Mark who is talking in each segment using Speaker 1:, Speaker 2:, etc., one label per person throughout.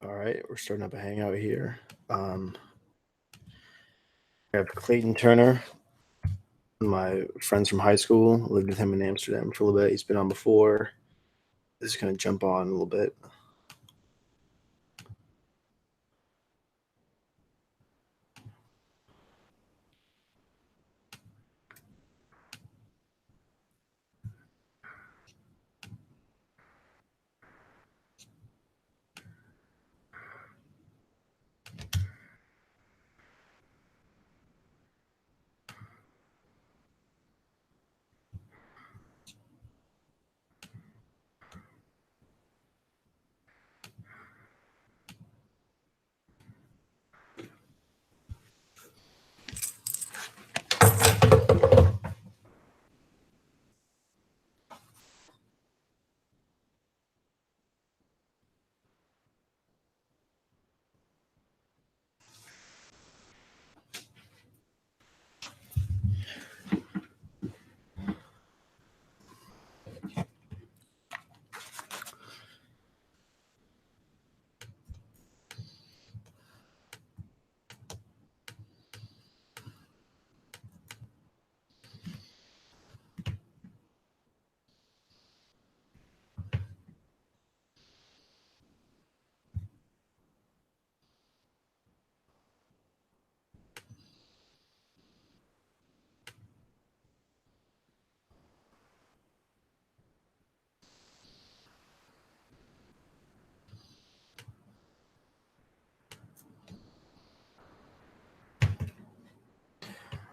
Speaker 1: All right, we're starting up a hangout here. I have Clayton Turner, my friends from high school. Lived with him in Amsterdam for a little bit. He's been on before. This is going to jump on a little bit.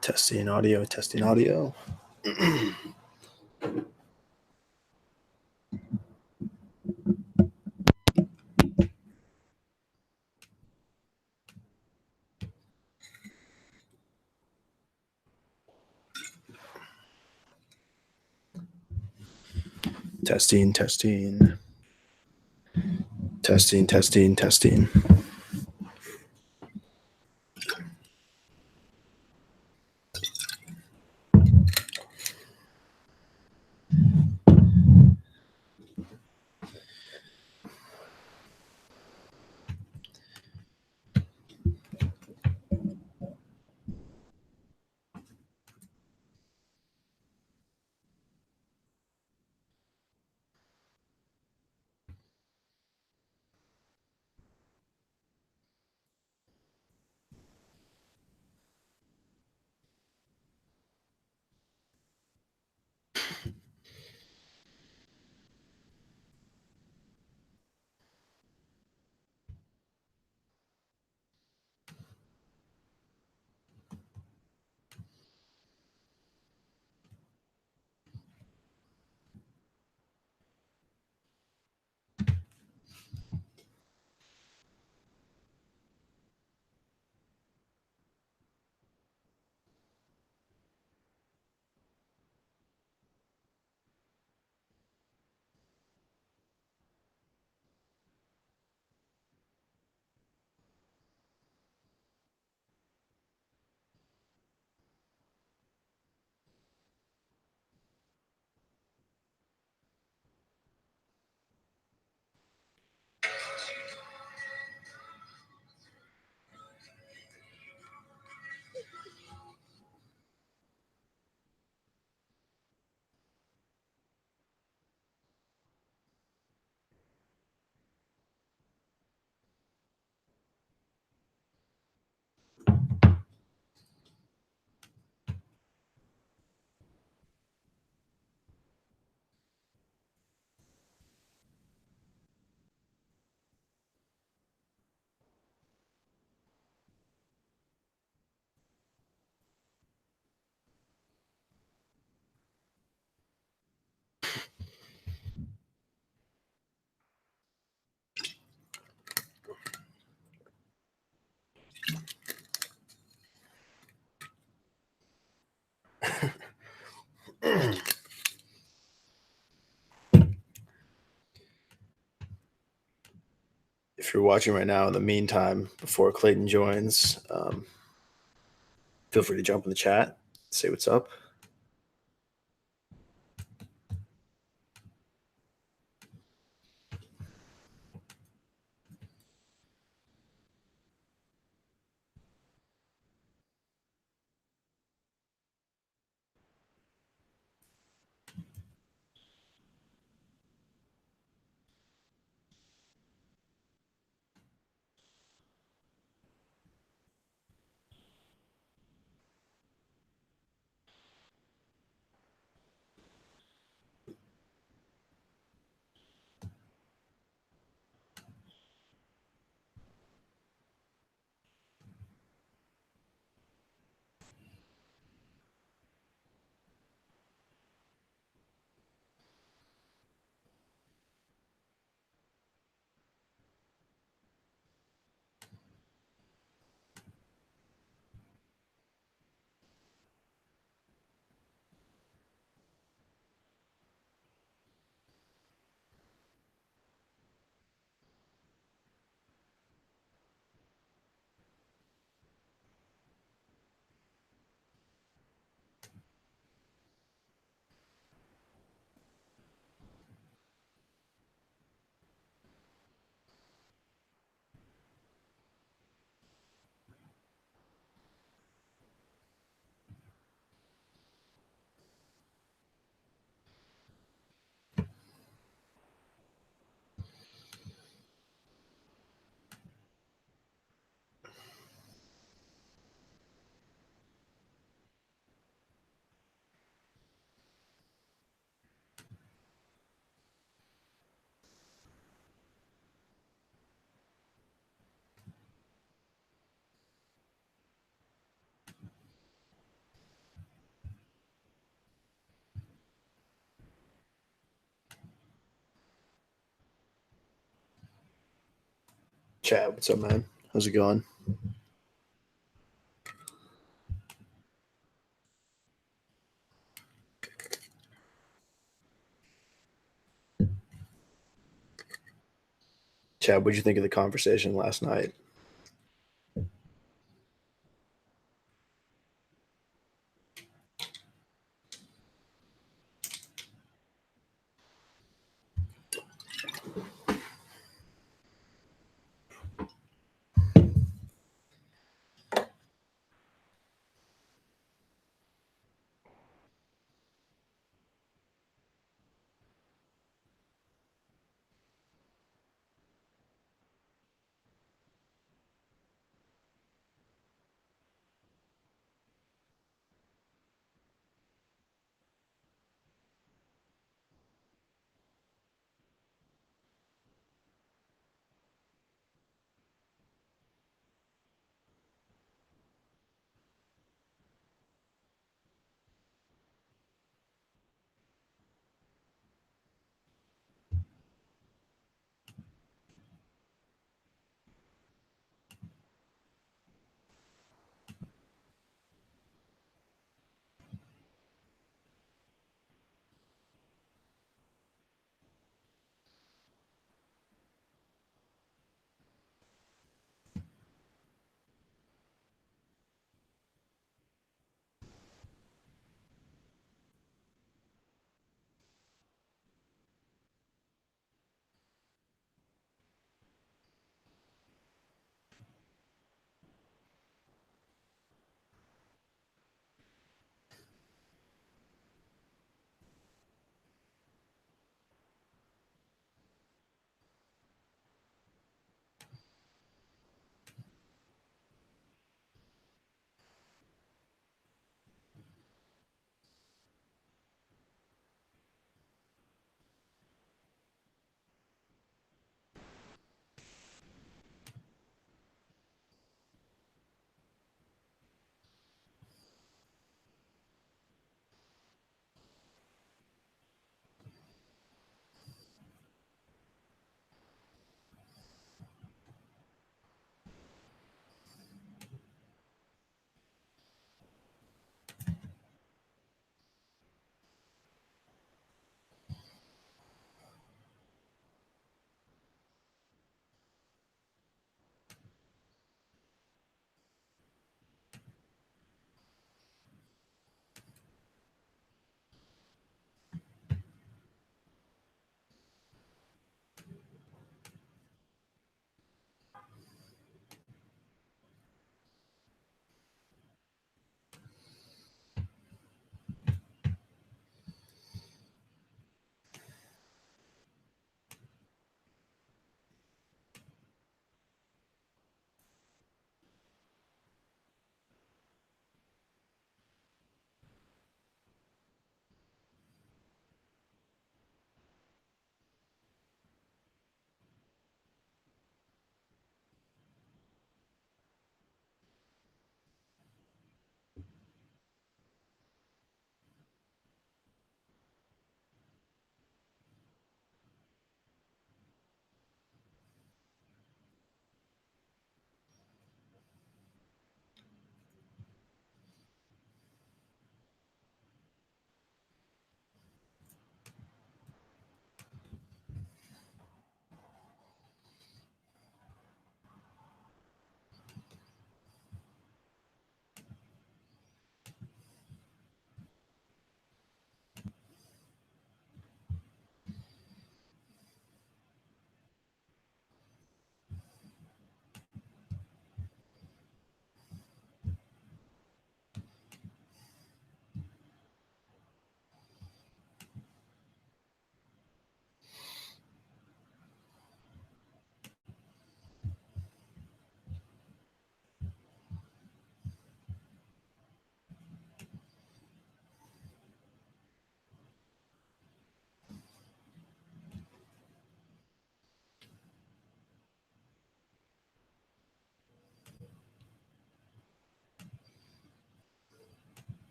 Speaker 1: Testing audio, testing audio. Testing, testing. Testing, testing, testing. If you're watching right now, in the meantime, before Clayton joins, feel free to jump in the chat, say what's up. Chad, what's up, man? How's it going? Chad, what'd you think of the conversation last night?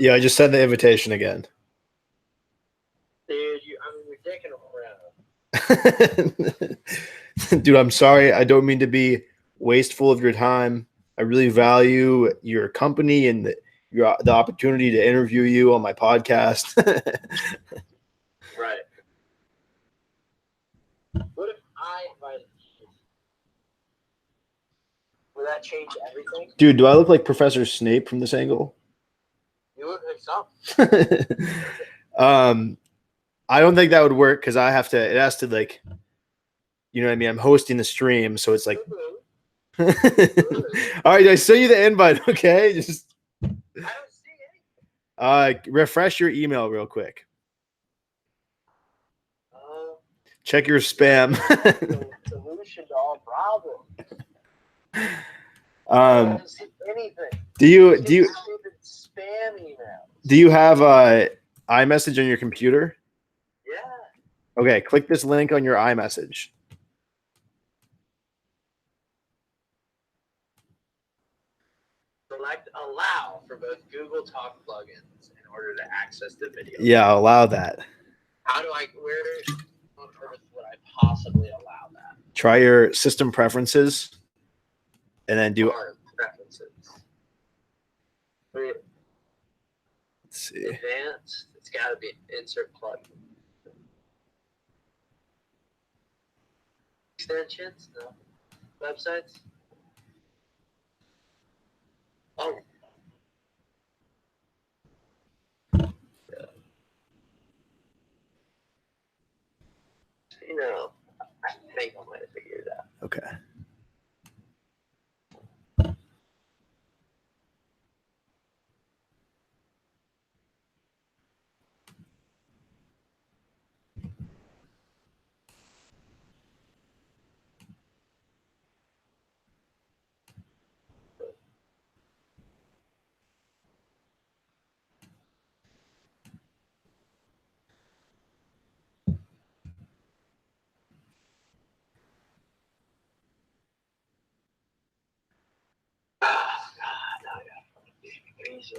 Speaker 1: Yeah, I just sent the invitation again.
Speaker 2: Dude, you're dicking around.
Speaker 1: Dude, I'm sorry. I don't mean to be wasteful of your time. I really value your company and the opportunity to interview you on my podcast.
Speaker 2: Right. What if I invited you? Would that change everything?
Speaker 1: Dude, do I look like Professor Snape from this angle?
Speaker 2: You would think so.
Speaker 1: I don't think that would work because it has to like, you know what I mean? I'm hosting the stream, so it's like. All right, I sent you the invite, okay? Just
Speaker 2: I don't see anything.
Speaker 1: refresh your email real quick. Check your spam.
Speaker 2: Solution to all problems. I don't see anything.
Speaker 1: Do you
Speaker 2: Stupid spam emails.
Speaker 1: do you have iMessage on your computer?
Speaker 2: Yeah.
Speaker 1: Okay, click this link on your iMessage.
Speaker 2: Select allow for both Google Talk plugins in order to access the video.
Speaker 1: Yeah, I'll allow that.
Speaker 2: Where on earth would I possibly allow that?
Speaker 1: Try your system preferences and then do
Speaker 2: preferences. Wait,
Speaker 1: let's see.
Speaker 2: Advanced. It's got to be insert plugin. Extensions? No. Websites? Oh. Yeah. You know, I think I might have figured it out.
Speaker 1: Okay.
Speaker 2: Oh, God. I got to easier.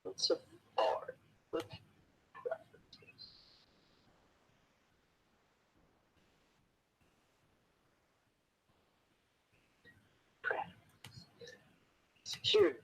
Speaker 2: What's a bar? Look. Security.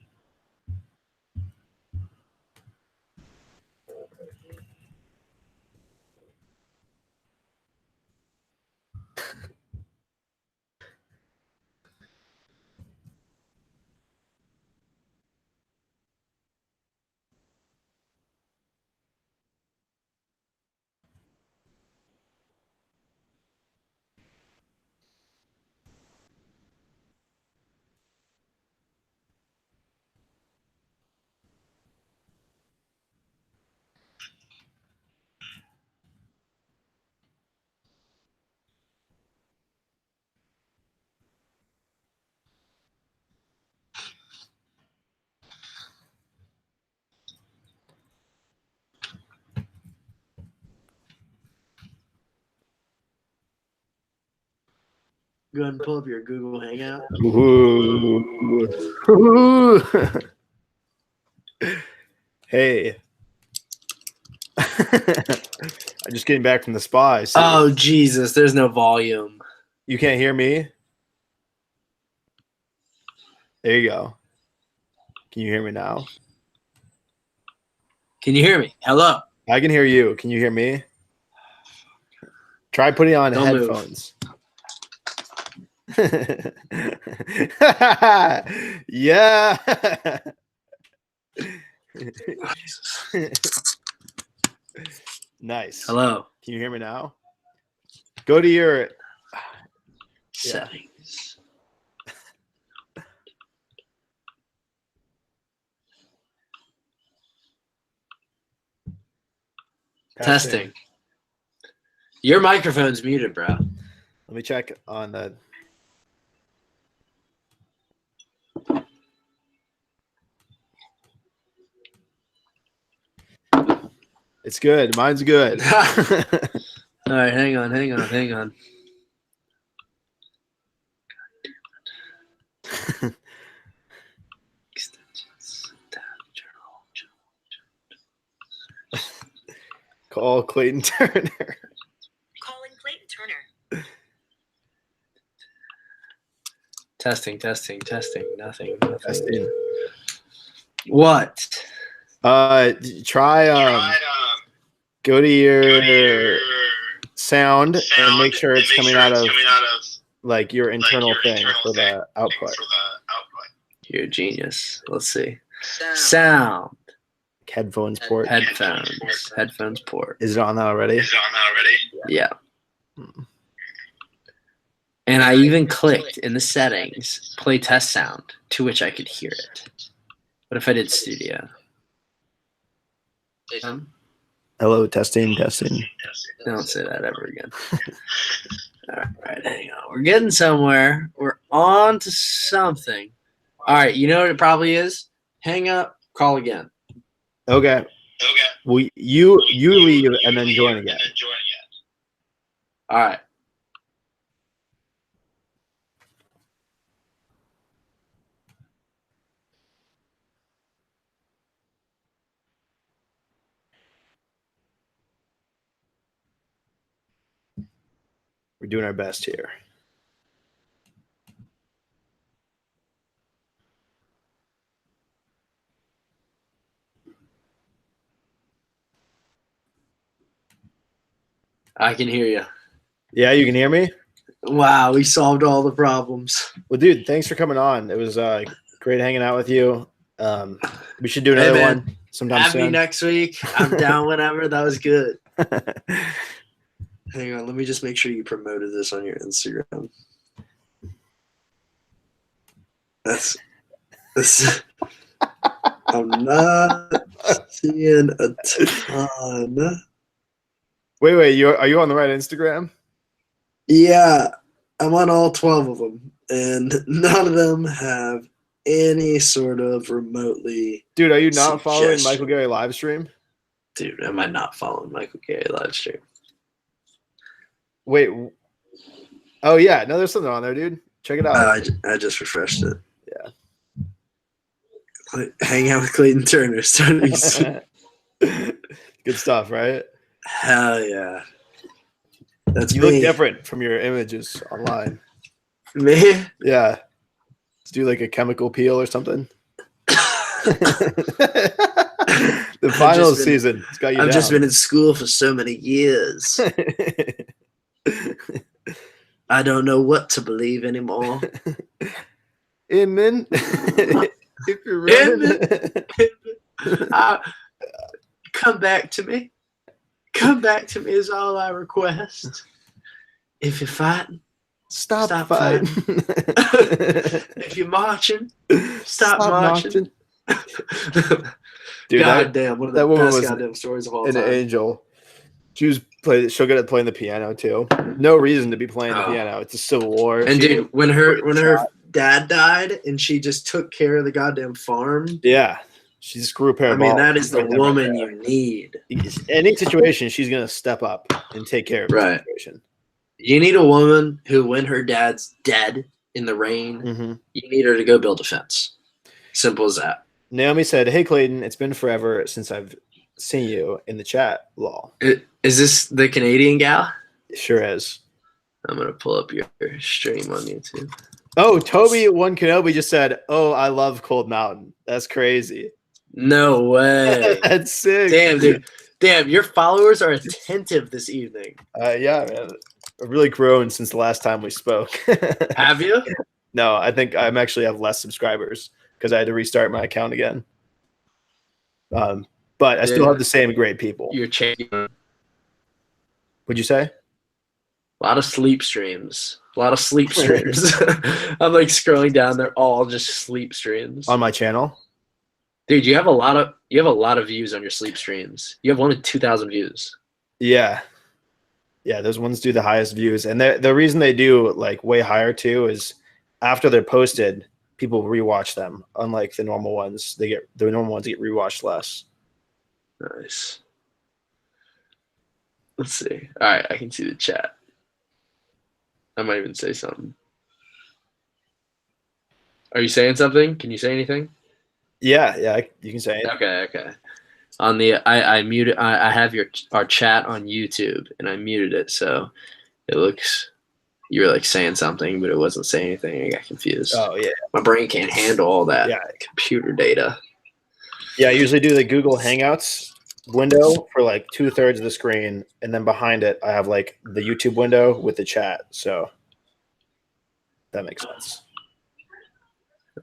Speaker 2: Go ahead and pull up your Google Hangout.
Speaker 1: Ooh. Hey. I'm just getting back from the spa.
Speaker 2: Oh, Jesus. There's no volume.
Speaker 1: You can't hear me? There you go. Can you hear me now?
Speaker 2: Can you hear me? Hello.
Speaker 1: I can hear you. Can you hear me? Try putting on
Speaker 2: Don't
Speaker 1: headphones. Yeah. Nice.
Speaker 2: Hello.
Speaker 1: Can you hear me now? Go to your
Speaker 2: settings. Testing. Your microphone's muted, bro.
Speaker 1: Let me check on the. It's good. Mine's good.
Speaker 3: All right, hang on.
Speaker 1: Call Clayton Turner.
Speaker 4: Calling Clayton Turner.
Speaker 3: Testing. Nothing.
Speaker 1: Testing.
Speaker 3: What?
Speaker 1: Try go to your sound and make sure it's coming out of like your internal thing for the output.
Speaker 3: You're a genius. Let's see. Sound.
Speaker 1: Headphones port.
Speaker 3: Headphones port.
Speaker 1: Is it on that already?
Speaker 3: Yeah. And I even clicked in the settings, play test sound, to which I could hear it. What if I did studio?
Speaker 1: Hello, testing.
Speaker 3: Don't say that ever again. All right, hang on. We're getting somewhere. We're on to something. All right, you know what it probably is? Hang up, call again.
Speaker 1: Okay. Well, you leave and then join again.
Speaker 3: All right.
Speaker 1: We're doing our best here.
Speaker 3: I can hear you.
Speaker 1: Yeah, you can hear me?
Speaker 3: Wow, we solved all the problems.
Speaker 1: Well, dude, thanks for coming on. It was great hanging out with you. We should do another one sometime
Speaker 3: Have me
Speaker 1: soon.
Speaker 3: next week. I'm down whenever. That was good. Hang on. Let me just make sure you promoted this on your Instagram. That's I'm not seeing a ton.
Speaker 1: Wait, are you on the right Instagram?
Speaker 3: Yeah, I'm on all 12 of them, and none of them have any sort of remotely.
Speaker 1: Dude, are you not following
Speaker 3: suggestion.
Speaker 1: Michael Gerry Livestream?
Speaker 3: Dude, am I not following Michael Gerry Livestream?
Speaker 1: Wait. Oh, yeah. No, there's something on there, dude. Check it out.
Speaker 3: I just refreshed it.
Speaker 1: Yeah.
Speaker 3: Hang out with Clayton Turner. Starting soon.
Speaker 1: Good stuff, right?
Speaker 3: Hell yeah. That's
Speaker 1: You
Speaker 3: me.
Speaker 1: look different from your images online.
Speaker 3: Me?
Speaker 1: Yeah. Let's do like a chemical peel or something. The final season. It's got you
Speaker 3: I've
Speaker 1: down.
Speaker 3: just been in school for so many years. I don't know what to believe anymore.
Speaker 1: Amen. If you're running.
Speaker 3: Come back to me. Come back to me is all I request. If you're fighting,
Speaker 1: Stop
Speaker 3: fighting.
Speaker 1: fighting.
Speaker 3: If you're marching, stop marching.
Speaker 1: Dude,
Speaker 3: goddamn, one of the
Speaker 1: that woman
Speaker 3: best
Speaker 1: was
Speaker 3: goddamn stories of all
Speaker 1: an
Speaker 3: time.
Speaker 1: angel. She'll good at playing the piano too. No reason to be playing the piano. It's a civil war.
Speaker 3: And dude, when her dad died and she just took care of the goddamn farm.
Speaker 1: Yeah. She just grew a pair of balls.
Speaker 3: That is the woman you need.
Speaker 1: Any situation, she's gonna step up and take care of the situation.
Speaker 3: You need a woman who, when her dad's dead in the rain, you need her to go build a fence. Simple as that.
Speaker 1: Naomi said, "Hey Clayton, it's been forever since I've seen you in the chat." Lol.
Speaker 3: Is this the Canadian gal?
Speaker 1: It sure is.
Speaker 3: I'm gonna pull up your stream on YouTube.
Speaker 1: Oh, Toby One Kenobi just said, "Oh, I love Cold Mountain." That's crazy.
Speaker 3: No way.
Speaker 1: That's sick.
Speaker 3: Damn, dude. Damn, your followers are attentive this evening.
Speaker 1: Yeah, man. I've really grown since the last time we spoke.
Speaker 3: Have you?
Speaker 1: No, I think I actually have less subscribers because I had to restart my account again. But I still have the same great people.
Speaker 3: You're changing.
Speaker 1: What'd you say?
Speaker 3: A lot of sleep streams. I'm like scrolling down. They're all just sleep streams
Speaker 1: On my channel.
Speaker 3: Dude, you have a lot of views on your sleep streams. You have 2,000 views.
Speaker 1: Yeah. Yeah, those ones do the highest views. And the reason they do like way higher too is after they're posted, people rewatch them. Unlike the normal ones, the normal ones get rewatched less.
Speaker 3: Nice. Let's see. All right, I can see the chat. I might even say something. Are you saying something? Can you say anything?
Speaker 1: Yeah, you can say it.
Speaker 3: Okay. On the I muted. I have our chat on YouTube, and I muted it, so it looks you were like saying something, but it wasn't saying anything. I got confused.
Speaker 1: Oh yeah.
Speaker 3: My brain can't handle all that computer data.
Speaker 1: Yeah, I usually do the Google Hangouts window for like 2/3 of the screen, and then behind it I have like the YouTube window with the chat. So that makes sense.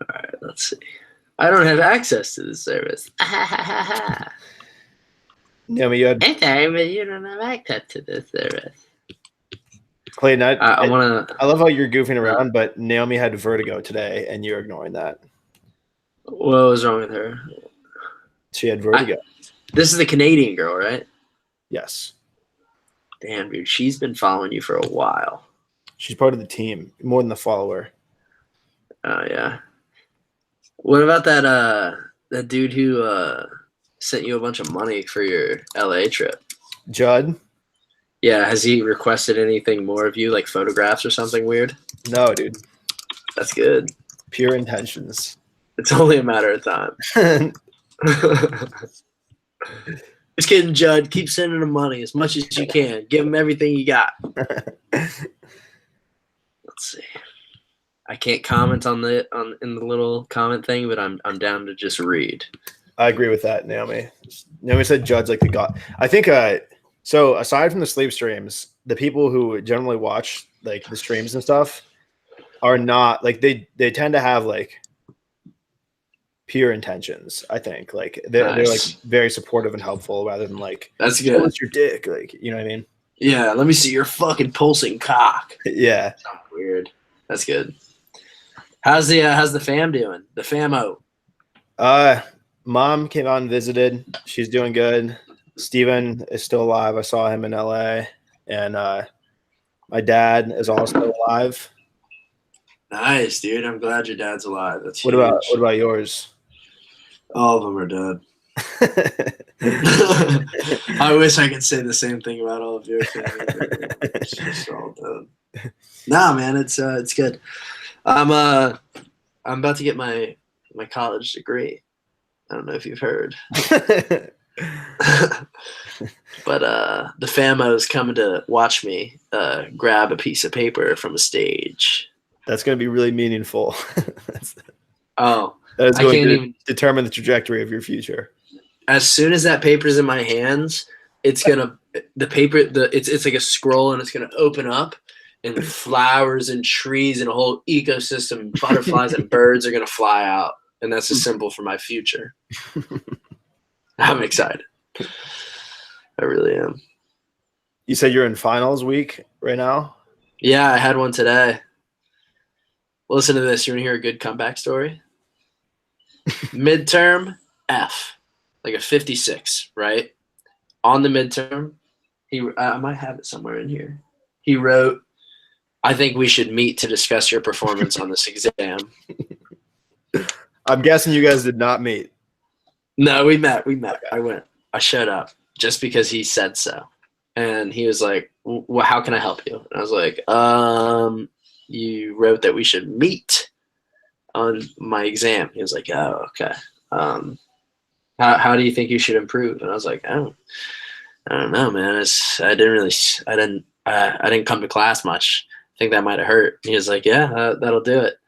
Speaker 3: All right, let's see. I don't have access to this service.
Speaker 1: Naomi, you had
Speaker 3: I'm sorry, but you don't have access to this service.
Speaker 1: Clayton.
Speaker 3: I want to.
Speaker 1: I love how you're goofing around, but Naomi had vertigo today, and you're ignoring that.
Speaker 3: What was wrong with her?
Speaker 1: She had vertigo.
Speaker 3: This is the Canadian girl, right?
Speaker 1: Yes.
Speaker 3: Damn, dude, she's been following you for a while.
Speaker 1: She's part of the team, more than the follower.
Speaker 3: Oh yeah. What about that dude who sent you a bunch of money for your LA trip?
Speaker 1: Judd?
Speaker 3: Yeah, has he requested anything more of you, like photographs or something weird?
Speaker 1: No, dude.
Speaker 3: That's good.
Speaker 1: Pure intentions.
Speaker 3: It's only a matter of time. Just kidding, Judd. Keep sending him money as much as you can. Give him everything you got. Let's see. I can't comment in the little comment thing, but I'm down to just read.
Speaker 1: I agree with that, Naomi. Naomi said Judd's like the god. I think so aside from the sleep streams, the people who generally watch like the streams and stuff are not like they tend to have like pure intentions. I think like they're like very supportive and helpful rather than like
Speaker 3: that's good.
Speaker 1: What's your dick? Like, you know what I mean?
Speaker 3: Yeah, let me see your fucking pulsing cock.
Speaker 1: Yeah.
Speaker 3: Sounds weird. That's good. How's the fam doing? The famo.
Speaker 1: Mom came out and visited. She's doing good. Steven is still alive. I saw him in LA. And my dad is also alive.
Speaker 3: Nice, dude. I'm glad your dad's alive. That's huge.
Speaker 1: What about yours?
Speaker 3: All of them are dead. I wish I could say the same thing about all of your family. It's just all dead. Nah, man, it's good. I'm about to get my college degree. I don't know if you've heard. But the famo's coming to watch me grab a piece of paper from a stage.
Speaker 1: That's going to be really meaningful.
Speaker 3: That
Speaker 1: is going to determine the trajectory of your future.
Speaker 3: As soon as that paper's in my hands, it's gonna it's like a scroll, and it's gonna open up, and flowers and trees and a whole ecosystem, butterflies and birds are gonna fly out, and that's a symbol for my future. I'm excited. I really am.
Speaker 1: You said you're in finals week right now?
Speaker 3: Yeah, I had one today. Listen to this. You want to hear a good comeback story? Midterm F, like a 56, right? On the midterm, I might have it somewhere in here. He wrote, "I think we should meet to discuss your performance on this exam."
Speaker 1: I'm guessing you guys did not meet.
Speaker 3: No, we met. I showed up just because he said so. And he was like, "Well, how can I help you?" And I was like, you wrote that we should meet on my exam. He was like, "Oh, okay. How do you think you should improve?" And I was like, I don't know, man. I didn't come to class much. I think that might have hurt. And he was like, "Yeah, that'll do it."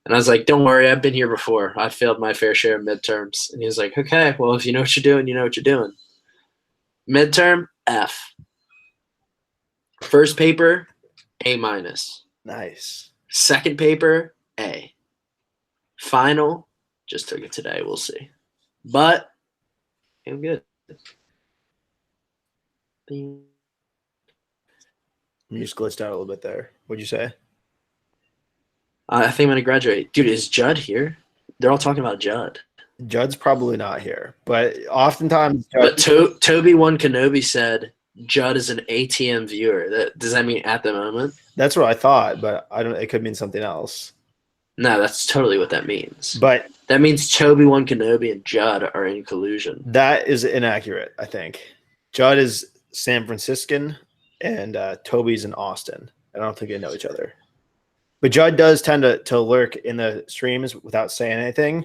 Speaker 3: And I was like, "Don't worry, I've been here before. I failed my fair share of midterms." And he was like, "Okay, well, if you know what you're doing, you know what you're doing." Midterm F. First paper, A-.
Speaker 1: Nice.
Speaker 3: Second paper, A. Final, just took it today. We'll see. But I'm good.
Speaker 1: You just glitched out a little bit there. What'd you say?
Speaker 3: I think I'm going to graduate. Dude, is Judd here? They're all talking about Judd.
Speaker 1: Judd's probably not here. But oftentimes
Speaker 3: But Toby One Kenobi said Judd is an ATM viewer. Does that mean at the moment?
Speaker 1: That's what I thought, but I don't. It could mean something else.
Speaker 3: No, that's totally what that means.
Speaker 1: But
Speaker 3: that means Toby One Kenobi and Judd are in collusion.
Speaker 1: That is inaccurate, I think. Judd is San Franciscan, and Toby's in Austin. I don't think they know each other. But Judd does tend to lurk in the streams without saying anything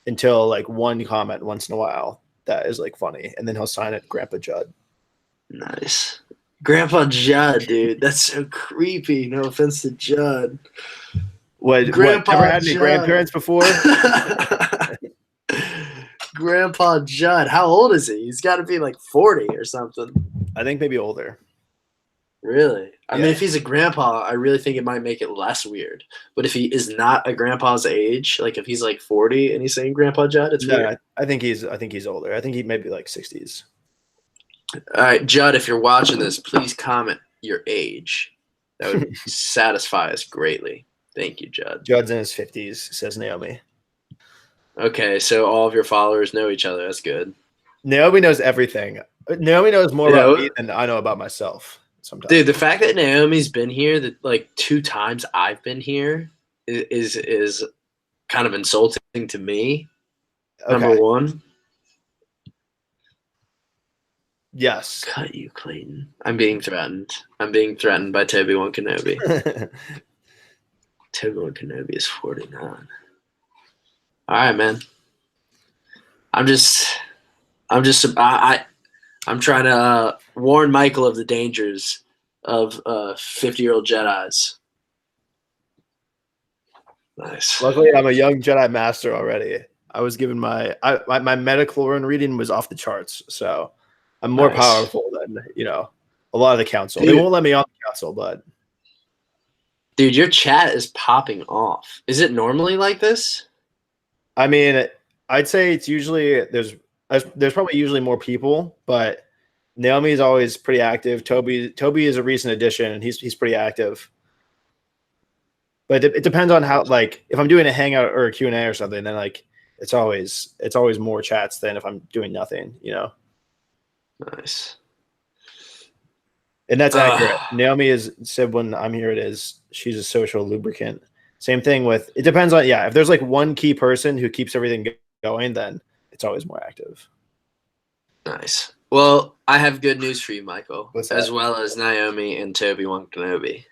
Speaker 1: until like one comment once in a while that is like funny, and then he'll sign it Grandpa Judd.
Speaker 3: Nice. Grandpa Judd, dude. That's so creepy. No offense to Judd.
Speaker 1: What,
Speaker 3: Grandpa
Speaker 1: ever had any
Speaker 3: Judd.
Speaker 1: grandparents before?
Speaker 3: Grandpa Judd. How old is he? He's got to be like 40 or something.
Speaker 1: I think maybe older.
Speaker 3: Really? I mean,
Speaker 1: Yeah.
Speaker 3: if he's a grandpa, I really think it might make it less weird. But if he is not a grandpa's age, like if he's like 40 and he's saying Grandpa Judd, it's weird.
Speaker 1: I think he's older. I think he may be like 60s.
Speaker 3: All right, Judd, if you're watching this, please comment your age. That would satisfy us greatly. Thank you, Judd.
Speaker 1: Judd's in his 50s, says Naomi.
Speaker 3: Okay, so all of your followers know each other. That's good.
Speaker 1: Naomi knows everything. Naomi knows more about me than I know about myself sometimes.
Speaker 3: Dude, the fact that Naomi's been here, that like 2 times I've been here, is kind of insulting to me.
Speaker 1: Okay.
Speaker 3: Number one.
Speaker 1: Yes.
Speaker 3: Cut you, Clayton. I'm being threatened. I'm being threatened by Toby One Kenobi. Toby One Kenobi is 49. All right, man. I'm trying to warn Michael of the dangers of 50-year-old Jedis. Nice.
Speaker 1: Luckily, I'm a young Jedi Master already. I was given my metachlorine reading was off the charts, so I'm more
Speaker 3: Nice.
Speaker 1: powerful than a lot of the council.
Speaker 3: Dude.
Speaker 1: They won't let me on the council, but
Speaker 3: Dude, your chat is popping off. Is it normally like this?
Speaker 1: I mean, I'd say it's usually there's probably usually more people, but Naomi is always pretty active. Toby is a recent addition, and he's pretty active. But it depends on how, like, if I'm doing a hangout or a Q&A or something, then like it's always more chats than if I'm doing nothing,
Speaker 3: Nice.
Speaker 1: And that's accurate. Naomi has said when I'm here, she's a social lubricant. Same thing with, it depends on, if there's like one key person who keeps everything going, then it's always more active.
Speaker 3: Nice. Well, I have good news for you, Michael,
Speaker 1: What's that?
Speaker 3: as well as Naomi and Toby One Kenobi.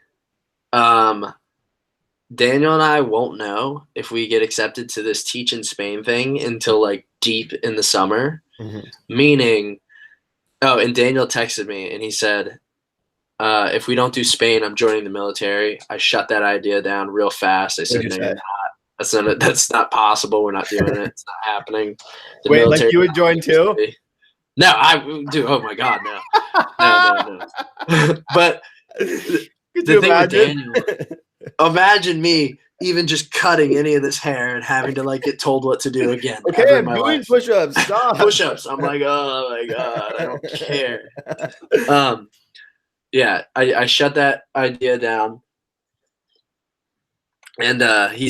Speaker 3: Daniel and I won't know if we get accepted to this Teach in Spain thing until like deep in the summer.
Speaker 1: Mm-hmm.
Speaker 3: Meaning, and Daniel texted me and he said, if we don't do Spain, I'm joining the military. I shut that idea down real fast. I said, no, you're not. That's not possible. We're not doing it. It's not happening. The
Speaker 1: Wait, like
Speaker 3: military-
Speaker 1: you would join too?
Speaker 3: No, I do. Oh my God, no. No. But
Speaker 1: Could
Speaker 3: the
Speaker 1: you
Speaker 3: thing
Speaker 1: imagine?
Speaker 3: with Daniel, imagine me even just cutting any of this hair and having to like get told what to do again.
Speaker 1: Okay,
Speaker 3: ever in
Speaker 1: I'm
Speaker 3: my
Speaker 1: doing
Speaker 3: life.
Speaker 1: push-ups. Stop.
Speaker 3: Push-ups. I'm like, oh my God, I don't care. I shut that idea down. And he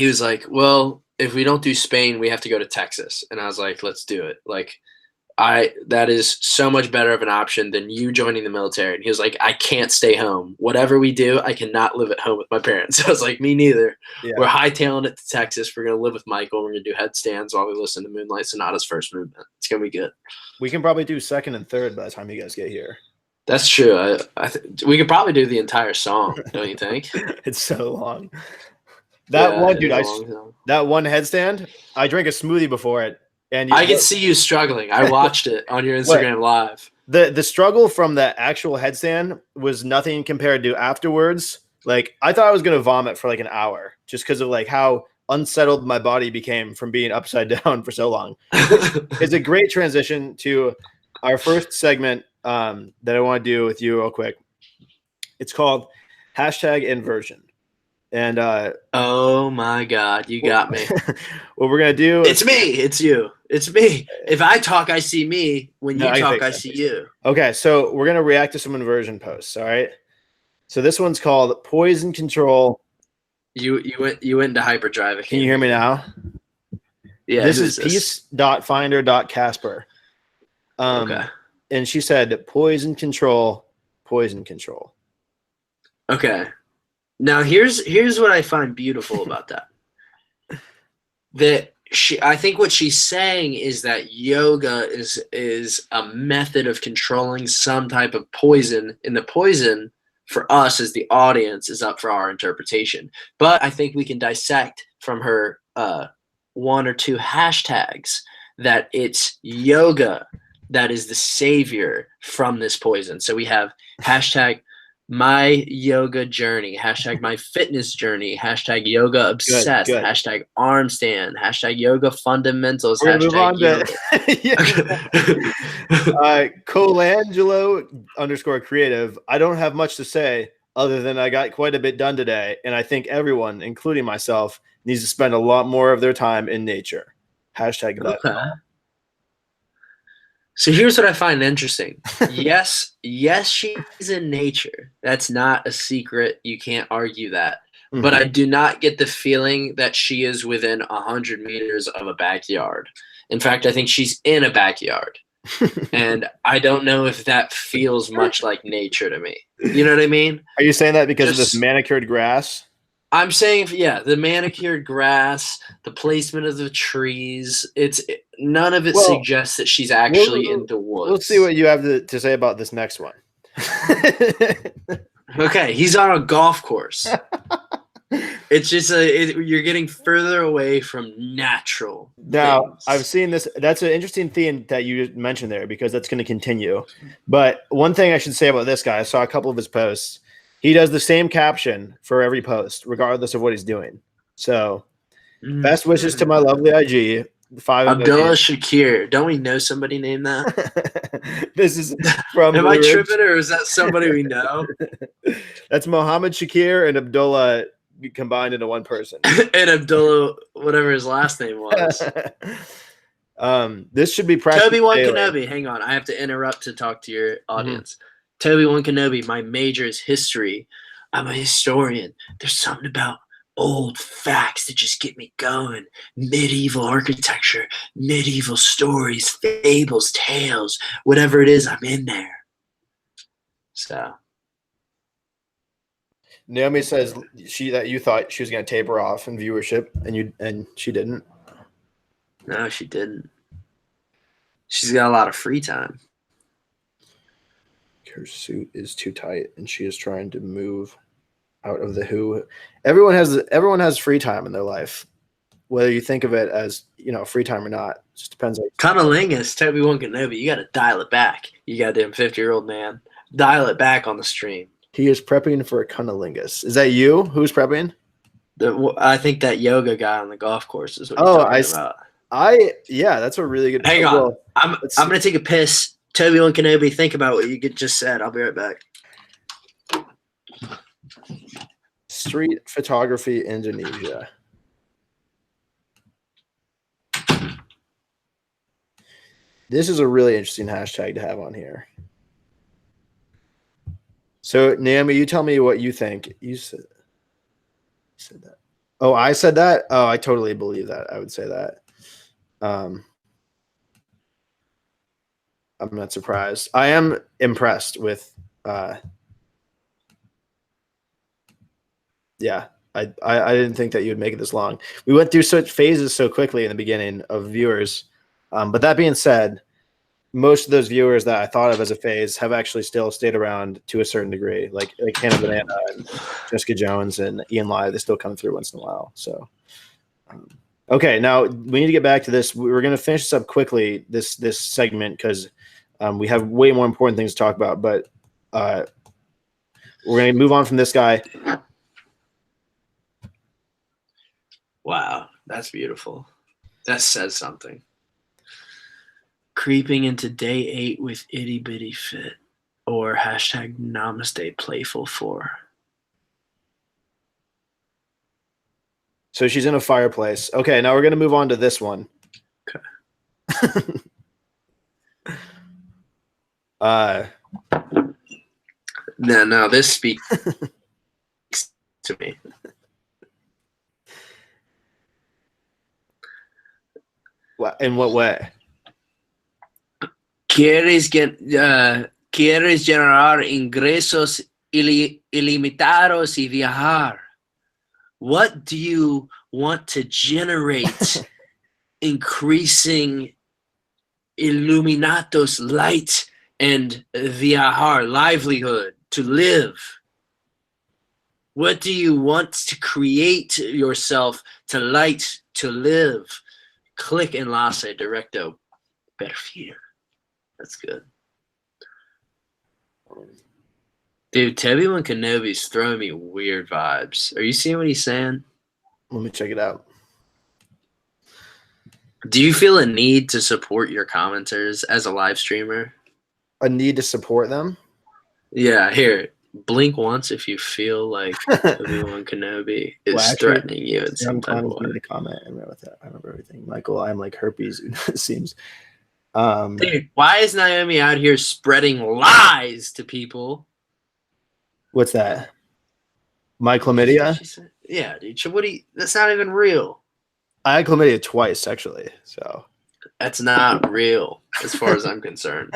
Speaker 3: was like, well, if we don't do Spain, we have to go to Texas. And I was like, let's do it. Like, that is so much better of an option than you joining the military. And he was like, I can't stay home. Whatever we do, I cannot live at home with my parents. I was like, me neither.
Speaker 1: Yeah.
Speaker 3: We're hightailing it to Texas. We're going to live with Michael. We're going to do headstands while we listen to Moonlight Sonata's first movement. It's going to be good.
Speaker 1: We can probably do second and third by the time you guys get here.
Speaker 3: That's true. We could probably do the entire song, don't you think?
Speaker 1: It's so long. That one, dude, that one headstand, I drank a smoothie before it. And
Speaker 3: I could see you struggling. I watched it on your Instagram Live.
Speaker 1: The struggle from the actual headstand was nothing compared to afterwards. Like, I thought I was going to vomit for like an hour just because of like how unsettled my body became from being upside down for so long. It's a great transition to our first segment that I want to do with you real quick. It's called #Inversion. And
Speaker 3: oh my God, you got me.
Speaker 1: What we're gonna do?
Speaker 3: It's me. It's you. It's me. If I talk, I see me. When you talk, I see you.
Speaker 1: Okay, so we're gonna react to some inversion posts. All right. So this one's called Poison Control.
Speaker 3: You went into hyperdrive.
Speaker 1: Can you hear me now?
Speaker 3: Yeah.
Speaker 1: This is peace.finder.casper.
Speaker 3: Okay.
Speaker 1: And she said poison control.
Speaker 3: Okay. Now here's what I find beautiful about that. That I think what she's saying is that yoga is a method of controlling some type of poison, and the poison for us as the audience is up for our interpretation. But I think we can dissect from her one or two hashtags that it's yoga that is the savior from this poison. So we have hashtag my yoga journey, hashtag my fitness journey, hashtag yoga obsessed,
Speaker 1: good.
Speaker 3: hashtag arm stand, hashtag yoga fundamentals,
Speaker 1: We're gonna move on
Speaker 3: hashtag yoga.
Speaker 1: Colangelo _creative. I don't have much to say other than I got quite a bit done today, and I think everyone, including myself, needs to spend a lot more of their time in nature. Hashtag that.
Speaker 3: Okay. So here's what I find interesting. Yes, she's in nature. That's not a secret. You can't argue that.
Speaker 1: Mm-hmm.
Speaker 3: But I do not get the feeling that she is within 100 meters of a backyard. In fact, I think she's in a backyard. And I don't know if that feels much like nature to me. You know what I mean?
Speaker 1: Are you saying that because of this manicured grass?
Speaker 3: I'm saying, yeah, the manicured grass, the placement of the trees. None of it suggests that she's actually in the woods.
Speaker 1: Let's see what you have to say about this next one.
Speaker 3: Okay, he's on a golf course. It's just you're getting further away from natural.
Speaker 1: Now,
Speaker 3: things.
Speaker 1: I've seen this. That's an interesting theme that you mentioned there because that's going to continue. But one thing I should say about this guy, I saw a couple of his posts. He does the same caption for every post, regardless of what he's doing. So, best wishes to my lovely IG.
Speaker 3: Abdullah Shakir. Don't we know somebody named that?
Speaker 1: This is from.
Speaker 3: Am I tripping, or is that somebody we know?
Speaker 1: That's Mohammed Shakir and Abdullah combined into one person.
Speaker 3: And Abdullah, whatever his last name was.
Speaker 1: This should be practiced.
Speaker 3: Toby One Kenobi. Hang on, I have to interrupt to talk to your audience. Toby One Kenobi. My major is history. I'm a historian. There's something about old facts that just get me going. Medieval architecture, medieval stories, fables, tales, whatever it is, I'm in there. So
Speaker 1: Naomi says that you thought she was going to taper off in viewership, and she didn't.
Speaker 3: No, she didn't. She's got a lot of free time.
Speaker 1: Her suit is too tight, and she is trying to move out of the who. Everyone has free time in their life, whether you think of it as free time or not. It just depends.
Speaker 3: Cunnilingus, Toby One Kenobi, you got to dial it back. You goddamn 50-year-old man, dial it back on the stream.
Speaker 1: He is prepping for a cunnilingus. Is that you? Who's prepping?
Speaker 3: I think that yoga guy on the golf course is what he's talking about.
Speaker 1: Yeah, that's a really good.
Speaker 3: Hang on, I'm gonna take a piss. Toby One Kenobi, think about what you just said. I'll be right back.
Speaker 1: Street photography, Indonesia. This is a really interesting hashtag to have on here. So, Naomi, you tell me what you think. You said that. Oh, I said that? Oh, I totally believe that. I would say that. I'm not surprised. I am impressed with yeah. I didn't think that you would make it this long. We went through such phases so quickly in the beginning of viewers. But that being said, most of those viewers that I thought of as a phase have actually still stayed around to a certain degree, like Hannah Banana and Jessica Jones and Ian Lai. They still come through once in a while. So, okay, now we need to get back to this. We're going to finish this up quickly, this segment, because we have way more important things to talk about. But we're going to move on from this guy.
Speaker 3: Wow, that's beautiful. That says something. Creeping into day 8 with itty bitty fit, or hashtag namaste playful 4.
Speaker 1: So she's in a fireplace. Okay, now we're going to move on to this one.
Speaker 3: Okay. No, this speaks to me.
Speaker 1: In what way?
Speaker 3: ¿Quieres generar ingresos ilimitados y viajar? What do you want to generate increasing Illuminatos light and viajar livelihood to live? What do you want to create yourself to light to live? Click enlace directo perfil. That's good. Dude, Toby-Wan Kenobi's throwing me weird vibes. Are you seeing what he's saying?
Speaker 1: Let me check it out.
Speaker 3: Do you feel a need to support your commenters as a live streamer?
Speaker 1: A need to support them?
Speaker 3: Yeah, here. Blink once if you feel like Obi-Wan Kenobi is threatening you in some type of way.
Speaker 1: Comment. I remember everything. Michael, I'm like herpes. It seems.
Speaker 3: Dude, why is Naomi out here spreading lies to people?
Speaker 1: What's that? My chlamydia?
Speaker 3: Yeah, dude. That's not even real.
Speaker 1: I had chlamydia twice, actually. So
Speaker 3: that's not real, as far as I'm concerned.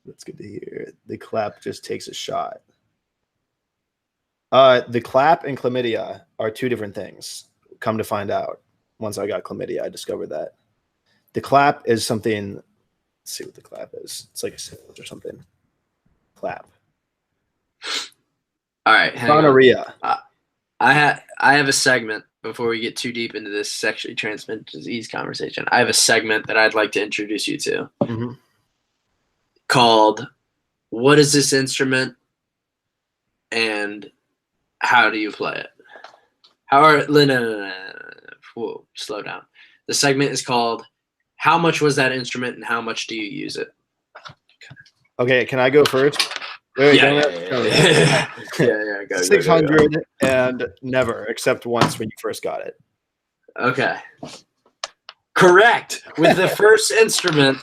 Speaker 1: That's good to hear. The clap just takes a shot. The clap and chlamydia are two different things. Come to find out, once I got chlamydia, I discovered that. The clap is something. Let's see what the clap is. It's like a syphilis or something. Clap.
Speaker 3: All right.
Speaker 1: Gonorrhea.
Speaker 3: I have a segment before we get too deep into this sexually transmitted disease conversation. I have a segment that I'd like to introduce you to.
Speaker 1: Mm-hmm.
Speaker 3: Called "What is this instrument and how do you play it?" No. Whoa, slow down. The segment is called "How much was that instrument and how much do you use it?"
Speaker 1: Okay, can I go first? Wait,
Speaker 3: yeah,
Speaker 1: go. 600 and never, except once when you first got it.
Speaker 3: Okay. Correct. With the first instrument,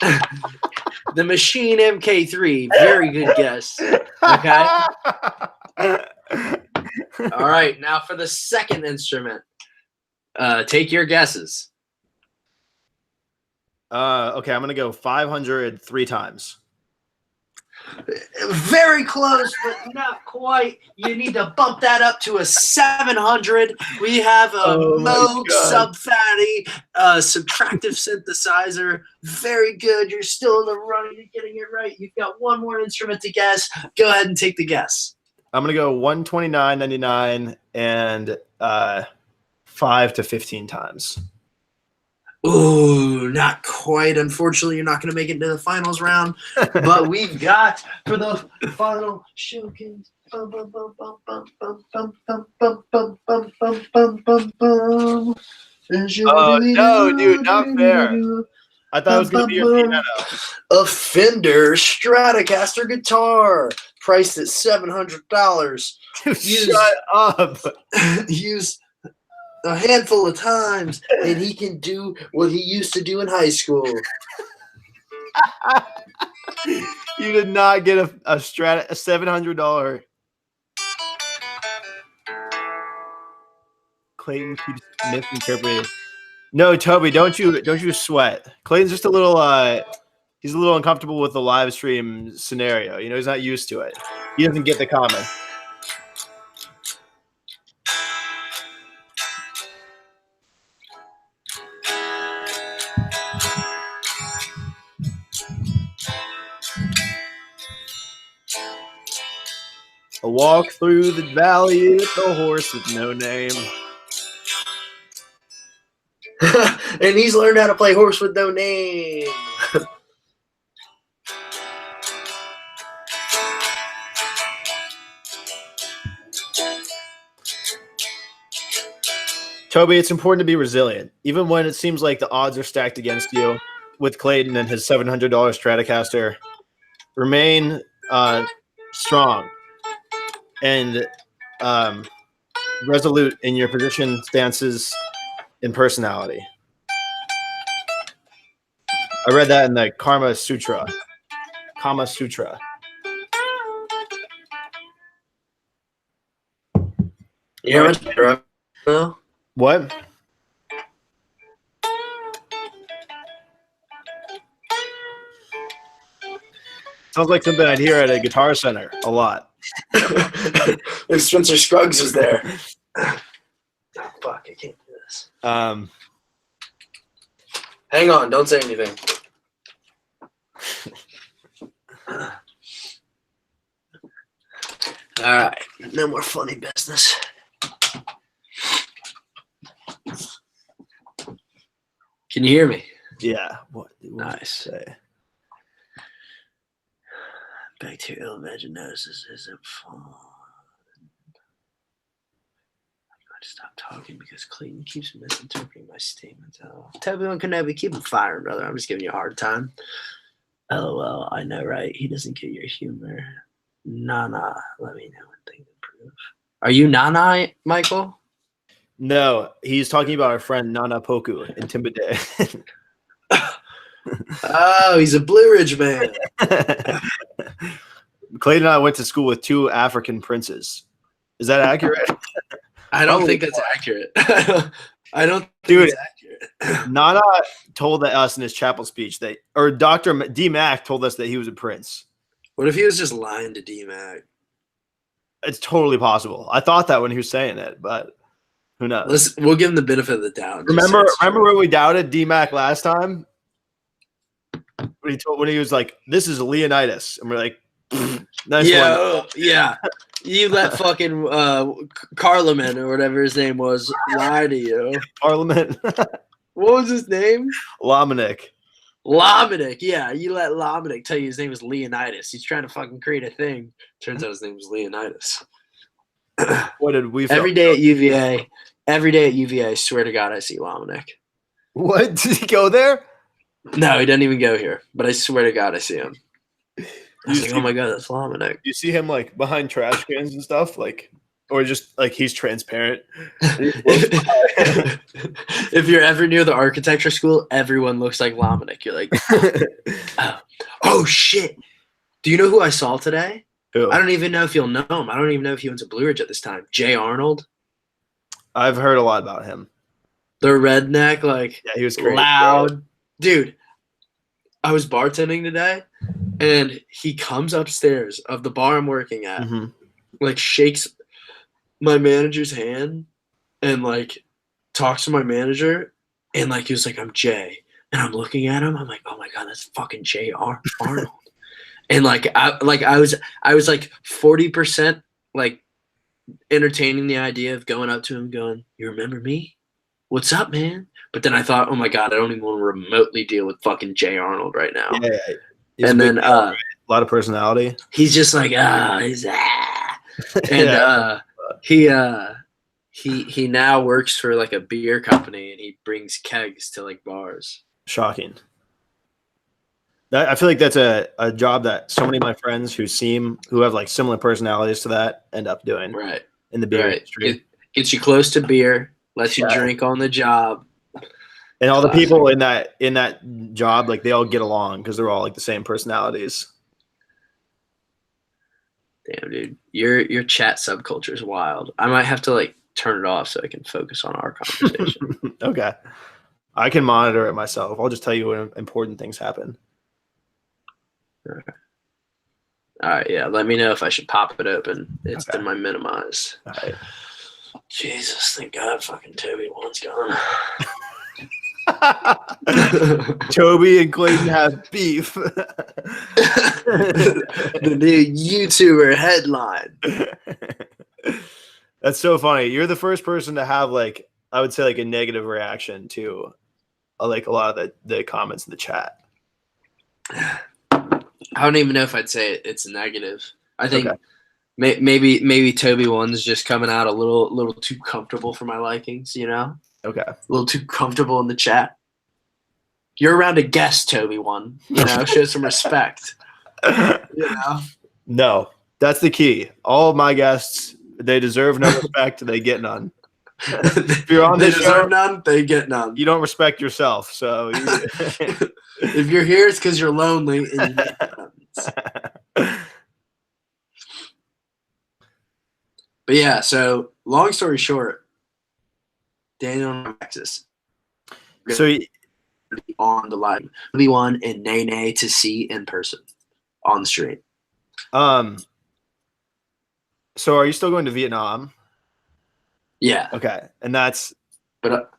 Speaker 3: the Machine MK3. Very good guess. Okay. All right. Now for the second instrument. Take your guesses.
Speaker 1: Okay, I'm gonna go 500 3 times.
Speaker 3: Very close, but not quite. You need to bump that up to a 700. We have a Moog sub-fatty subtractive synthesizer. Very good. You're still in the running. You're getting it right. You've got one more instrument to guess. Go ahead and take the guess.
Speaker 1: I'm gonna go 129.99 and 5 to 15 times.
Speaker 3: Ooh, not quite. Unfortunately, you're not going to make it to the finals round. But we've got for the final showcase. No,
Speaker 1: dude, not fair. I thought it was going to be a piano.
Speaker 3: A Fender Stratocaster guitar, priced at $700.
Speaker 1: Shut up.
Speaker 3: Use a handful of times, and he can do what he used to do in high school.
Speaker 1: You did not get a $700. Clayton keeps misinterpreting. No, Toby, don't you sweat. Clayton's just a little he's a little uncomfortable with the live stream scenario. You know, he's not used to it. He doesn't get the comment. A walk through the valley with a horse with no name.
Speaker 3: And he's learned how to play horse with no name.
Speaker 1: Toby, it's important to be resilient. Even when it seems like the odds are stacked against you with Clayton and his $700 Stratocaster, remain strong and resolute in your position, stances, and personality. I read that in the Kama Sutra. Kama Sutra.
Speaker 3: You hear much better?
Speaker 1: What? Sounds like something I'd hear at a Guitar Center a lot.
Speaker 3: If Spencer Scruggs is there. Oh, fuck, I can't do this.
Speaker 1: Um,
Speaker 3: Hang on, don't say anything. All right, no more funny business. Can you hear me?
Speaker 1: yeah. What
Speaker 3: Nice.
Speaker 1: Say?
Speaker 3: Bacterial vaginosis isn't fun. I'm going to stop talking because Clayton keeps misinterpreting my statements. Oh, Toby and Clayton, keep him firing, brother. I'm just giving you a hard time. LOL, I know, right? He doesn't get your humor. Nah. Let me know when things improve. Are you Nana, Michael?
Speaker 1: No, he's talking about our friend Nana Poku in Timbuktu.
Speaker 3: Oh, he's a Blue Ridge man.
Speaker 1: Clayton and I went to school with 2 African princes. Is that accurate?
Speaker 3: I don't think that's accurate. I don't think
Speaker 1: Dude,
Speaker 3: it's accurate.
Speaker 1: Nana told us in his chapel speech that, or Dr. D. Mac told us that he was a prince.
Speaker 3: What if he was just lying to D-Mac?
Speaker 1: It's totally possible. I thought that when he was saying it, but who knows?
Speaker 3: We'll give him the benefit of the doubt.
Speaker 1: Remember when we doubted D. Mac last time? When he was like, "This is Leonidas," and we're like, "Nice one."
Speaker 3: Yeah. You let fucking Carloman or whatever his name was lie to you.
Speaker 1: Parliament.
Speaker 3: What was his name?
Speaker 1: Lominic.
Speaker 3: Lominic. Yeah, you let Lominic tell you his name was Leonidas. He's trying to fucking create a thing. Turns out his name was Leonidas.
Speaker 1: What did we?
Speaker 3: Every day at UVA, I swear to God, I see Lominic.
Speaker 1: What, did he go there?
Speaker 3: No, he doesn't even go here. But I swear to God, I see him. I was like, oh my God, that's Lominic.
Speaker 1: You see him like behind trash cans and stuff, like, or just like he's transparent.
Speaker 3: If you're ever near the architecture school, everyone looks like Lominic. You're like, oh shit. Do you know who I saw today?
Speaker 1: Who?
Speaker 3: I don't even know if you'll know him. I don't even know if he went to Blue Ridge at this time. Jay Arnold.
Speaker 1: I've heard a lot about him.
Speaker 3: The redneck, like,
Speaker 1: Yeah, he was crazy,
Speaker 3: loud. Dude, I was bartending today, and he comes upstairs of the bar I'm working at, like, shakes my manager's hand and, like, talks to my manager, and, like, he was like, I'm Jay. And I'm looking at him. I'm like, oh, my God, that's fucking Jay Arnold. And, like, I was like 40%, like, entertaining the idea of going up to him going, you remember me? What's up, man? But then I thought, oh my God, I don't even want to remotely deal with fucking Jay Arnold right now.
Speaker 1: Yeah. He's
Speaker 3: and then
Speaker 1: a lot of personality.
Speaker 3: He's just like, and he now works for like a beer company and he brings kegs to like bars.
Speaker 1: Shocking. I feel like that's a job that so many of my friends who have like similar personalities to that end up doing.
Speaker 3: Right.
Speaker 1: In the beer industry.
Speaker 3: Gets you close to beer, lets you drink on the job.
Speaker 1: And all the people in that job, like they all get along because they're all like the same personalities.
Speaker 3: Damn, dude, your chat subculture is wild. I might have to like turn it off so I can focus on our conversation.
Speaker 1: Okay, I can monitor it myself. I'll just tell you when important things happen.
Speaker 3: All right, yeah. Let me know if I should pop it open. It's in my minimize.
Speaker 1: All right.
Speaker 3: Jesus, thank God, fucking Toby one's gone.
Speaker 1: Toby and Clayton have beef.
Speaker 3: The new YouTuber headline.
Speaker 1: That's so funny. You're the first person to have like, I would say like a negative reaction to like a lot of the comments in the chat.
Speaker 3: I don't even know if I'd say it's negative. I think maybe Toby one's just coming out a little too comfortable for my likings, you know?
Speaker 1: Okay.
Speaker 3: A little too comfortable in the chat. You're around a guest, Toby one. You know, show some respect. You know?
Speaker 1: No, that's the key. All of my guests, they deserve no respect. They get none. If you're on
Speaker 3: they
Speaker 1: this
Speaker 3: deserve
Speaker 1: show,
Speaker 3: none. They get none.
Speaker 1: you don't respect yourself. So,
Speaker 3: if you're here, it's because you're lonely. And you need friends. But yeah, so long story short, Daniel and Alexis.
Speaker 1: So
Speaker 3: on the live, one and Nene to see in person on the stream.
Speaker 1: So are you still going to Vietnam?
Speaker 3: Yeah.
Speaker 1: Okay, and that's.
Speaker 3: But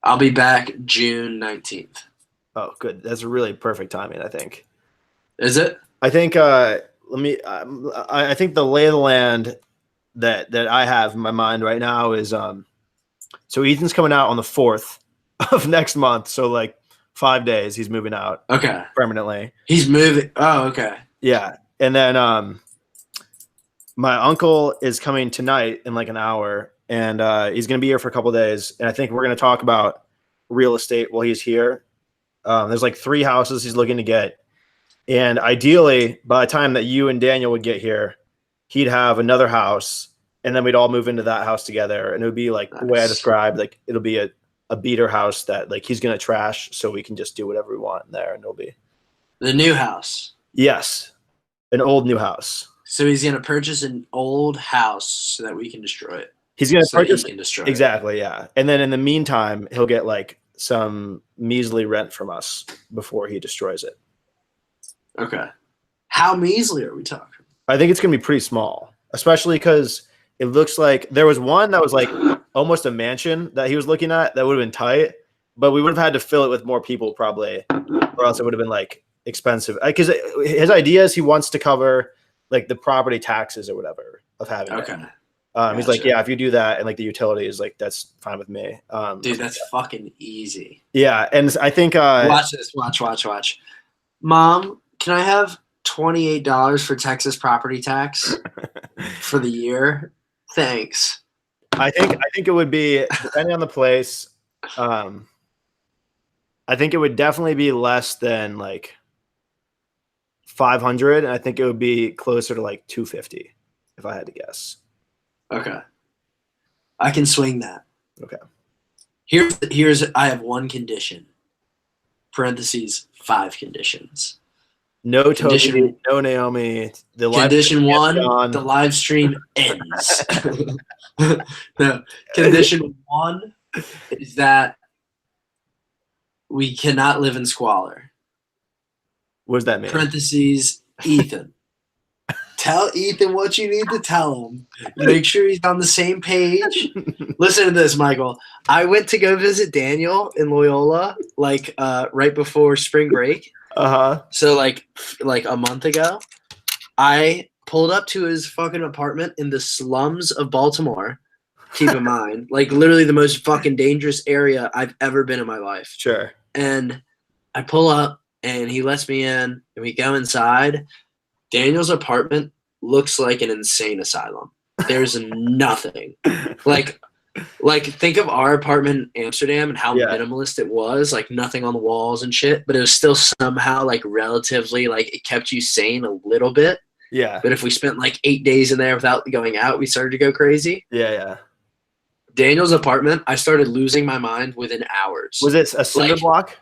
Speaker 3: I'll be back June 19th.
Speaker 1: Oh, good. That's really perfect timing, I think.
Speaker 3: Is it?
Speaker 1: I think I think the lay of the land that I have in my mind right now is so Ethan's coming out on the 4th of next month, so like 5 days he's moving out
Speaker 3: Okay.
Speaker 1: permanently.
Speaker 3: He's moving. Oh, okay.
Speaker 1: Yeah. And then my uncle is coming tonight in like an hour, and he's going to be here for a couple of days, and I think we're going to talk about real estate while he's here. There's like 3 houses he's looking to get. And ideally, by the time that you and Daniel would get here, he'd have another house, and then we'd all move into that house together. And it would be like the way I described, like it'll be a beater house that like he's going to trash so we can just do whatever we want in there. And it'll be
Speaker 3: the new house.
Speaker 1: Yes. An old new house.
Speaker 3: So he's going to purchase an old house so that we can destroy it.
Speaker 1: He's going to purchase
Speaker 3: he can destroy
Speaker 1: exactly. Yeah. And then in the meantime, he'll get like some measly rent from us before he destroys it.
Speaker 3: Okay. How measly are we talking?
Speaker 1: I think it's going to be pretty small, especially because it looks like there was one that was like almost a mansion that he was looking at that would have been tight, but we would have had to fill it with more people probably, or else it would have been like expensive. Because his idea is he wants to cover like the property taxes or whatever of having it. He's like, yeah, if you do that and like the utilities, like that's fine with me.
Speaker 3: Dude, that's fucking easy.
Speaker 1: Yeah, and I think
Speaker 3: watch this. Watch. Mom, can I have $28 for Texas property tax for the year? Thanks.
Speaker 1: I think it would be, depending on the place, I think it would definitely be less than like 500, and I think it would be closer to like 250 if I had to guess.
Speaker 3: Okay. I can swing that.
Speaker 1: Okay.
Speaker 3: Here's I have one condition. Parentheses 5 conditions.
Speaker 1: No Toby, no Naomi. The
Speaker 3: condition 1, the live stream ends. No. Condition 1 is that we cannot live in squalor.
Speaker 1: What does that mean?
Speaker 3: Parentheses, Ethan. Tell Ethan what you need to tell him. Make sure he's on the same page. Listen to this, Michael. I went to go visit Daniel in Loyola, like right before spring break. So like a month ago, I pulled up to his fucking apartment in the slums of Baltimore. Keep in mind, like literally the most fucking dangerous area I've ever been in my life.
Speaker 1: Sure.
Speaker 3: And I pull up and he lets me in and we go inside. Daniel's apartment looks like an insane asylum. There's nothing. Like think of our apartment in Amsterdam and how minimalist it was, like nothing on the walls and shit, but it was still somehow like relatively like it kept you sane a little bit.
Speaker 1: Yeah.
Speaker 3: But if we spent like 8 days in there without going out, we started to go crazy.
Speaker 1: Yeah.
Speaker 3: Daniel's apartment, I started losing my mind within hours.
Speaker 1: Was it a cinder block?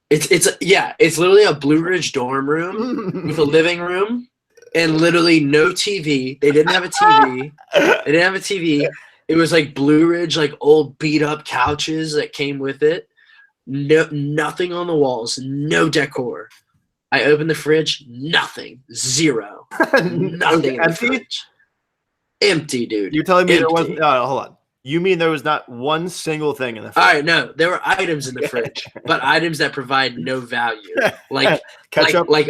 Speaker 3: It's literally a Blue Ridge dorm room with a living room and literally no TV. They didn't have a TV. It was like Blue Ridge, like old beat up couches that came with it. No, nothing on the walls, no decor. I opened the fridge, nothing, zero, nothing in the fridge. Empty, dude.
Speaker 1: You're telling me there wasn't? Hold on. You mean there was not one single thing in the fridge?
Speaker 3: All right, no, there were items in the fridge, but items that provide no value, like
Speaker 1: ketchup,
Speaker 3: like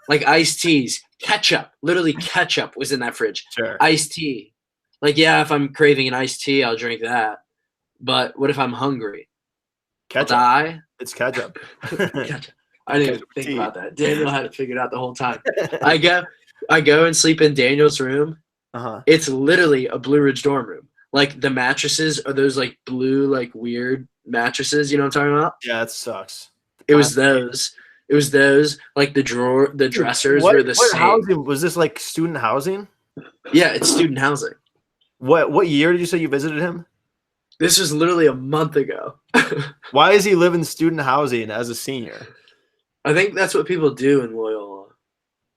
Speaker 3: iced teas, ketchup. Literally, ketchup was in that fridge.
Speaker 1: Sure.
Speaker 3: Iced tea, like if I'm craving an iced tea, I'll drink that. But what if I'm hungry?
Speaker 1: Ketchup.
Speaker 3: I'll die.
Speaker 1: It's ketchup.
Speaker 3: Ketchup. I didn't even think about that. Daniel had it figured out the whole time. I go and sleep in Daniel's room. It's literally a Blue Ridge dorm room. Like the mattresses are those like blue, like weird mattresses. You know what I'm talking about?
Speaker 1: Yeah, it sucks.
Speaker 3: It was those. Like the dressers were the same.
Speaker 1: Housing was this? Like student housing?
Speaker 3: Yeah, it's student housing.
Speaker 1: What year did you say you visited him?
Speaker 3: This was literally a month ago.
Speaker 1: Why does he live in student housing as a senior?
Speaker 3: I think that's what people do in Loyola.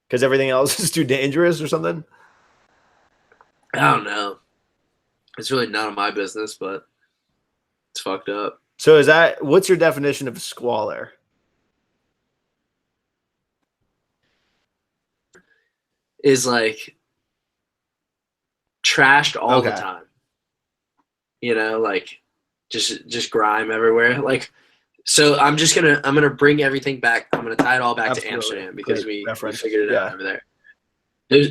Speaker 1: Because everything else is too dangerous or something?
Speaker 3: I don't know. It's really none of my business, but it's fucked up.
Speaker 1: So what's your definition of squalor?
Speaker 3: Is like trashed all the time. You know, like just grime everywhere. Like, so I'm gonna bring everything back. I'm gonna tie it all back to Amsterdam because we figured it out over there.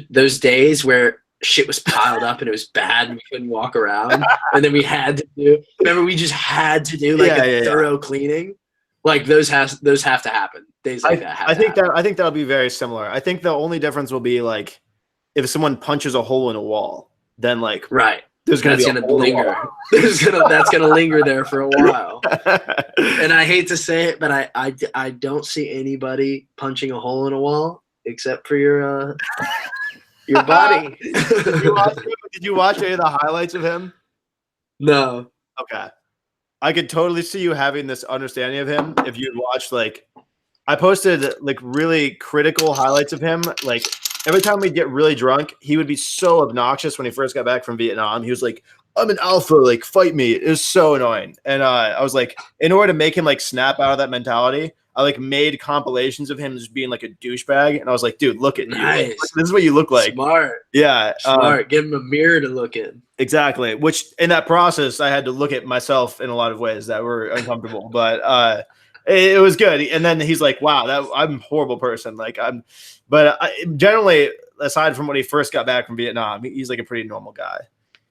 Speaker 3: Those days where shit was piled up and it was bad and we couldn't walk around, and then we had to do. Remember, we just had to do like a thorough cleaning. Like those have to happen. Days like that.
Speaker 1: I think that'll be very similar. I think the only difference will be like if someone punches a hole in a wall, then like there's gonna linger.
Speaker 3: That's gonna linger there for a while. And I hate to say it, but I don't see anybody punching a hole in a wall except for your body.
Speaker 1: Did you watch any of the highlights of him?
Speaker 3: No.
Speaker 1: Okay. I could totally see you having this understanding of him if you'd watched like I posted like really critical highlights of him. Like every time we'd get really drunk, he would be so obnoxious when he first got back from Vietnam. He was like, I'm an alpha, like fight me. It was so annoying. And I was like, in order to make him like snap out of that mentality, I like made compilations of him just being like a douchebag. And I was like, dude, look at you. Like, this is what you look like.
Speaker 3: Smart.
Speaker 1: Yeah.
Speaker 3: Smart. Give him a mirror to look in.
Speaker 1: Exactly. Which in that process, I had to look at myself in a lot of ways that were uncomfortable, but it was good. And then he's like, wow, I'm a horrible person. Like generally, aside from when he first got back from Vietnam, he's like a pretty normal guy.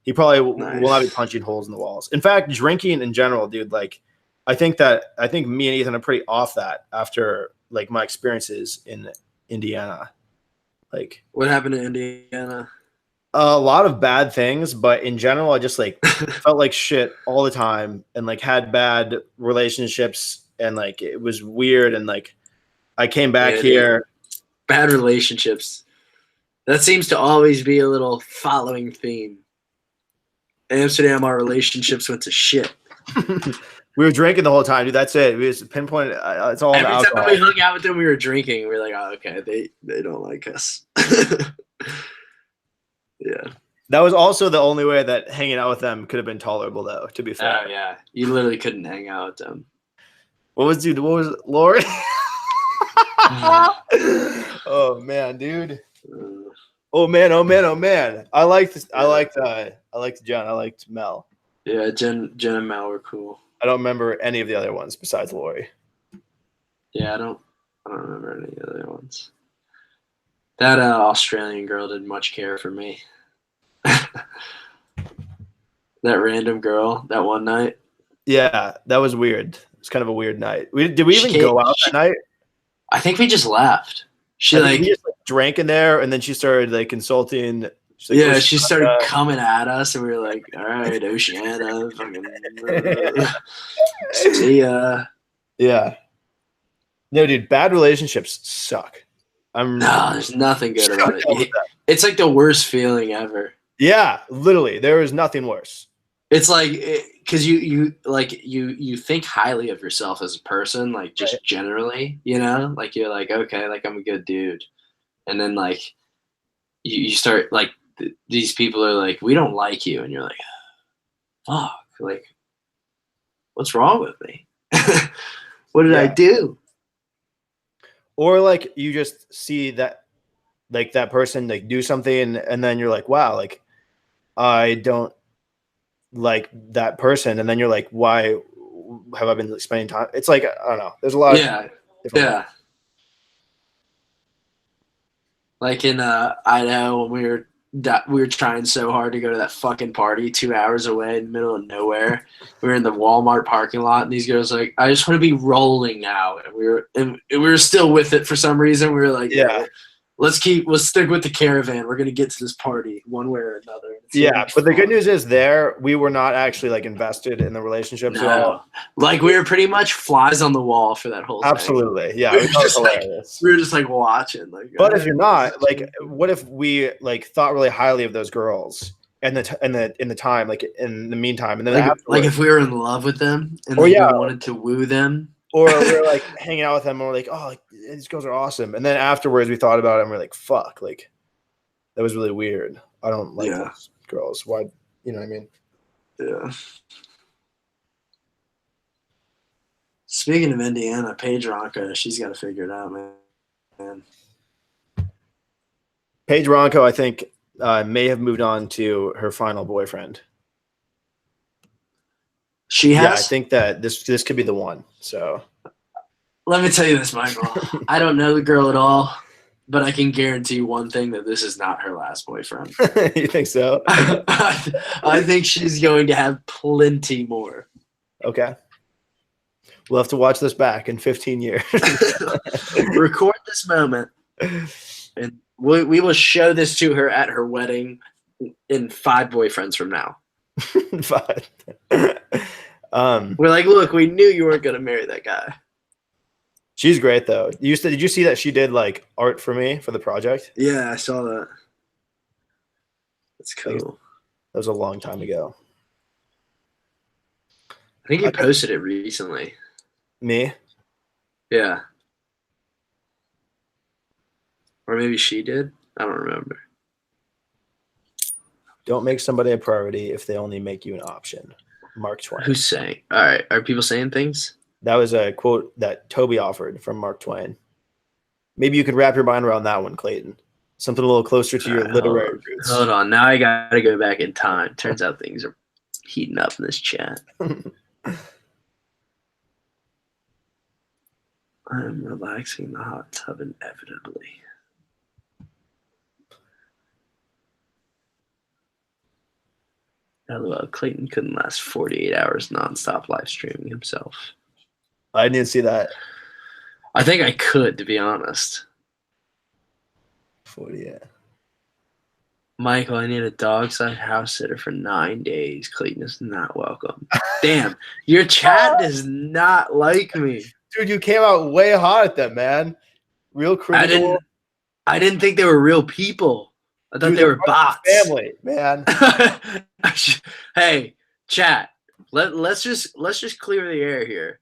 Speaker 1: He probably will not be punching holes in the walls. In fact, drinking in general, dude, like, I think me and Ethan are pretty off that after like my experiences in Indiana. Like,
Speaker 3: what happened in Indiana?
Speaker 1: A lot of bad things, but in general, I just like felt like shit all the time and like had bad relationships and like it was weird. And like I came back here.
Speaker 3: Bad relationships. That seems to always be a little following theme. Amsterdam, our relationships went to shit.
Speaker 1: We were drinking the whole time, dude. That's it. We just pinpointed. It's all
Speaker 3: every
Speaker 1: alcohol.
Speaker 3: time we hung out with them, we were drinking. We were like, oh, okay, they don't like us. Yeah.
Speaker 1: That was also the only way that hanging out with them could have been tolerable, though. To be fair.
Speaker 3: Oh yeah, you literally couldn't hang out with them.
Speaker 1: What was Lord? Oh man, dude. Oh man. I liked Jen. I liked Mel.
Speaker 3: Yeah, Jen and Mel were cool.
Speaker 1: I don't remember any of the other ones besides Lori.
Speaker 3: Yeah, I don't remember any of the other ones. That Australian girl didn't much care for me. That random girl that one night.
Speaker 1: Yeah, that was weird. It's kind of a weird night. Did we even go out that night? I
Speaker 3: think we just left. She
Speaker 1: just drank in there, and then she started like consulting.
Speaker 3: She started coming at us, and we were like, "All right, Oceana, see ya."
Speaker 1: Yeah. No, dude, bad relationships suck.
Speaker 3: No, there's nothing good about it. It's like the worst feeling ever.
Speaker 1: Yeah, literally, there is nothing worse.
Speaker 3: It's like because you think highly of yourself as a person, like just generally, you know, like you're like, okay, like I'm a good dude, and then like you start like these people are like, we don't like you, and you're like, fuck, like what's wrong with me? What did I do?
Speaker 1: Or like you just see that like that person like do something and then you're like, wow, like I don't like that person, and then you're like, why have I been like, spending time? It's like I don't know. There's a lot of
Speaker 3: yeah. Like in Idaho when we were trying so hard to go to that fucking party 2 hours away in the middle of nowhere. We were in the Walmart parking lot, and these girls were like, I just want to be rolling now. And we were still with it for some reason. We were like, let's stick with the caravan. We're gonna get to this party one way or another.
Speaker 1: But the good news is we were not actually like invested in the relationships at all.
Speaker 3: Like we were pretty much flies on the wall for that whole thing.
Speaker 1: Absolutely. Yeah.
Speaker 3: We were just like watching. Like,
Speaker 1: but if you're not, like, what if we like thought really highly of those girls and in the time, like in the meantime, and then
Speaker 3: like if we were in love with them and we wanted to woo them.
Speaker 1: Or we're like hanging out with them and we're like, oh, like, these girls are awesome. And then afterwards we thought about it and we're like, fuck, like that was really weird. I don't like those girls. Why? You know what I mean?
Speaker 3: Yeah. Speaking of Indiana, Paige Ronco, she's got to figure it out, man.
Speaker 1: Paige Ronco, I think, may have moved on to her final boyfriend.
Speaker 3: She has.
Speaker 1: Yeah, I think that this could be the one. So
Speaker 3: Let me tell you this, Michael. I don't know the girl at all, but I can guarantee one thing, that this is not her last boyfriend.
Speaker 1: you think so?
Speaker 3: I think she's going to have plenty more.
Speaker 1: Okay. We'll have to watch this back in 15 years.
Speaker 3: Record this moment, and we will show this to her at her wedding in 5 boyfriends from now.
Speaker 1: But,
Speaker 3: We're like, look, we knew you weren't going to marry that guy.
Speaker 1: she's great though. Did you see that she did like art for me for the project?
Speaker 3: Yeah, I saw that. That's cool.
Speaker 1: That was a long time ago.
Speaker 3: I think you posted it recently.
Speaker 1: Me?
Speaker 3: Yeah. Or maybe she did. I don't remember.
Speaker 1: Don't make somebody a priority if they only make you an option. Mark Twain.
Speaker 3: Who's saying? All right. Are people saying things?
Speaker 1: That was a quote that Toby offered from Mark Twain. Maybe you could wrap your mind around that one, Clayton. Something a little closer to your literary roots.
Speaker 3: Hold on. Now I got to go back in time. Turns out things are heating up in this chat. I'm relaxing in the hot tub inevitably. LOL, Clayton couldn't last 48 hours nonstop live streaming himself.
Speaker 1: I didn't see that.
Speaker 3: I think I could, to be honest.
Speaker 1: 40, yeah.
Speaker 3: Michael, I need a dog-side house sitter for 9 days. Clayton is not welcome. Damn, your chat does not like me.
Speaker 1: Dude, you came out way hot at them, man. Real critical.
Speaker 3: I didn't think they were real people. I thought they were bots.
Speaker 1: Family, man.
Speaker 3: Hey, chat. Let's just clear the air here.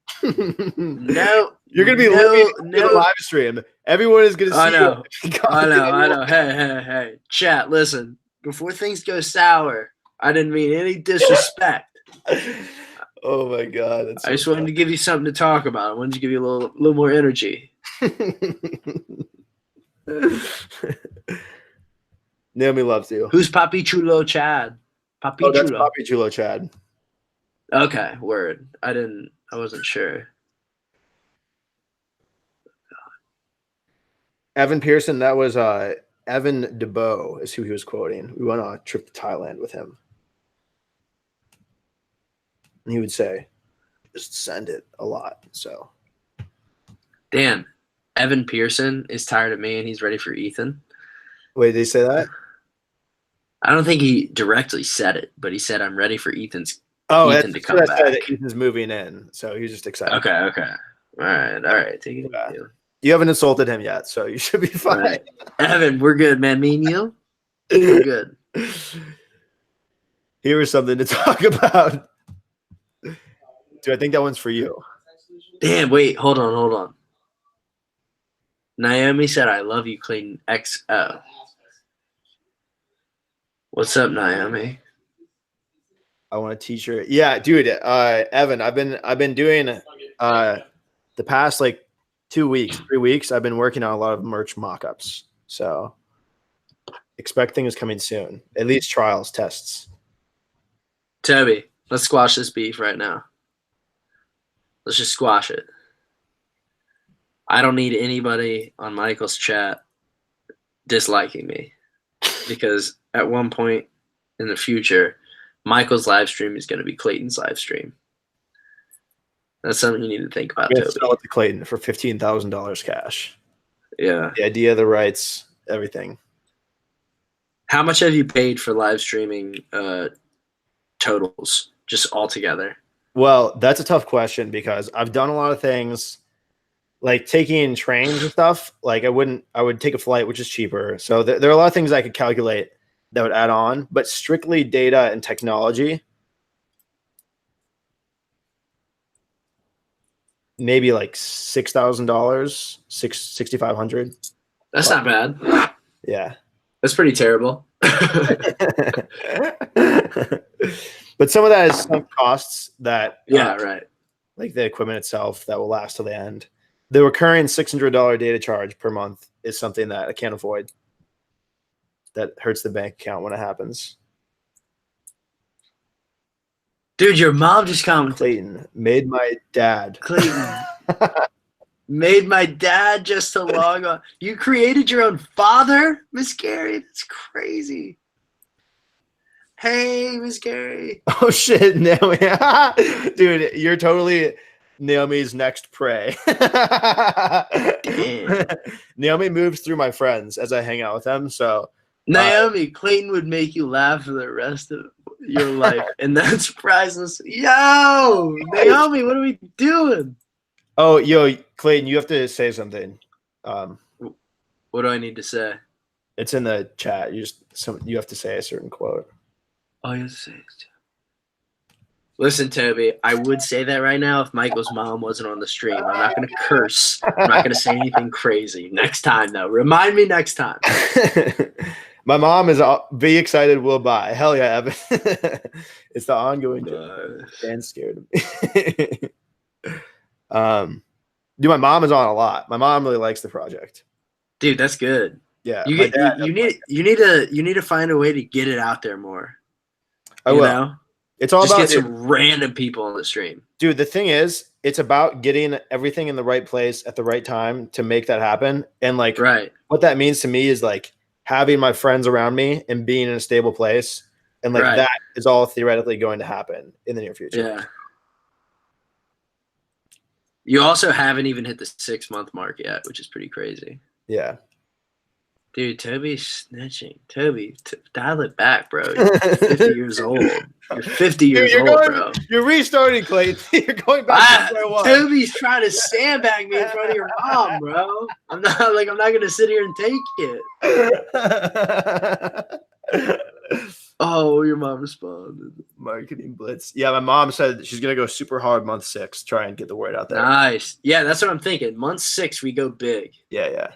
Speaker 3: No,
Speaker 1: you're gonna be living in the live stream. Everyone is gonna see.
Speaker 3: I know.
Speaker 1: You.
Speaker 3: I know. Hey, chat. Listen, before things go sour, I didn't mean any disrespect.
Speaker 1: Oh my god!
Speaker 3: I just wanted to give you something to talk about. I wanted to give you a little more energy.
Speaker 1: Naomi loves you.
Speaker 3: Who's Papi Chulo Chad? Papi
Speaker 1: That's
Speaker 3: Chulo.
Speaker 1: Papi Chulo Chad.
Speaker 3: Okay, word. I wasn't sure.
Speaker 1: Evan Pearson, that was Evan DeBow is who he was quoting. We went on a trip to Thailand with him. And he would say, just send it a lot. So
Speaker 3: Damn. Evan Pearson is tired of me and he's ready for Ethan.
Speaker 1: wait, did he say that?
Speaker 3: I don't think he directly said it, but he said, I'm ready for Ethan to come back.
Speaker 1: That Ethan's moving in, so he's just excited.
Speaker 3: Okay. All right. Take it easy.
Speaker 1: You haven't insulted him yet, so you should be fine.
Speaker 3: Right. Evan, we're good, man. Me and you, we're good.
Speaker 1: Here is something to talk about. Dude, I think that one's for you.
Speaker 3: Damn, wait, hold on. Naomi said, I love you, Clayton XO. What's up, Naomi?
Speaker 1: I want a t-shirt. Yeah, dude. Evan, I've been doing the past like 3 weeks. I've been working on a lot of merch mock-ups. So expect things coming soon. At least trials, tests.
Speaker 3: Toby, let's squash this beef right now. Let's just squash it. I don't need anybody on Michael's chat disliking me, because at one point in the future, Michael's live stream is going to be Clayton's live stream. That's something you need to think about, Toby.
Speaker 1: Sell it to Clayton for $15,000 cash.
Speaker 3: Yeah.
Speaker 1: The idea, the rights, everything.
Speaker 3: How much have you paid for live streaming totals, just altogether?
Speaker 1: Well, that's a tough question because I've done a lot of things like taking trains and stuff. Like I would take a flight, which is cheaper. So there are a lot of things I could calculate that would add on, but strictly data and technology, maybe like $6,000, $6,500.
Speaker 3: That's not bad.
Speaker 1: Yeah.
Speaker 3: That's pretty terrible.
Speaker 1: But some of that is sunk costs that
Speaker 3: right.
Speaker 1: Like the equipment itself that will last till the end. The recurring $600 data charge per month is something that I can't avoid. That hurts the bank account when it happens.
Speaker 3: Dude, your mom just commented.
Speaker 1: Clayton made my dad.
Speaker 3: Clayton made my dad just to log on. You created your own father, Miss Gerry? That's crazy. Hey, Miss Gerry.
Speaker 1: Oh shit, Naomi. Dude, you're totally Naomi's next prey. Naomi moves through my friends as I hang out with them. So
Speaker 3: Naomi, Clayton would make you laugh for the rest of your life, and that's priceless. Yo, Naomi, what are we doing?
Speaker 1: oh, yo, Clayton, you have to say something.
Speaker 3: What do I need to say?
Speaker 1: It's in the chat. You have to say a certain quote.
Speaker 3: Oh, you have to say it. Listen, Toby, I would say that right now if Michael's mom wasn't on the stream. I'm not going to curse. I'm not going to say anything crazy. Next time, though. Remind me next time.
Speaker 1: My mom is be excited, we'll buy. Hell yeah, Evan. It's the ongoing and scared of me. Dude, my mom is on a lot. My mom really likes the project.
Speaker 3: Dude, that's good.
Speaker 1: Yeah.
Speaker 3: You need to find a way to get it out there more.
Speaker 1: I will.
Speaker 3: Know?
Speaker 1: It's all
Speaker 3: just
Speaker 1: about
Speaker 3: get some random people on the stream.
Speaker 1: Dude, the thing is, it's about getting everything in the right place at the right time to make that happen. And like what that means to me is like having my friends around me and being in a stable place. And like that is all theoretically going to happen in the near future.
Speaker 3: Yeah. You also haven't even hit the 6-month mark yet, which is pretty crazy.
Speaker 1: Yeah.
Speaker 3: Dude, Toby's snitching. Toby, dial it back, bro. You're 50 years old. You're 50 years old, bro.
Speaker 1: You're restarting, Clayton. You're going back to square one.
Speaker 3: Toby's trying to sandbag me in front of your mom, bro. I'm not gonna sit here and take it. Oh, your mom responded.
Speaker 1: Marketing blitz. Yeah, my mom said she's gonna go super hard month 6, try and get the word out there.
Speaker 3: Nice. Yeah, that's what I'm thinking. Month 6, we go big.
Speaker 1: Yeah.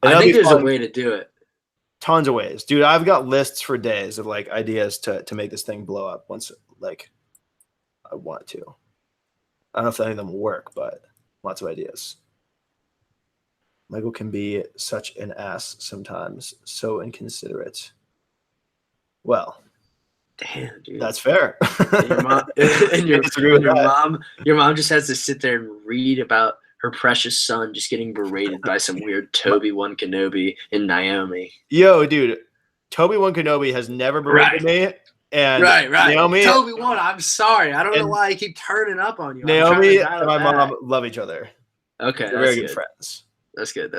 Speaker 3: I think there's a way to do it.
Speaker 1: Tons of ways, dude. I've got lists for days of like ideas to make this thing blow up once like I want to. I don't know if any of them will work, but lots of ideas. Michael can be such an ass sometimes, so inconsiderate. Well,
Speaker 3: damn, dude.
Speaker 1: That's fair.
Speaker 3: And your mom just has to sit there and read about her precious son just getting berated by some weird Toby One Kenobi and Naomi.
Speaker 1: Yo, dude, Toby One Kenobi has never berated me. And Naomi,
Speaker 3: Toby One, I'm sorry. I don't know why I keep turning up on you.
Speaker 1: Naomi and my mom love each other.
Speaker 3: Okay,
Speaker 1: they're very good friends.
Speaker 3: That's good.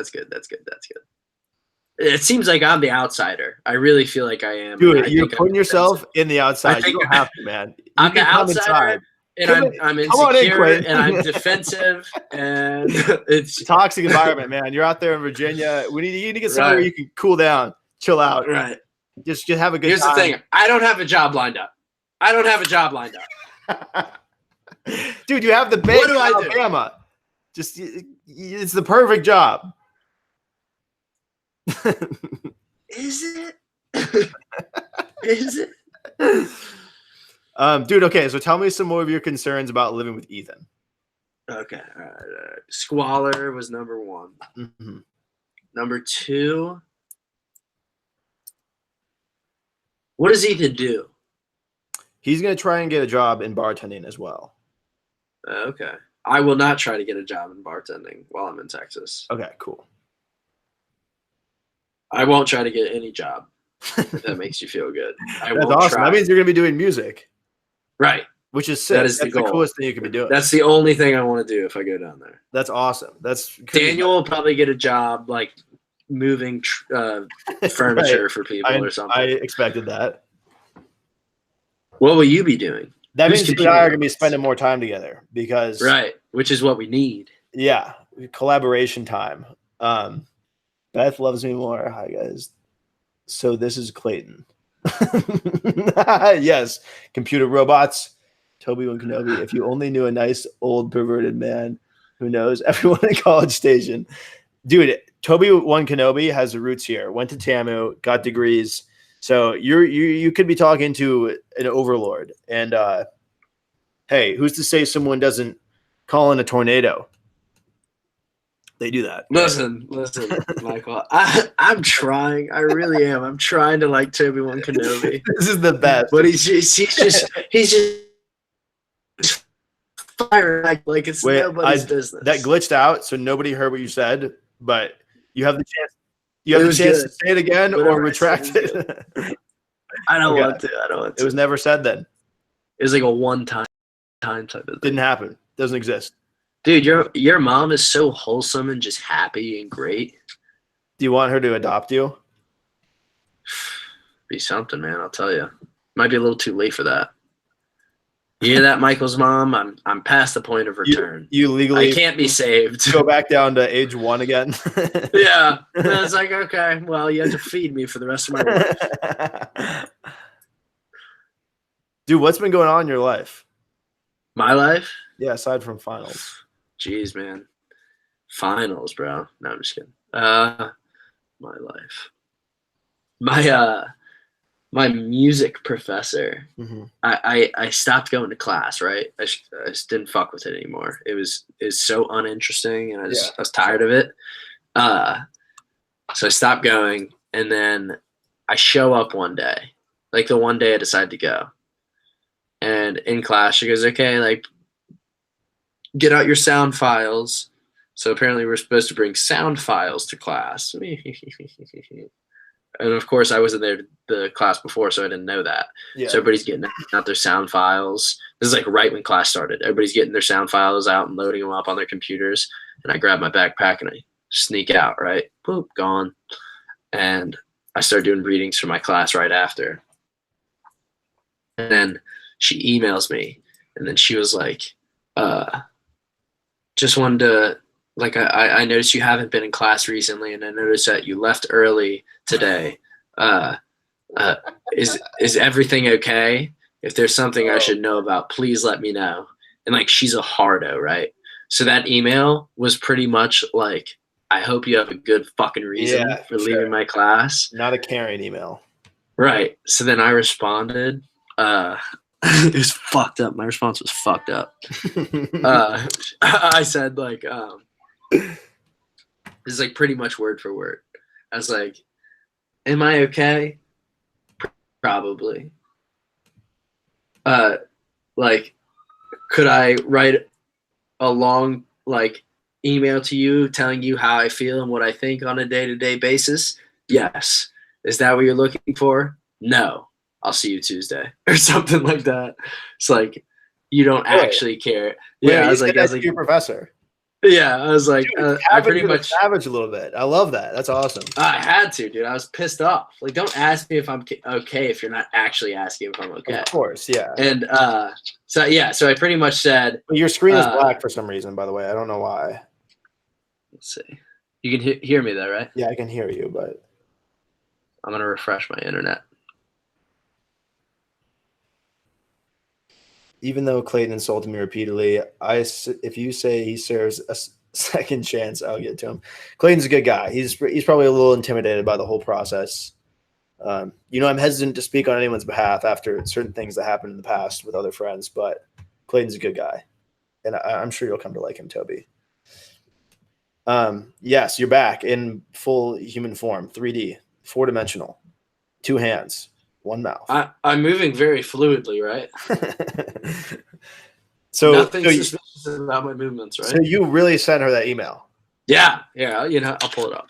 Speaker 3: It seems like I'm the outsider. I really feel like I am.
Speaker 1: Dude, you're putting yourself in the outside. You don't have to, man.
Speaker 3: I'm the outsider. And I'm insecure and I'm defensive and it's
Speaker 1: a toxic environment, man. You're out there in Virginia. You need to get somewhere where you can cool down, chill out.
Speaker 3: Right.
Speaker 1: Just have a good time.
Speaker 3: Here's the thing. I don't have a job lined up.
Speaker 1: Dude, you have the base in Alabama. Just it's the perfect job.
Speaker 3: Is it? Is it?
Speaker 1: Dude, okay, so tell me some more of your concerns about living with Ethan.
Speaker 3: Okay, all right. Squalor was number 1.
Speaker 1: Mm-hmm.
Speaker 3: Number 2. What does Ethan do?
Speaker 1: He's going to try and get a job in bartending as well.
Speaker 3: Okay. I will not try to get a job in bartending while I'm in Texas.
Speaker 1: Okay, cool.
Speaker 3: I won't try to get any job, if that makes you feel good.
Speaker 1: That's awesome. That means you're going to be doing music.
Speaker 3: Right.
Speaker 1: Which is sick.
Speaker 3: That's
Speaker 1: the coolest thing you can be doing.
Speaker 3: That's the only thing I want to do if I go down there.
Speaker 1: That's awesome.
Speaker 3: Daniel will probably get a job like moving furniture for people or something.
Speaker 1: I expected that.
Speaker 3: What will you be doing?
Speaker 1: That means you and I are going to be spending more time together because
Speaker 3: which is what we need.
Speaker 1: Yeah, collaboration time. Beth loves me more. Hi guys. So this is Clayton. Yes, computer robots. Toby One Kenobi. If you only knew a nice old perverted man who knows everyone in College Station. Dude, Toby One Kenobi has roots here. Went to TAMU, got degrees. So you could be talking to an overlord. And hey, who's to say someone doesn't call in a tornado? They do that.
Speaker 3: Listen, Michael. I'm trying. I really am. I'm trying to like Toby One Kenobi.
Speaker 1: This is the best.
Speaker 3: But he's just fire like it's
Speaker 1: Wait,
Speaker 3: nobody's business.
Speaker 1: That glitched out, so nobody heard what you said, but you have the chance. You have
Speaker 3: It
Speaker 1: the
Speaker 3: was
Speaker 1: chance
Speaker 3: good.
Speaker 1: to say it again
Speaker 3: Whatever
Speaker 1: or
Speaker 3: I said
Speaker 1: retract
Speaker 3: was
Speaker 1: it.
Speaker 3: I don't
Speaker 1: Okay.
Speaker 3: want to. I don't want to.
Speaker 1: It was never said then.
Speaker 3: It was like a one-time type of thing.
Speaker 1: Didn't happen. Doesn't exist.
Speaker 3: Dude, your mom is so wholesome and just happy and great.
Speaker 1: Do you want her to adopt you?
Speaker 3: Be something, man. I'll tell you. Might be a little too late for that. You hear that, Michael's mom? I'm past the point of return.
Speaker 1: You legally
Speaker 3: I can't be saved.
Speaker 1: go back down to age 1 again.
Speaker 3: Yeah. And it's like, okay, well, you have to feed me for the rest of my life.
Speaker 1: Dude, what's been going on in your life?
Speaker 3: My life?
Speaker 1: Yeah, aside from finals.
Speaker 3: Jeez, man. Finals, bro. No, I'm just kidding. My life. My music professor.
Speaker 1: Mm-hmm.
Speaker 3: I stopped going to class, right? I just didn't fuck with it anymore. It's so uninteresting, and I was tired of it. So I stopped going, and then I show up one day, like the one day I decided to go. And in class, she goes, okay, like, get out your sound files. So apparently we're supposed to bring sound files to class. And of course, I wasn't there the class before, so I didn't know that.
Speaker 1: Yeah.
Speaker 3: So everybody's getting out their sound files. This is like right when class started. Everybody's getting their sound files out and loading them up on their computers. And I grab my backpack and I sneak out, right? Boop, gone. And I start doing readings for my class right after. And then she emails me, and then she was like, just wanted to, like, I noticed you haven't been in class recently, and I noticed that you left early today. Is everything okay? If there's something I should know about, please let me know. And like, she's a hardo, right? So that email was pretty much like, I hope you have a good fucking reason for leaving my class.
Speaker 1: Not a caring email.
Speaker 3: Right. So then I responded. It was fucked up. My response was fucked up. I said like, this is like pretty much word for word. I was like, am I okay? Probably. Like, could I write a long like email to you telling you how I feel and what I think on a day-to-day basis? Yes. Is that what you're looking for? No. I'll see you Tuesday or something like that. It's like, you don't actually care. Yeah, I was like,
Speaker 1: your professor.
Speaker 3: Yeah, I was like,
Speaker 1: Dude,
Speaker 3: I pretty much
Speaker 1: savage a little bit. I love that. That's awesome.
Speaker 3: I had to, dude. I was pissed off. Like, don't ask me if I'm okay if you're not actually asking if I'm okay.
Speaker 1: Of course, yeah.
Speaker 3: And so I pretty much said.
Speaker 1: Your screen is black for some reason, by the way. I don't know why.
Speaker 3: Let's see. You can hear me though, right?
Speaker 1: Yeah, I can hear you, but
Speaker 3: I'm gonna refresh my internet.
Speaker 1: Even though Clayton insulted me repeatedly, if you say he serves a second chance, I'll get to him. Clayton's a good guy. He's probably a little intimidated by the whole process. I'm hesitant to speak on anyone's behalf after certain things that happened in the past with other friends, but Clayton's a good guy, and I'm sure you'll come to like him, Toby. Yes, you're back in full human form, 3D, 4-dimensional, 2 hands. 1 mouth.
Speaker 3: I'm moving very fluidly, right?
Speaker 1: Nothing
Speaker 3: suspicious about my movements, right?
Speaker 1: So you really sent her that email?
Speaker 3: Yeah. I'll pull it up.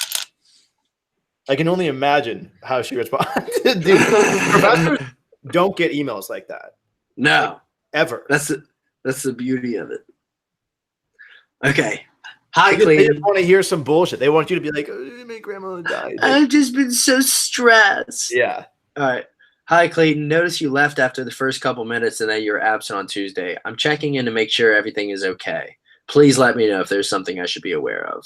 Speaker 1: I can only imagine how she responded. Dude, professors don't get emails like that.
Speaker 3: No,
Speaker 1: like, ever.
Speaker 3: That's the beauty of it. Okay. Hi,
Speaker 1: Clayton. They just
Speaker 3: Clayton.
Speaker 1: want to hear some bullshit. They want you to be like, oh, my grandma died.
Speaker 3: I've just been so stressed.
Speaker 1: Yeah.
Speaker 3: All right. Hi, Clayton. Notice you left after the first couple minutes and that you were absent on Tuesday. I'm checking in to make sure everything is okay. Please let me know if there's something I should be aware of.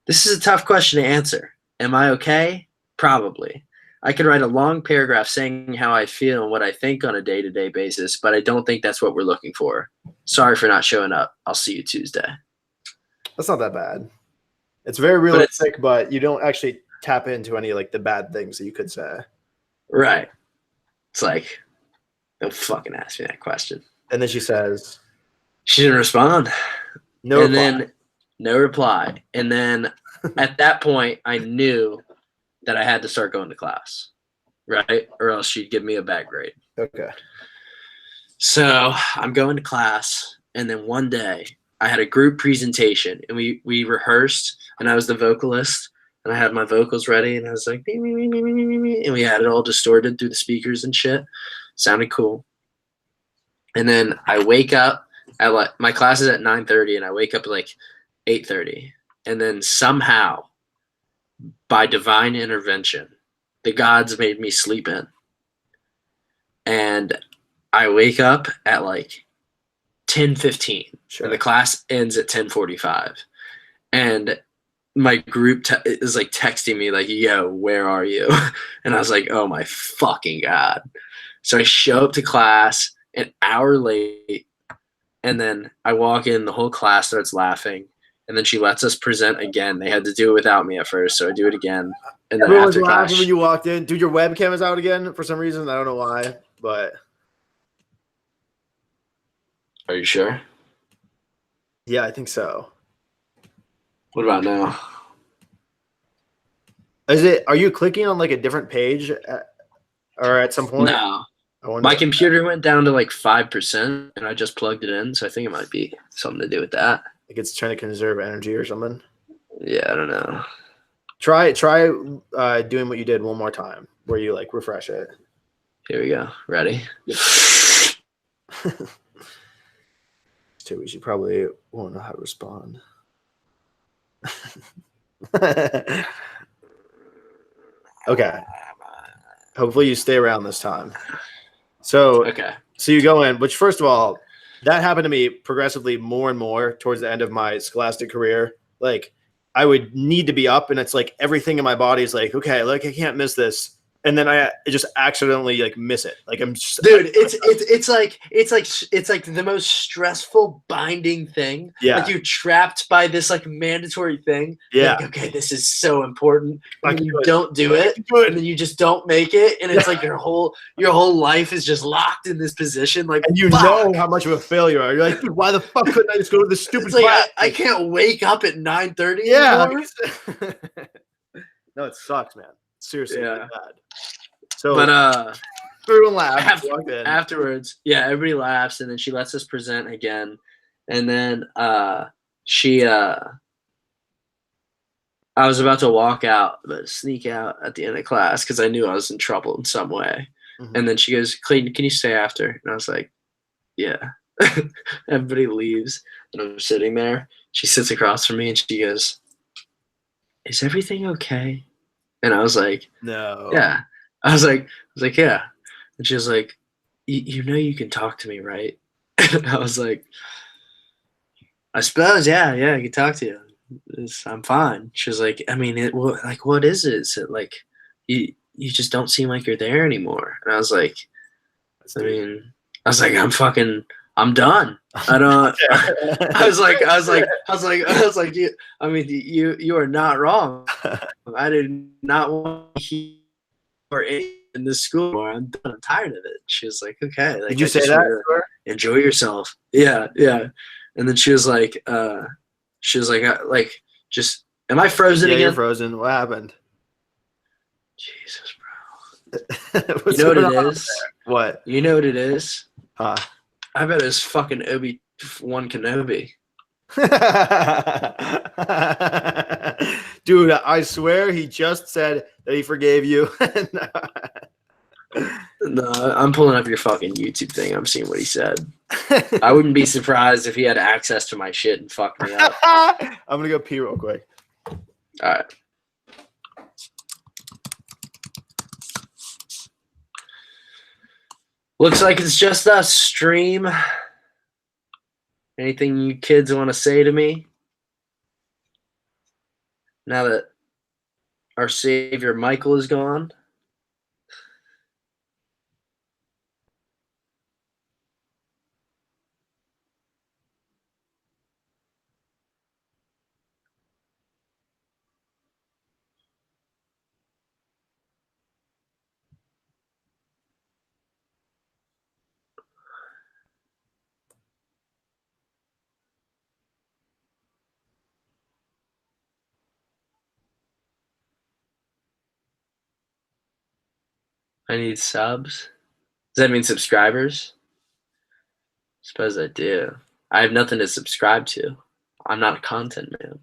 Speaker 3: This is a tough question to answer. Am I okay? Probably. I could write a long paragraph saying how I feel and what I think on a day-to-day basis, but I don't think that's what we're looking for. Sorry for not showing up. I'll see you Tuesday.
Speaker 1: That's not that bad. It's very realistic, but you don't actually tap into any like the bad things that you could say.
Speaker 3: Right. It's like, don't fucking ask me that question.
Speaker 1: And then she says,
Speaker 3: she didn't respond.
Speaker 1: No reply.
Speaker 3: Then no reply. And then at that point, I knew that I had to start going to class, right? Or else she'd give me a bad grade.
Speaker 1: Okay.
Speaker 3: So I'm going to class, And then one day I had a group presentation and we rehearsed and I was the vocalist and I had my vocals ready and I was like, and we had it all distorted through the speakers and shit. Sounded cool. And then I wake up at like, my class is at 9:30 and I wake up at like 8:30. And then somehow, by divine intervention, the gods made me sleep in. And I wake up at like 10:15.
Speaker 1: Sure.
Speaker 3: And the class ends at 10:45. And my group is like texting me like, yo, where are you? And I was like, oh my fucking God. So I show up to class an hour late. And then I walk in, the whole class starts laughing. And then she lets us present again. They had to do it without me at first, so I do it again. And then
Speaker 1: Everyone was
Speaker 3: after class,
Speaker 1: laughing when you walked in. Dude, your webcam is out again for some reason. I don't know why, but
Speaker 3: are you sure?
Speaker 1: yeah, I think so.
Speaker 3: What about now?
Speaker 1: Are you clicking on like a different page or at some point?
Speaker 3: No.
Speaker 1: I wonder.
Speaker 3: My computer went down to like 5% and I just plugged it in, so I think it might be something to do with that.
Speaker 1: Like it's trying to conserve energy or something.
Speaker 3: Yeah, I don't know.
Speaker 1: Try doing what you did one more time, where you like refresh it.
Speaker 3: Here we go. Ready?
Speaker 1: So we should probably won't know how to respond. Okay. Hopefully you stay around this time. So
Speaker 3: Okay.
Speaker 1: So you go in, which first of all, that happened to me progressively more and more towards the end of my scholastic career. Like I would need to be up and it's like everything in my body is like, okay, like I can't miss this. And then I just accidentally like miss it. Like I'm just,
Speaker 3: dude, it's like the most stressful binding thing.
Speaker 1: Yeah.
Speaker 3: Like you're trapped by this like mandatory thing.
Speaker 1: Yeah.
Speaker 3: Like, okay, this is so important. And then you don't do
Speaker 1: I
Speaker 3: it.
Speaker 1: can do it.
Speaker 3: And then you just don't make it. And it's like your whole life is just locked in this position. Like,
Speaker 1: And you
Speaker 3: fuck.
Speaker 1: know how much of a failure you are. You're like, dude, why the fuck couldn't I just go to this stupid
Speaker 3: It's like
Speaker 1: class?
Speaker 3: I can't wake up at 9:30
Speaker 1: Yeah.
Speaker 3: anymore.
Speaker 1: No, it sucks, man. Seriously,
Speaker 3: Yeah.
Speaker 1: really bad. So,
Speaker 3: But
Speaker 1: everyone laughed.
Speaker 3: afterwards, yeah, everybody laughs, and then she lets us present again, and then she I was about to walk out, but sneak out at the end of class because I knew I was in trouble in some way.
Speaker 1: Mhm.
Speaker 3: And then she goes, Clayton, can you stay after? And I was like, yeah. Everybody leaves, and I'm sitting there. She sits across from me, and she goes, is everything okay? And I was like,
Speaker 1: No.
Speaker 3: yeah. I was like, yeah. And she was like, you know you can talk to me, right? And I was like, I suppose, yeah, I can talk to you. I'm fine. She was like, I mean, what is it? Is it like you just don't seem like you're there anymore? And I was like, I'm done. I don't. I was like, you are not wrong. I did not want to hear in this school anymore. I'm done. I'm tired of it. She was like, okay. Like,
Speaker 1: Did you say that to her?
Speaker 3: Enjoy yourself. Yeah. And then she was like, just, am I frozen
Speaker 1: Yeah,
Speaker 3: again?
Speaker 1: you're frozen. What happened?
Speaker 3: Jesus, bro.
Speaker 1: What's
Speaker 3: You know
Speaker 1: going
Speaker 3: what it
Speaker 1: on
Speaker 3: is?
Speaker 1: there? What?
Speaker 3: You know what it is?
Speaker 1: Huh?
Speaker 3: I bet it's fucking Obi-Wan Kenobi.
Speaker 1: Dude, I swear he just said that he forgave you.
Speaker 3: No, I'm pulling up your fucking YouTube thing. I'm seeing what he said. I wouldn't be surprised if he had access to my shit and fucked me up.
Speaker 1: I'm gonna go pee real quick.
Speaker 3: All right. Looks like it's just us, stream. Anything you kids want to say to me? Now that our savior Michael is gone? I need subs. Does that mean subscribers? Suppose I do. I have nothing to subscribe to. I'm not a content man.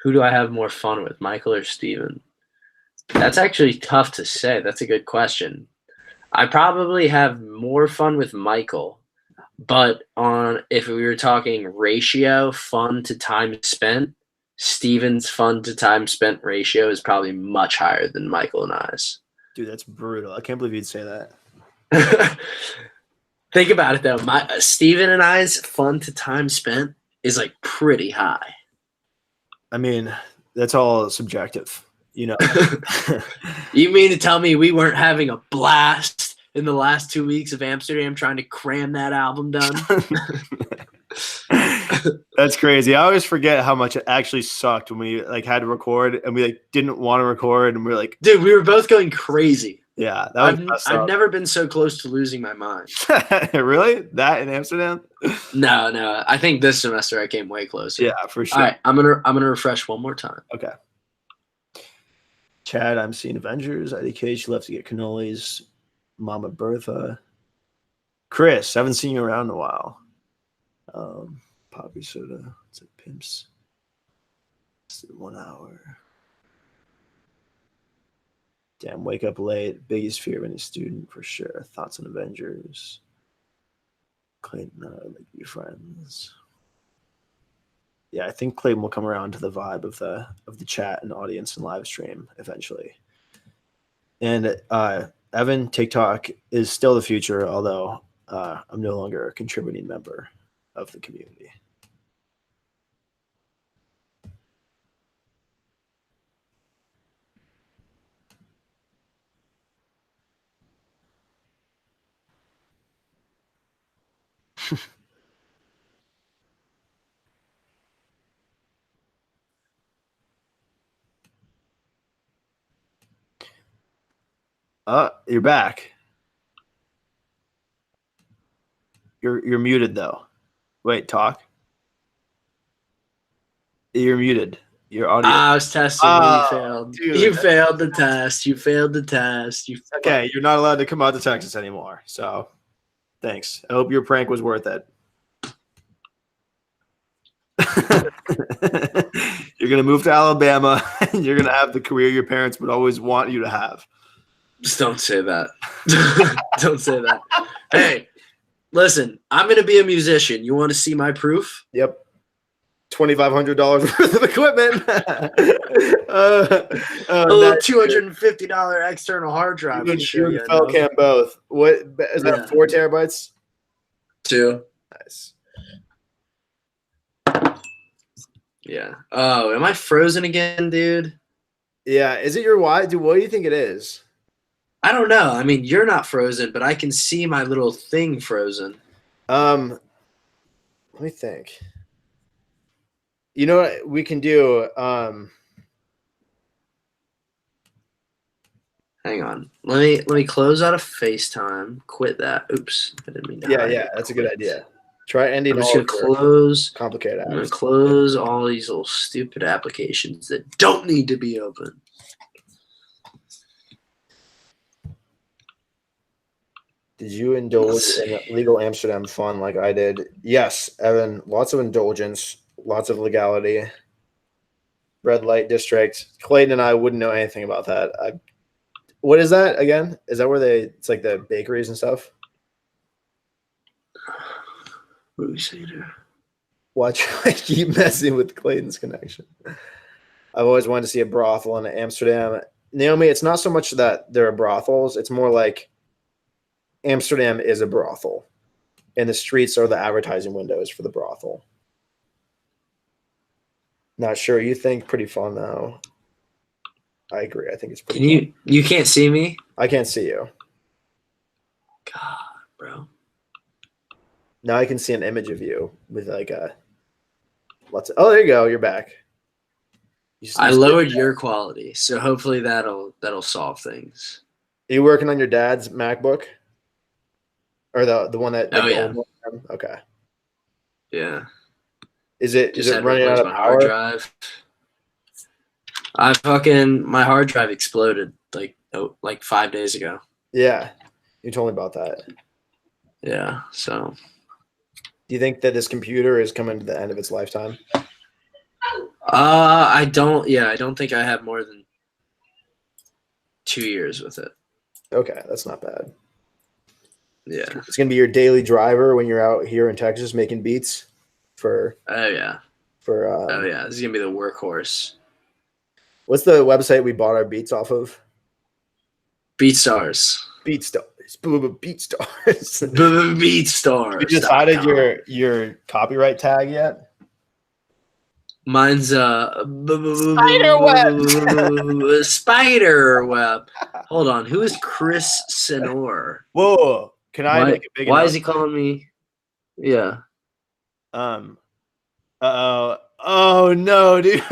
Speaker 3: Who do I have more fun with, Michael or Steven? That's actually tough to say. That's a good question. I probably have more fun with Michael, but if we were talking ratio, fun to time spent, Steven's fun to time spent ratio is probably much higher than Michael and I's.
Speaker 1: Dude, that's brutal. I can't believe you'd say that.
Speaker 3: Think about it though. Steven and I's fun to time spent is like pretty high.
Speaker 1: I mean, that's all subjective, you know.
Speaker 3: You mean to tell me we weren't having a blast in the last 2 weeks of Amsterdam trying to cram that album done?
Speaker 1: That's crazy. I always forget how much it actually sucked when we like had to record and we like didn't want to record and we are like,
Speaker 3: dude, we were both going crazy.
Speaker 1: Yeah, that was
Speaker 3: I've never been so close to losing my mind.
Speaker 1: Really? That in Amsterdam?
Speaker 3: No. I think this semester I came way closer.
Speaker 1: Yeah, for sure.
Speaker 3: All right, I'm gonna refresh one more time.
Speaker 1: Okay. Chad, I'm seeing Avengers. IDK, she left to get cannolis. Mama Bertha. Chris, haven't seen you around in a while. Poppy soda. It's at Pimps. It's 1 hour. Damn, wake up late. Biggest fear of any student for sure. Thoughts on Avengers. Clayton, like be friends. Yeah, I think Clayton will come around to the vibe of the chat and audience and live stream eventually. And Evan, TikTok is still the future, although I'm no longer a contributing member of the community. You're back. You're muted though. Wait, talk. You're muted. Your audio.
Speaker 3: I was testing. You failed.
Speaker 1: Dude,
Speaker 3: you failed the test. You failed the test.
Speaker 1: Okay, you're not allowed to come out to Texas anymore. So, thanks. I hope your prank was worth it. You're gonna move to Alabama, and you're gonna have the career your parents would always want you to have.
Speaker 3: Just don't say that. Don't say that. Hey, listen, I'm going to be a musician. You want to see my proof?
Speaker 1: Yep. $2,500 worth of equipment.
Speaker 3: A little $250 external hard drive.
Speaker 1: You and Fel can both. What is that? 4 terabytes?
Speaker 3: 2.
Speaker 1: Nice.
Speaker 3: Yeah. Oh, am I frozen again, dude?
Speaker 1: Yeah. Is it your why? Dude, what do you think it is?
Speaker 3: I don't know. I mean, you're not frozen, but I can see my little thing frozen.
Speaker 1: Let me think. You know what we can do?
Speaker 3: Hang on. Let me close out of FaceTime. Quit that. Oops. I didn't mean to.
Speaker 1: Yeah, that's a good idea. Try ending
Speaker 3: I'm just
Speaker 1: all
Speaker 3: gonna close.
Speaker 1: complicated apps.
Speaker 3: I'm gonna close all these little stupid applications that don't need to be open.
Speaker 1: Did you indulge in legal Amsterdam fun like I did? Yes, Evan. Lots of indulgence, lots of legality. Red light district. Clayton and I wouldn't know anything about that. What is that again? Is that where it's like the bakeries and stuff?
Speaker 3: What do we say there?
Speaker 1: Watch, I keep messing with Clayton's connection. I've always wanted to see a brothel in Amsterdam. Naomi, it's not so much that there are brothels. It's more like Amsterdam is a brothel, and the streets are the advertising windows for the brothel. Not sure. You think pretty fun though. I agree. I think it's pretty fun.
Speaker 3: You can't see me?
Speaker 1: I can't see you.
Speaker 3: God, bro.
Speaker 1: Now I can see an image of you with like oh, there you go. You're back.
Speaker 3: I lowered your quality, so hopefully that'll solve things.
Speaker 1: Are you working on your dad's MacBook? Or the one that?
Speaker 3: Oh yeah.
Speaker 1: Okay.
Speaker 3: Yeah.
Speaker 1: Is it running out of
Speaker 3: my
Speaker 1: power?
Speaker 3: hard drive? My hard drive exploded like 5 days ago.
Speaker 1: Yeah, you told me about that.
Speaker 3: Yeah. So
Speaker 1: Do you think that this computer is coming to the end of its lifetime?
Speaker 3: I don't. Yeah, I don't think I have more than 2 years with it.
Speaker 1: Okay, that's not bad.
Speaker 3: Yeah.
Speaker 1: It's gonna be your daily driver when you're out here in Texas making beats for.
Speaker 3: Oh yeah. Oh yeah. This is gonna be the workhorse.
Speaker 1: What's the website we bought our beats off of?
Speaker 3: BeatStars.
Speaker 1: BeatStars. BeatStars.
Speaker 3: BeatStars.
Speaker 1: You decided your copyright tag yet?
Speaker 3: Mine's
Speaker 1: Spiderweb.
Speaker 3: Spiderweb. Hold on. Who is Chris Senor?
Speaker 1: Whoa. Can I make a big
Speaker 3: Why is he calling me? Yeah.
Speaker 1: Oh no, dude.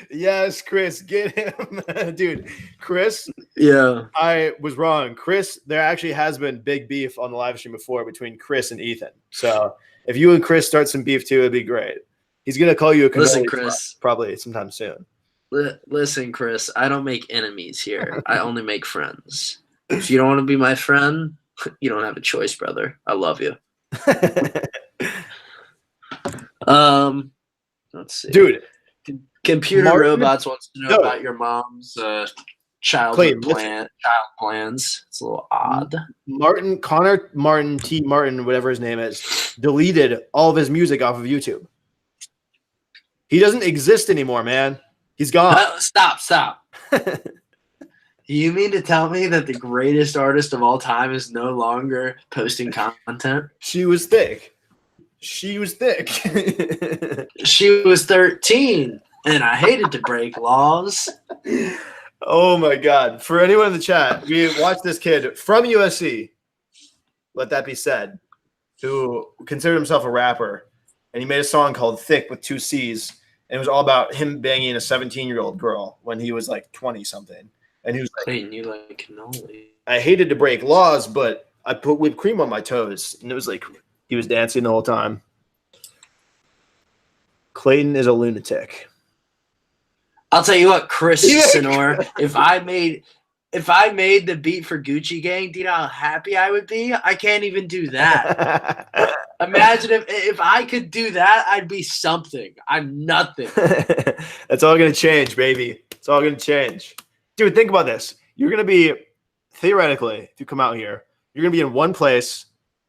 Speaker 1: Yes, Chris, get him. Dude, Chris.
Speaker 3: Yeah.
Speaker 1: I was wrong. Chris, there actually has been big beef on the live stream before between Chris and Ethan. So if you and Chris start some beef too, it'd be great. He's gonna call you a
Speaker 3: Listen, Chris.
Speaker 1: probably sometime soon.
Speaker 3: Listen, Chris, I don't make enemies here. I only make friends. If you don't want to be my friend, you don't have a choice, brother. I love you. Let's see.
Speaker 1: Dude,
Speaker 3: Computer Robots wants to know about your mom's child
Speaker 1: Clayton,
Speaker 3: plans. It's a little odd.
Speaker 1: Connor Martin T. Martin, whatever his name is, deleted all of his music off of YouTube. He doesn't exist anymore, man. He's gone.
Speaker 3: Stop. You mean to tell me that the greatest artist of all time is no longer posting content?
Speaker 1: She was thick. She was
Speaker 3: 13, and I hated to break laws.
Speaker 1: Oh my God. For anyone in the chat, we watched this kid from USC, let that be said, who considered himself a rapper, and he made a song called Thick with 2 C's, and it was all about him banging a 17-year-old girl when he was like 20-something. And he was like,
Speaker 3: Clayton, you like cannoli.
Speaker 1: I hated to break laws, but I put whipped cream on my toes. And it was like he was dancing the whole time. Clayton is a lunatic.
Speaker 3: I'll tell you what, Chris Senor, if I made the beat for Gucci Gang, do you know how happy I would be? I can't even do that. Imagine if I could do that, I'd be something. I'm nothing.
Speaker 1: That's all going to change, baby. It's all going to change. Dude, think about this. You're going to be, theoretically, if you come out here, you're going to be in one place,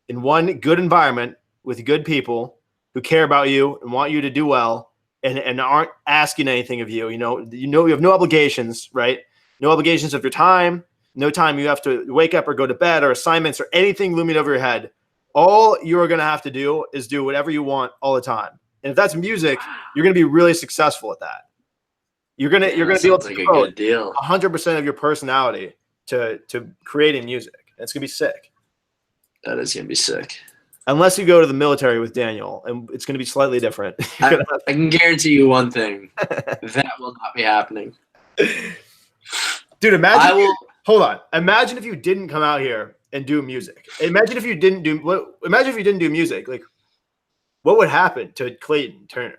Speaker 1: in one good environment with good people who care about you and want you to do well and aren't asking anything of you. You have no obligations, right? No obligations of your time, no time you have to wake up or go to bed or assignments or anything looming over your head. All you're going to have to do is do whatever you want all the time. And if that's music, you're going to be really successful at that. You're going to be able to devote 100% of your personality to creating music. It's going to be sick.
Speaker 3: That is going to be sick.
Speaker 1: Unless you go to the military with Daniel, and it's going to be slightly different.
Speaker 3: I can guarantee you one thing. That will not be happening.
Speaker 1: Dude, hold on. Imagine if you didn't come out here and do music. Imagine if you didn't do music. Like, what would happen to Clayton Turner?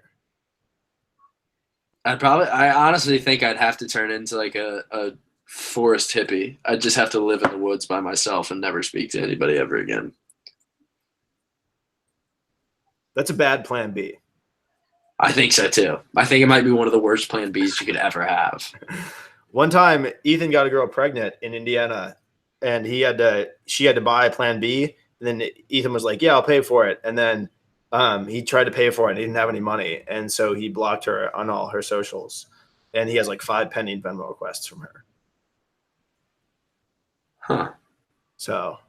Speaker 3: I honestly think I'd have to turn into like a forest hippie. I'd just have to live in the woods by myself and never speak to anybody ever again.
Speaker 1: That's a bad plan B.
Speaker 3: I think so too. I think it might be one of the worst plan Bs you could ever have.
Speaker 1: One time, Ethan got a girl pregnant in Indiana, and she had to buy plan B. And then Ethan was like, "Yeah, I'll pay for it." And then he tried to pay for it, and he didn't have any money, and so he blocked her on all her socials. And he has like 5 pending Venmo requests from her.
Speaker 3: Huh.
Speaker 1: So,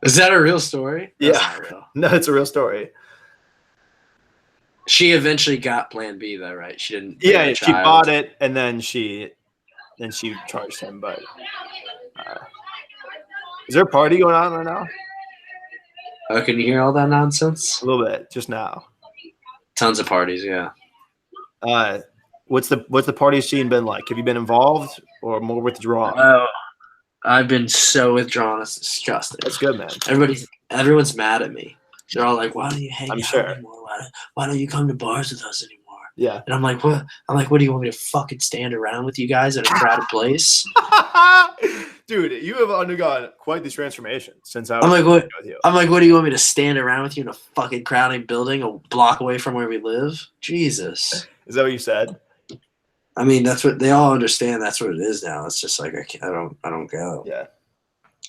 Speaker 3: is that a real story? That's
Speaker 1: yeah,
Speaker 3: not real.
Speaker 1: No, it's a real story.
Speaker 3: She eventually got plan B though, right? She didn't.
Speaker 1: Yeah, she bought it, and then she charged him. But is there a party going on right now?
Speaker 3: Oh, can you hear all that nonsense?
Speaker 1: A little bit, just now.
Speaker 3: Tons of parties, yeah.
Speaker 1: What's the party scene been like? Have you been involved or more withdrawn?
Speaker 3: Oh, I've been so withdrawn. It's disgusting.
Speaker 1: That's good, man.
Speaker 3: Everyone's mad at me. They're all like, "Why don't you hang out
Speaker 1: sure.
Speaker 3: anymore? Why don't you come to bars with us anymore?"
Speaker 1: Yeah.
Speaker 3: And I'm like, what? I'm like, what do you want me to fucking stand around with you guys in a crowded place?
Speaker 1: Dude, you have undergone quite this transformation since I was
Speaker 3: I'm like, what?
Speaker 1: with you.
Speaker 3: I'm like, what do you want me to stand around with you in a fucking crowded building a block away from where we live? Jesus.
Speaker 1: Is that what you said?
Speaker 3: I mean, that's what they all understand. That's what it is now. It's just like I don't go.
Speaker 1: Yeah.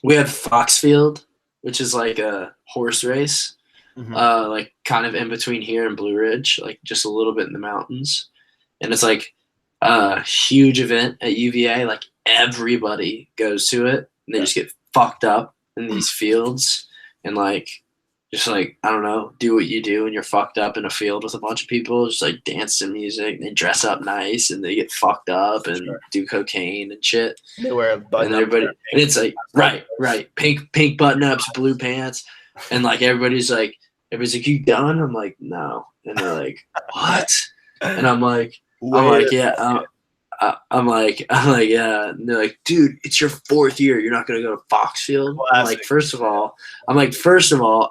Speaker 3: We had Foxfield, which is like a horse race,
Speaker 1: Mhm.
Speaker 3: like kind of in between here and Blue Ridge, like just a little bit in the mountains, and it's like a huge event at UVA. Like everybody goes to it, and they just get fucked up in these fields, and like just like I don't know, do what you do, and you're fucked up in a field with a bunch of people, just like dance to music. They dress up nice, and they get fucked up and do cocaine and shit.
Speaker 1: They wear a button
Speaker 3: And everybody, and it's like right, pink button ups, blue pants, and like everybody's like, you done? I'm like, no, and they're like, what? And I'm like, yeah. I'm like, yeah. And they're like, dude, it's your 4th year. You're not gonna go to Foxfield. I'm like, first of all,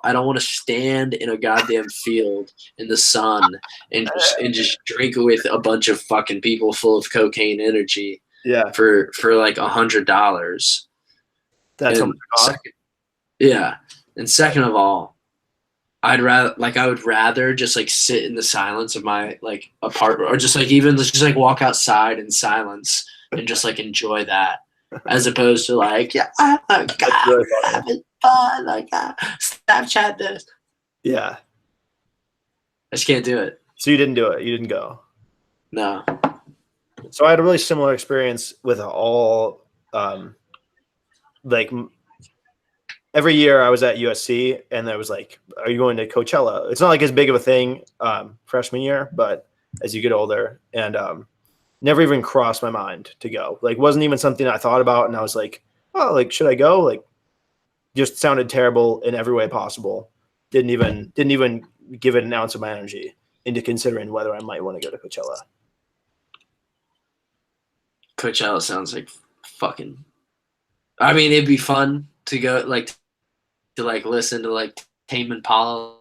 Speaker 3: I don't want to stand in a goddamn field in the sun and just drink with a bunch of fucking people full of cocaine energy.
Speaker 1: Yeah.
Speaker 3: For like $100.
Speaker 1: That's how much it costs?
Speaker 3: Yeah. And second of all, I would rather just like sit in the silence of my like apartment, or just like even just like walk outside in silence and just like enjoy that, as opposed to like, yeah, oh my God,
Speaker 1: really
Speaker 3: we're having fun, like Snapchat this.
Speaker 1: Yeah.
Speaker 3: I just can't do it.
Speaker 1: So you didn't do it. You didn't go.
Speaker 3: No.
Speaker 1: So I had a really similar experience with all, like every year I was at USC, and there was like, are you going to Coachella? It's not like as big of a thing freshman year, but as you get older, and never even crossed my mind to go. Like, wasn't even something I thought about, and I was like, oh, like, should I go? Like, just sounded terrible in every way possible. Didn't even give it an ounce of my energy into considering whether I might want to go to Coachella.
Speaker 3: Coachella sounds like fucking. I mean, it'd be fun to go to listen to like Tame Impala,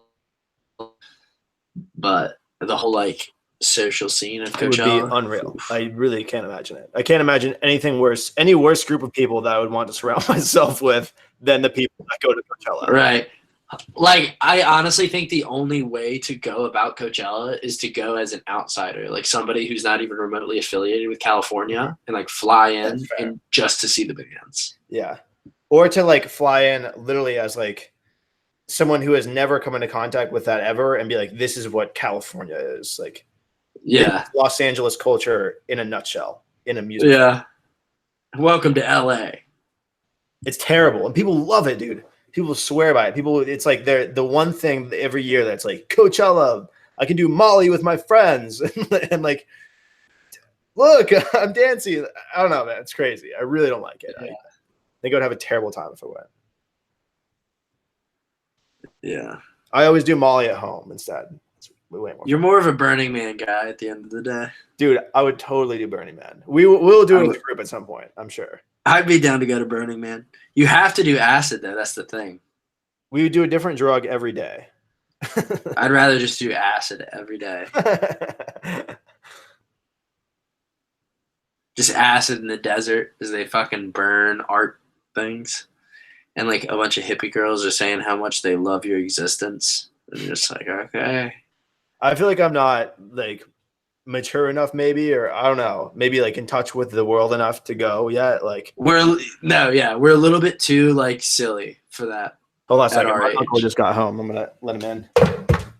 Speaker 3: but the whole like social scene of
Speaker 1: It would
Speaker 3: Coachella
Speaker 1: be unreal. I really can't imagine it. I can't imagine anything worse, any worse group of people that I would want to surround myself with than the people that go to Coachella.
Speaker 3: Right. Like, I honestly think the only way to go about Coachella is to go as an outsider, like somebody who's not even remotely affiliated with California, and like fly in and just to see the bands.
Speaker 1: Yeah. Or to like fly in literally as like someone who has never come into contact with that ever and be like, this is what California is. Like,
Speaker 3: yeah,
Speaker 1: Los Angeles culture in a nutshell, in a music.
Speaker 3: Yeah. Welcome to LA.
Speaker 1: It's terrible. And people love it, dude. People swear by it. It's like they're the one thing every year that's like, Coachella, I can do Molly with my friends. And like, look, I'm dancing. I don't know, man. It's crazy. I really don't like it.
Speaker 3: Yeah.
Speaker 1: I think I would have a terrible time if I went.
Speaker 3: Yeah.
Speaker 1: I always do Molly at home instead. It's way more
Speaker 3: You're more of a Burning Man guy at the end of the day.
Speaker 1: Dude, I would totally do Burning Man. We'll do it as a group at some point, I'm sure.
Speaker 3: I'd be down to go to Burning Man. You have to do acid, though. That's the thing.
Speaker 1: We would do a different drug every day.
Speaker 3: I'd rather just do acid every day. Just acid in the desert as they fucking burn art things. And like a bunch of hippie girls are saying how much they love your existence. And you're just like, okay.
Speaker 1: I feel like I'm not like mature enough, maybe, or I don't know, maybe like in touch with the world enough to go yet. Like
Speaker 3: we're a little bit too like silly for that.
Speaker 1: Hold on a second. My uncle just got home. I'm gonna let him in.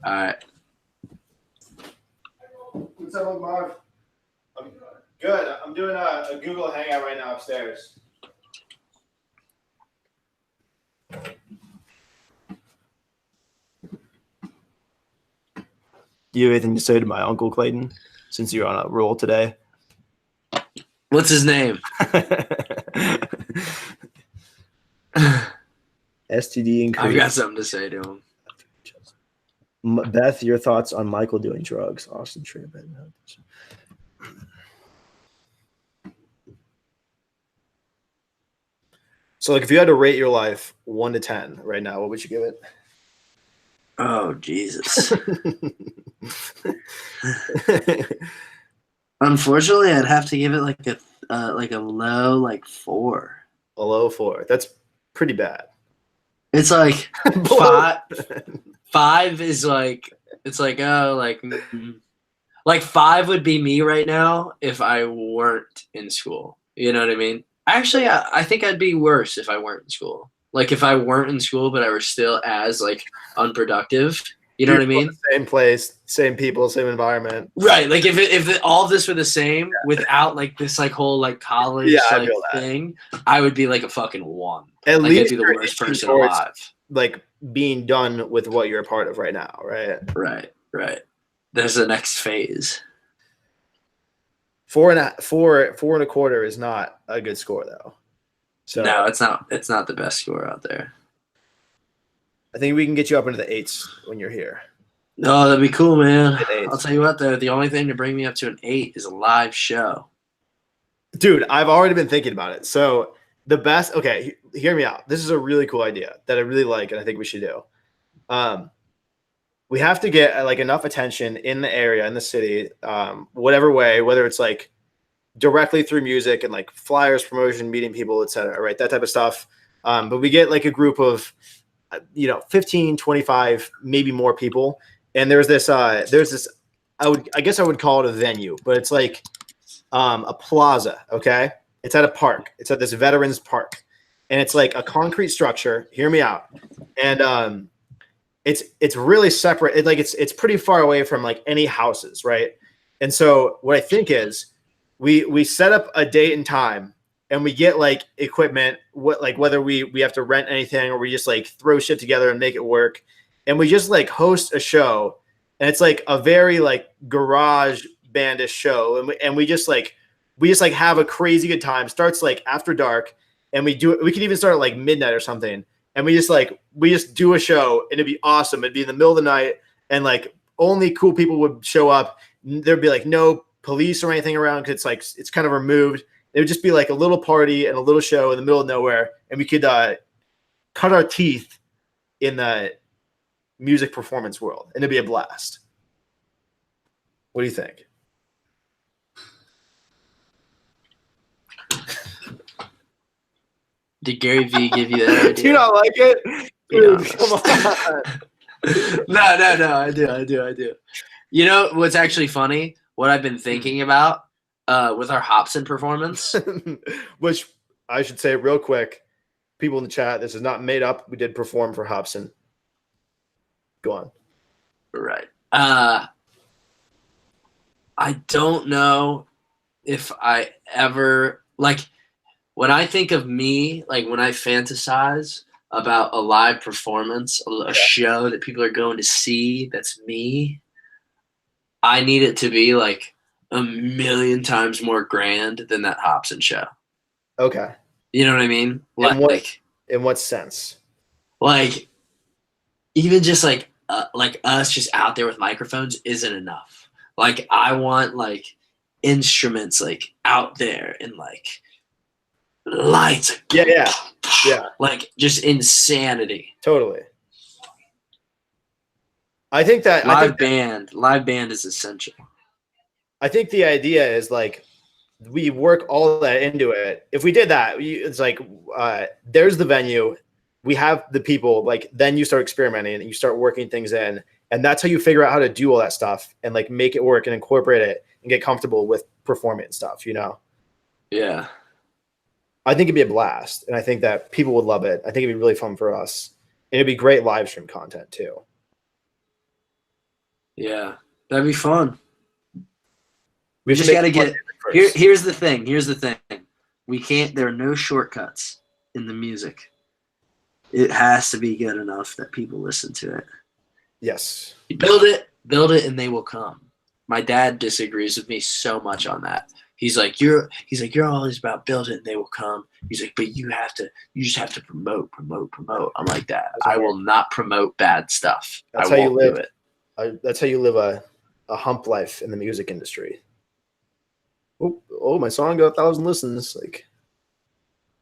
Speaker 3: All right.
Speaker 1: What's up, Marv? I'm good. I'm doing a Google Hangout right now upstairs. Do you have anything to say to my uncle Clayton, since you're on a roll today?
Speaker 3: What's his name?
Speaker 1: STD increase.
Speaker 3: I've got something to say to him.
Speaker 1: Beth, your thoughts on Michael doing drugs? Austin Tribet. So, like, if you had to rate your life 1 to 10 right now, what would you give it?
Speaker 3: Oh Jesus! Unfortunately, I'd have to give it like a low like 4.
Speaker 1: A low 4. That's pretty bad.
Speaker 3: It's like
Speaker 1: Below-
Speaker 3: 5 is like it's like like 5 would be me right now if I weren't in school. You know what I mean? Actually, I think I'd be worse if I weren't in school. Like if I weren't in school, but I were still as like unproductive. You know what I mean?
Speaker 1: Same place, same people, same environment.
Speaker 3: Right. Like if all of this were the same without like this like whole like college
Speaker 1: I
Speaker 3: like
Speaker 1: feel that.
Speaker 3: thing, I would be like a fucking 1.
Speaker 1: At
Speaker 3: Like
Speaker 1: least
Speaker 3: I'd be the
Speaker 1: you're
Speaker 3: worst
Speaker 1: inching
Speaker 3: person
Speaker 1: towards,
Speaker 3: alive.
Speaker 1: like being done with what you're a part of right now, right?
Speaker 3: Right. There's the next phase.
Speaker 1: 4.25 is not a good score though. So
Speaker 3: No, it's not. It's not the best score out there.
Speaker 1: I think we can get you up into the 8s when you're here.
Speaker 3: No, that'd be cool, man.
Speaker 1: Mid-8s.
Speaker 3: I'll tell you what, though, the only thing to bring me up to an 8 is a live show.
Speaker 1: Dude, I've already been thinking about it. So the best, okay, hear me out. This is a really cool idea that I really like, and I think we should do. We have to get like enough attention in the area, in the city, whatever way, whether it's like directly through music and like flyers, promotion, meeting people, etc. Right, that type of stuff. But we get like a group of 15, 25, maybe more people, and there's this I guess I would call it a venue, but it's like a plaza. Okay, it's at a park. It's at this veterans park, and it's like a concrete structure. Hear me out, and it's really separate. It's pretty far away from like any houses, right? And so what I think is we set up a date and time, and we get like equipment, whether we have to rent anything or we just like throw shit together and make it work, and we just like host a show, and it's like a very like garage bandish show, and we just have a crazy good time. Starts like after dark, and we can even start at like midnight or something. And we just do a show, and it'd be awesome. It'd be in the middle of the night, and like only cool people would show up. There'd be like no police or anything around because it's kind of removed. It would just be like a little party and a little show in the middle of nowhere, and we could cut our teeth in the music performance world, and it'd be a blast. What do you think?
Speaker 3: Did Gary V give you that idea?
Speaker 1: Do you not like it? Dude, come on.
Speaker 3: No, I do. You know what's actually funny? What I've been thinking about with our Hobson performance.
Speaker 1: Which I should say real quick, people in the chat, this is not made up. We did perform for Hobson. Go on.
Speaker 3: Right. I don't know if I ever like when I think of me, like when I fantasize about a live performance, a show that people are going to see, that's me. I need it to be like a million times more grand than that Hobson show.
Speaker 1: Okay.
Speaker 3: You know what I mean?
Speaker 1: In what sense?
Speaker 3: Like even just like us just out there with microphones isn't enough. Like I want like instruments like out there and like lights.
Speaker 1: Yeah.
Speaker 3: Like just insanity.
Speaker 1: Totally. I think that
Speaker 3: live band is essential.
Speaker 1: I think the idea is like we work all that into it. If we did that, it's like there's the venue, we have the people, like then you start experimenting and you start working things in, and that's how you figure out how to do all that stuff and like make it work and incorporate it and get comfortable with performing and stuff,
Speaker 3: Yeah.
Speaker 1: I think it'd be a blast, and I think that people would love it. I think it'd be really fun for us, and it'd be great live stream content too.
Speaker 3: Yeah, that'd be fun.
Speaker 1: We
Speaker 3: just got to get here's the thing. We can't. There are no shortcuts in the music. It has to be good enough that people listen to it.
Speaker 1: Yes.
Speaker 3: You build it, and they will come. My dad disagrees with me so much on that. He's like, you're always about build it and they will come. He's like, but you just have to promote. I'm like that. I will not promote bad stuff.
Speaker 1: That's how you live. That's how you live a hump life in the music industry. Oh, my song got 1,000 listens. Like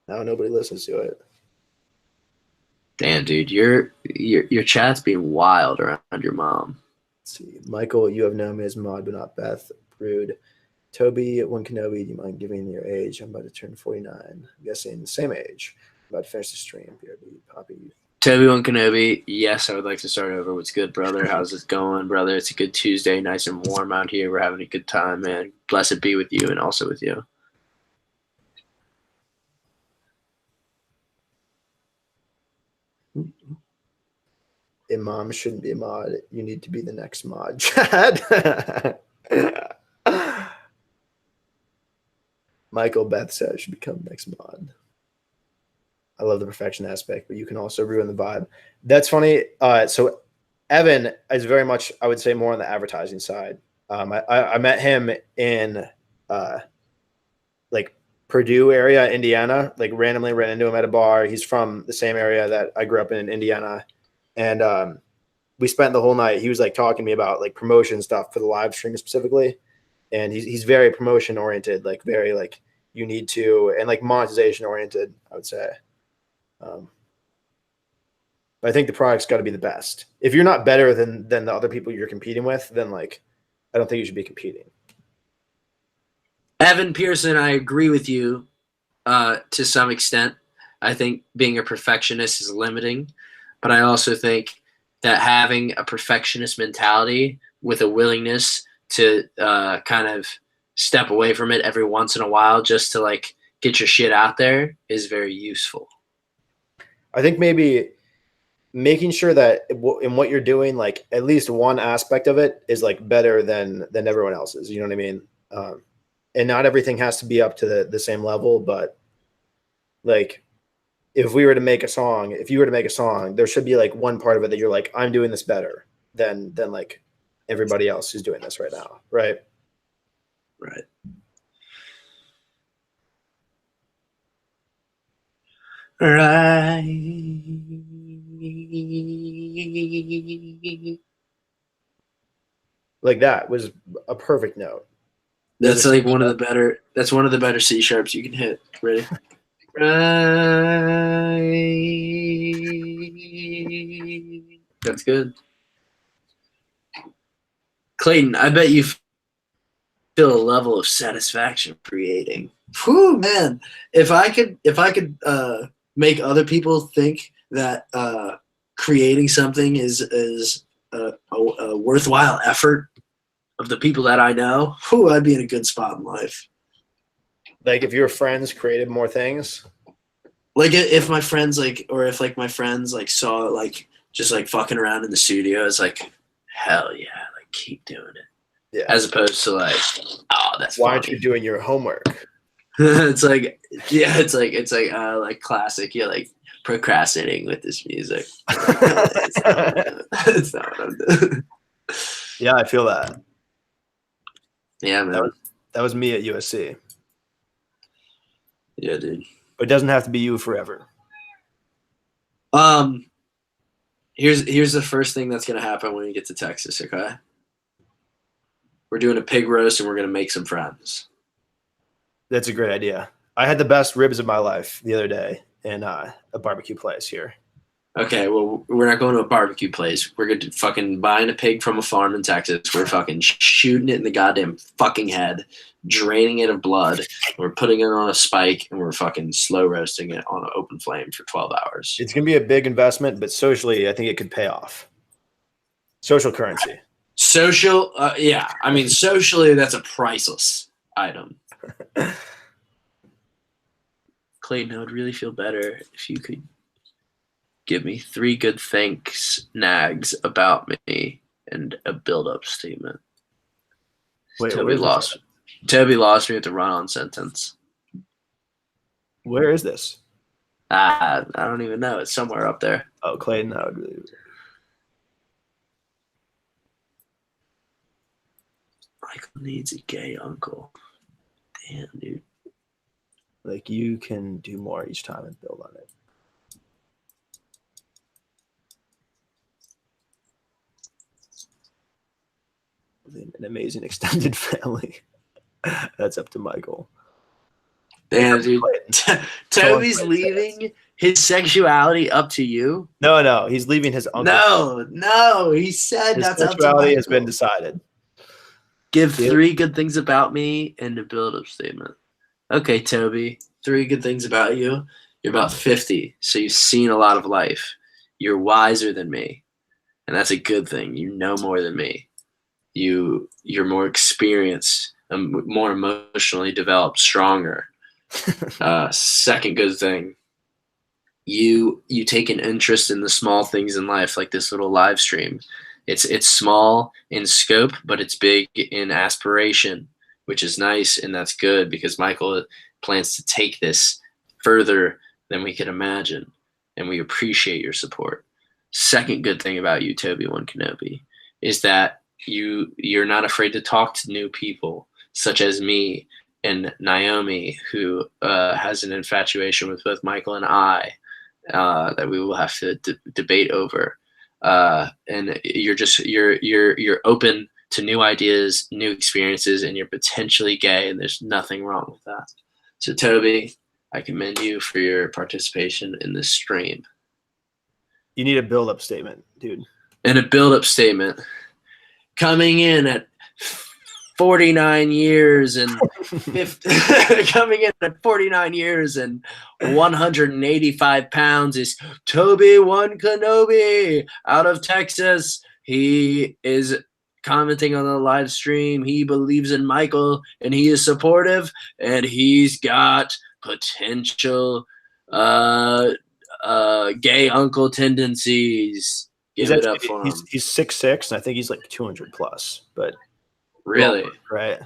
Speaker 1: now nobody listens to it.
Speaker 3: Damn, dude, your chat's being wild around your mom.
Speaker 1: Let's see. Michael, you have known me as Mod, but not Beth. Rude. Toby, one Kenobi, do you mind giving me your age? I'm about to turn 49. I'm guessing the same age. I'm about to finish the stream. BRB, Poppy.
Speaker 3: Toby One Kenobi, yes, I would like to start over. What's good, brother? How's it going, brother? It's a good Tuesday, nice and warm out here. We're having a good time, man. Blessed be with you and also with you.
Speaker 1: Imam shouldn't be a mod. You need to be the next mod, Chad. Michael Beth says I should become next mod. I love the perfection aspect, but you can also ruin the vibe. That's funny. So Evan is very much, I would say, more on the advertising side. I met him in like Purdue area, Indiana, like randomly ran into him at a bar. He's from the same area that I grew up in Indiana. And we spent the whole night. He was like talking to me about like promotion stuff for the live stream specifically. And he's very promotion oriented, like very like you need to, and like monetization oriented, I would say. But I think the product's got to be the best. If you're not better than the other people you're competing with, then like I don't think you should be competing.
Speaker 3: Evan Pearson, I agree with you to some extent. I think being a perfectionist is limiting, but I also think that having a perfectionist mentality with a willingness to kind of step away from it every once in a while just to like get your shit out there is very useful.
Speaker 1: I think maybe making sure that in what you're doing, like at least one aspect of it is like better than everyone else's. You know what I mean? And not everything has to be up to the same level, but like if you were to make a song, there should be like one part of it that you're like, I'm doing this better than like everybody else who's doing this right now. Right.
Speaker 3: Right. Right.
Speaker 1: Like that was a perfect note.
Speaker 3: That's like one of the better. That's one of the better C sharps you can hit. Ready? Right. That's good. Clayton, I bet you feel a level of satisfaction creating. Whew, man! If I could make other people think that creating something is a worthwhile effort of the people that I know, whew, I'd be in a good spot in life.
Speaker 1: Like if your friends created more things.
Speaker 3: Like if my friends like, or if like my friends like saw like just like fucking around in the studio, it's like, hell yeah, like keep doing it.
Speaker 1: Yeah.
Speaker 3: As opposed to like, oh, that's
Speaker 1: why
Speaker 3: funny.
Speaker 1: aren't you doing your homework?
Speaker 3: It's like, yeah, it's like classic. You're like procrastinating with this music. It's not what I'm doing.
Speaker 1: Yeah, I feel that.
Speaker 3: Yeah, man.
Speaker 1: That was me at USC.
Speaker 3: Yeah, dude.
Speaker 1: But it doesn't have to be you forever.
Speaker 3: Here's the first thing that's gonna happen when you get to Texas, okay? We're doing a pig roast and we're gonna make some friends.
Speaker 1: That's a great idea. I had the best ribs of my life the other day in a barbecue place here.
Speaker 3: Okay, well, we're not going to a barbecue place. We're going to fucking buying a pig from a farm in Texas. We're fucking shooting it in the goddamn fucking head, draining it of blood. We're putting it on a spike, and we're fucking slow roasting it on an open flame for 12 hours.
Speaker 1: It's going to be a big investment, but socially, I think it could pay off. Social currency.
Speaker 3: Social, yeah. I mean, socially, that's a priceless item. Clayton, I would really feel better if you could give me 3 good thanks nags about me and a build-up statement.
Speaker 1: Wait,
Speaker 3: Toby lost me with the run-on sentence.
Speaker 1: Where is this?
Speaker 3: I don't even know. It's somewhere up there.
Speaker 1: Oh, Clayton, I would really.
Speaker 3: Michael needs a gay uncle. Damn, dude.
Speaker 1: Like you can do more each time and build on it. An amazing extended family. That's up to Michael.
Speaker 3: Damn, dude. Toby's leaving his sexuality up to you?
Speaker 1: No, he's leaving his uncle.
Speaker 3: No, he said
Speaker 1: His
Speaker 3: that's up to
Speaker 1: sexuality has
Speaker 3: Michael.
Speaker 1: been decided.
Speaker 3: Give 3 good things about me and a build-up statement. Okay, Toby, 3 good things about you. You're about 50, so you've seen a lot of life. You're wiser than me, and that's a good thing. You know more than me. You're more experienced, more emotionally developed, stronger. Second good thing, you take an interest in the small things in life, like this little live stream. It's small in scope, but it's big in aspiration, which is nice, and that's good because Michael plans to take this further than we could imagine, and we appreciate your support. Second good thing about you, Toby One Kenobi, is that you're not afraid to talk to new people, such as me and Naomi, who has an infatuation with both Michael and I that we will have to debate over. And you're open to new ideas, new experiences, and you're potentially gay, and there's nothing wrong with that. So Toby, I commend you for your participation in this stream.
Speaker 1: You need a build-up statement, dude.
Speaker 3: And a build-up statement. Coming in at 49 years and 185 pounds is Toby One Kenobi out of Texas. He is commenting on the live stream. He believes in Michael and he is supportive, and he's got potential gay uncle tendencies. Give it up for him.
Speaker 1: He's 6'6", and I think he's like 200 plus, but
Speaker 3: really?
Speaker 1: Right.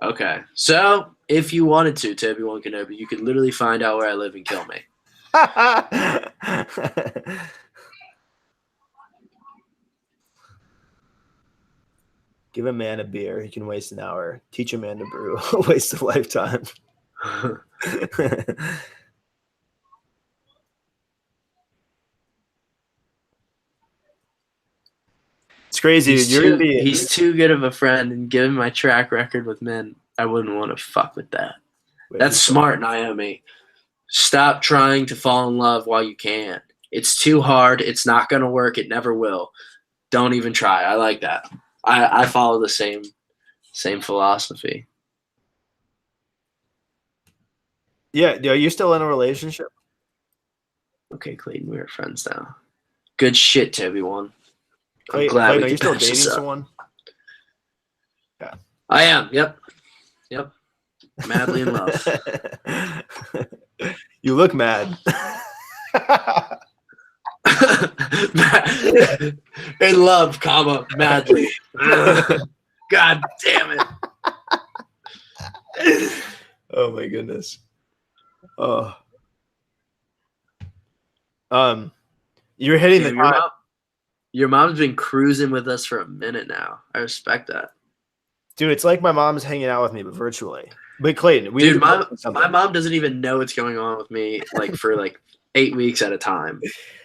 Speaker 3: Okay. So if you wanted to, Toby One Kenobi, you could literally find out where I live and kill me.
Speaker 1: Give a man a beer, he can waste an hour. Teach a man to brew, waste a lifetime. It's crazy.
Speaker 3: He's too good of a friend, and given my track record with men, I wouldn't want to fuck with that. That's smart, Naomi. Stop trying to fall in love while you can. It's too hard. It's not going to work. It never will. Don't even try. I like that. I follow the same philosophy.
Speaker 1: Yeah. Are you still in a relationship?
Speaker 3: Okay, Clayton, we're friends now. Good shit, Toby One. I'm glad
Speaker 1: Clayton,
Speaker 3: we
Speaker 1: are you still
Speaker 3: patch
Speaker 1: dating
Speaker 3: this up.
Speaker 1: someone? Yeah.
Speaker 3: I am. Yep. Madly in love.
Speaker 1: You look mad.
Speaker 3: In love, madly. God damn it.
Speaker 1: Oh my goodness. Oh. You're hitting the time.
Speaker 3: Your mom's been cruising with us for a minute now. I respect that.
Speaker 1: Dude, it's like my mom's hanging out with me, but virtually. But Clayton,
Speaker 3: my mom doesn't even know what's going on with me for 8 weeks at a time.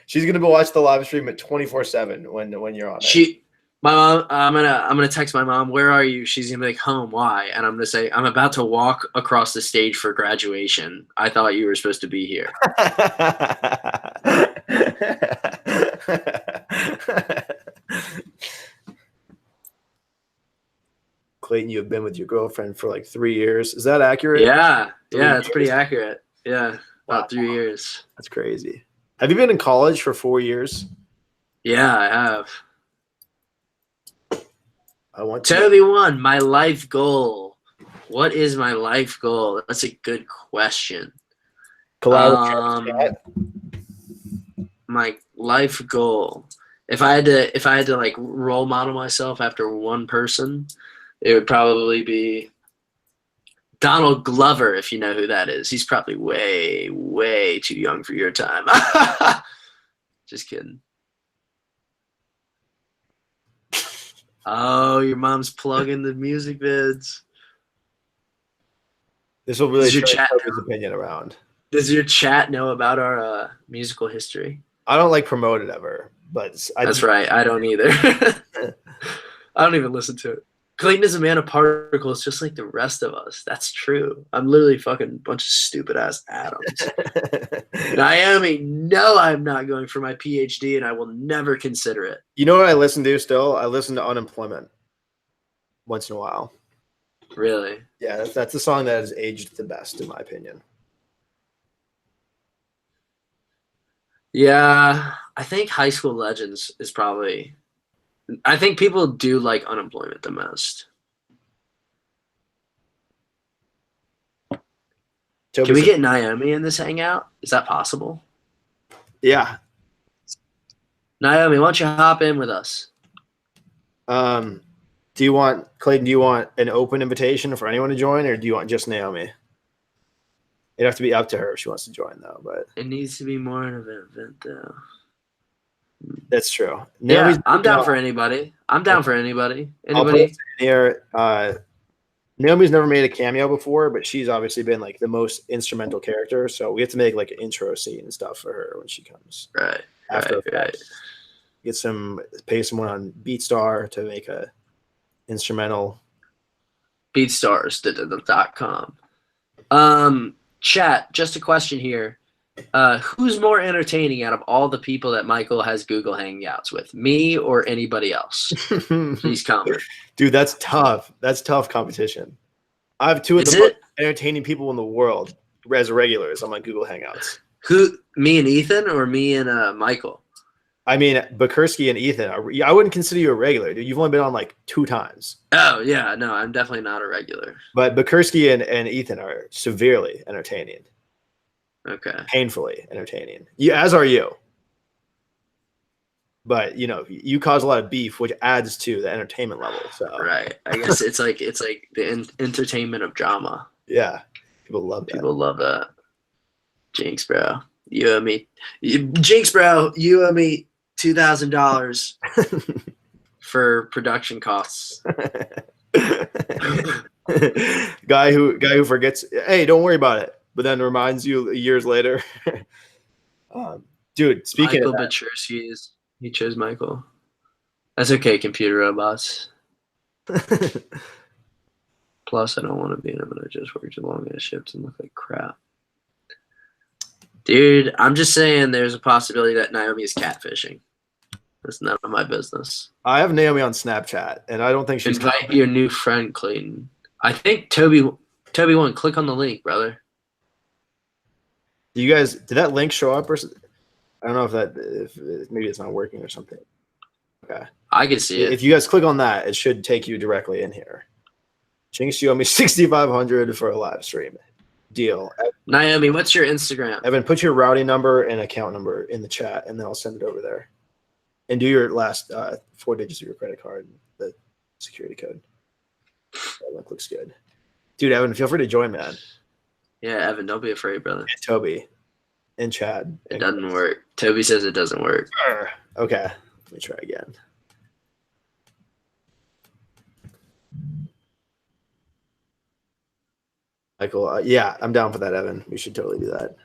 Speaker 1: She's gonna watch the live stream at 24/7 when you're on it.
Speaker 3: My mom, I'm gonna text my mom, where are you? She's gonna be like, home. Why? And I'm gonna say, I'm about to walk across the stage for graduation. I thought you were supposed to be here.
Speaker 1: Clayton, you have been with your girlfriend for like 3 years. Is that accurate?
Speaker 3: Yeah, it's pretty accurate. Yeah, about 3 years.
Speaker 1: That's crazy. Have you been in college for 4 years?
Speaker 3: Yeah, I have.
Speaker 1: I want to.
Speaker 3: Toby One, my life goal. What is my life goal? That's a good question. My life goal. If I had to like role model myself after one person, it would probably be Donald Glover, if you know who that is. He's probably way, way too young for your time. Just kidding. Oh, your mom's plugging the music vids.
Speaker 1: This will really
Speaker 3: your
Speaker 1: turn
Speaker 3: chat
Speaker 1: his opinion around.
Speaker 3: Does your chat know about our musical history?
Speaker 1: I don't like promote it ever, but
Speaker 3: that's right. I don't either. I don't even listen to it. Clayton is a man of particles, just like the rest of us. That's true. I'm literally fucking a bunch of stupid ass atoms. Naomi, no, I'm not going for my PhD, and I will never consider it.
Speaker 1: You know what I listen to still? I listen to Unemployment once in a while.
Speaker 3: Really?
Speaker 1: Yeah, that's the song that has aged the best, in my opinion.
Speaker 3: Yeah, I think High School Legends is probably. I think people do like Unemployment the most. Can we get Naomi in this hangout? Is that possible?
Speaker 1: Yeah.
Speaker 3: Naomi, why don't you hop in with us?
Speaker 1: Do you want, Clayton, do you want an open invitation for anyone to join, or do you want just Naomi? It'd have to be up to her if she wants to join, though. But
Speaker 3: it needs to be more of an event, though.
Speaker 1: That's true.
Speaker 3: Yeah, I'm down for anybody. I'm down for anybody. Anybody?
Speaker 1: Here, Naomi's never made a cameo before, but she's obviously been like the most instrumental character. So we have to make like an intro scene and stuff for her when she comes.
Speaker 3: Right.
Speaker 1: Right. Pay someone on BeatStar to make a instrumental.
Speaker 3: BeatStars.com. Chat, just a question here. Who's more entertaining out of all the people that Michael has Google Hangouts with, me or anybody else? Please comment.
Speaker 1: Dude, that's tough. That's tough competition. I have two of the most entertaining people in the world as regulars on my Google Hangouts.
Speaker 3: Who? Me and Ethan, or me and Michael?
Speaker 1: I mean, Bukursky and Ethan. I wouldn't consider you a regular, dude. You've only been on like 2 times.
Speaker 3: Oh yeah, no, I'm definitely not a regular.
Speaker 1: But Bukursky and Ethan are severely entertaining.
Speaker 3: Okay.
Speaker 1: Painfully entertaining. As are you. But you cause a lot of beef, which adds to the entertainment level. So
Speaker 3: right. I guess it's like the entertainment of drama.
Speaker 1: Yeah. People love that.
Speaker 3: People love that. Jinx, bro. You owe me. Jinx, bro. You owe me $2,000 for production costs.
Speaker 1: guy who forgets. Hey, don't worry about it. But then reminds you years later. Dude, speaking
Speaker 3: Michael
Speaker 1: of that,
Speaker 3: he chose Michael. That's okay, computer robots. Plus, I don't want to be in it, but I just worked long ass shifts and look like crap. Dude, I'm just saying there's a possibility that Naomi is catfishing. That's none of my business.
Speaker 1: I have Naomi on Snapchat, and I don't think she's
Speaker 3: invite your new friend, Clayton. I think Toby won. Click on the link, brother.
Speaker 1: You guys, did that link show up or I don't know if maybe it's not working or something. Okay.
Speaker 3: I can see it.
Speaker 1: If you guys click on that, it should take you directly in here. Jinx, you owe me $6,500 for a live stream. Deal.
Speaker 3: Naomi, what's your Instagram?
Speaker 1: Evan, put your routing number and account number in the chat, and then I'll send it over there. And do your last 4 digits of your credit card, the security code. That link looks good. Dude, Evan, feel free to join, man.
Speaker 3: Yeah, Evan, don't be afraid, brother.
Speaker 1: And Toby. And Chad.
Speaker 3: It doesn't work. Toby says it doesn't work.
Speaker 1: Okay. Let me try again. Michael, yeah, I'm down for that, Evan. We should totally do that.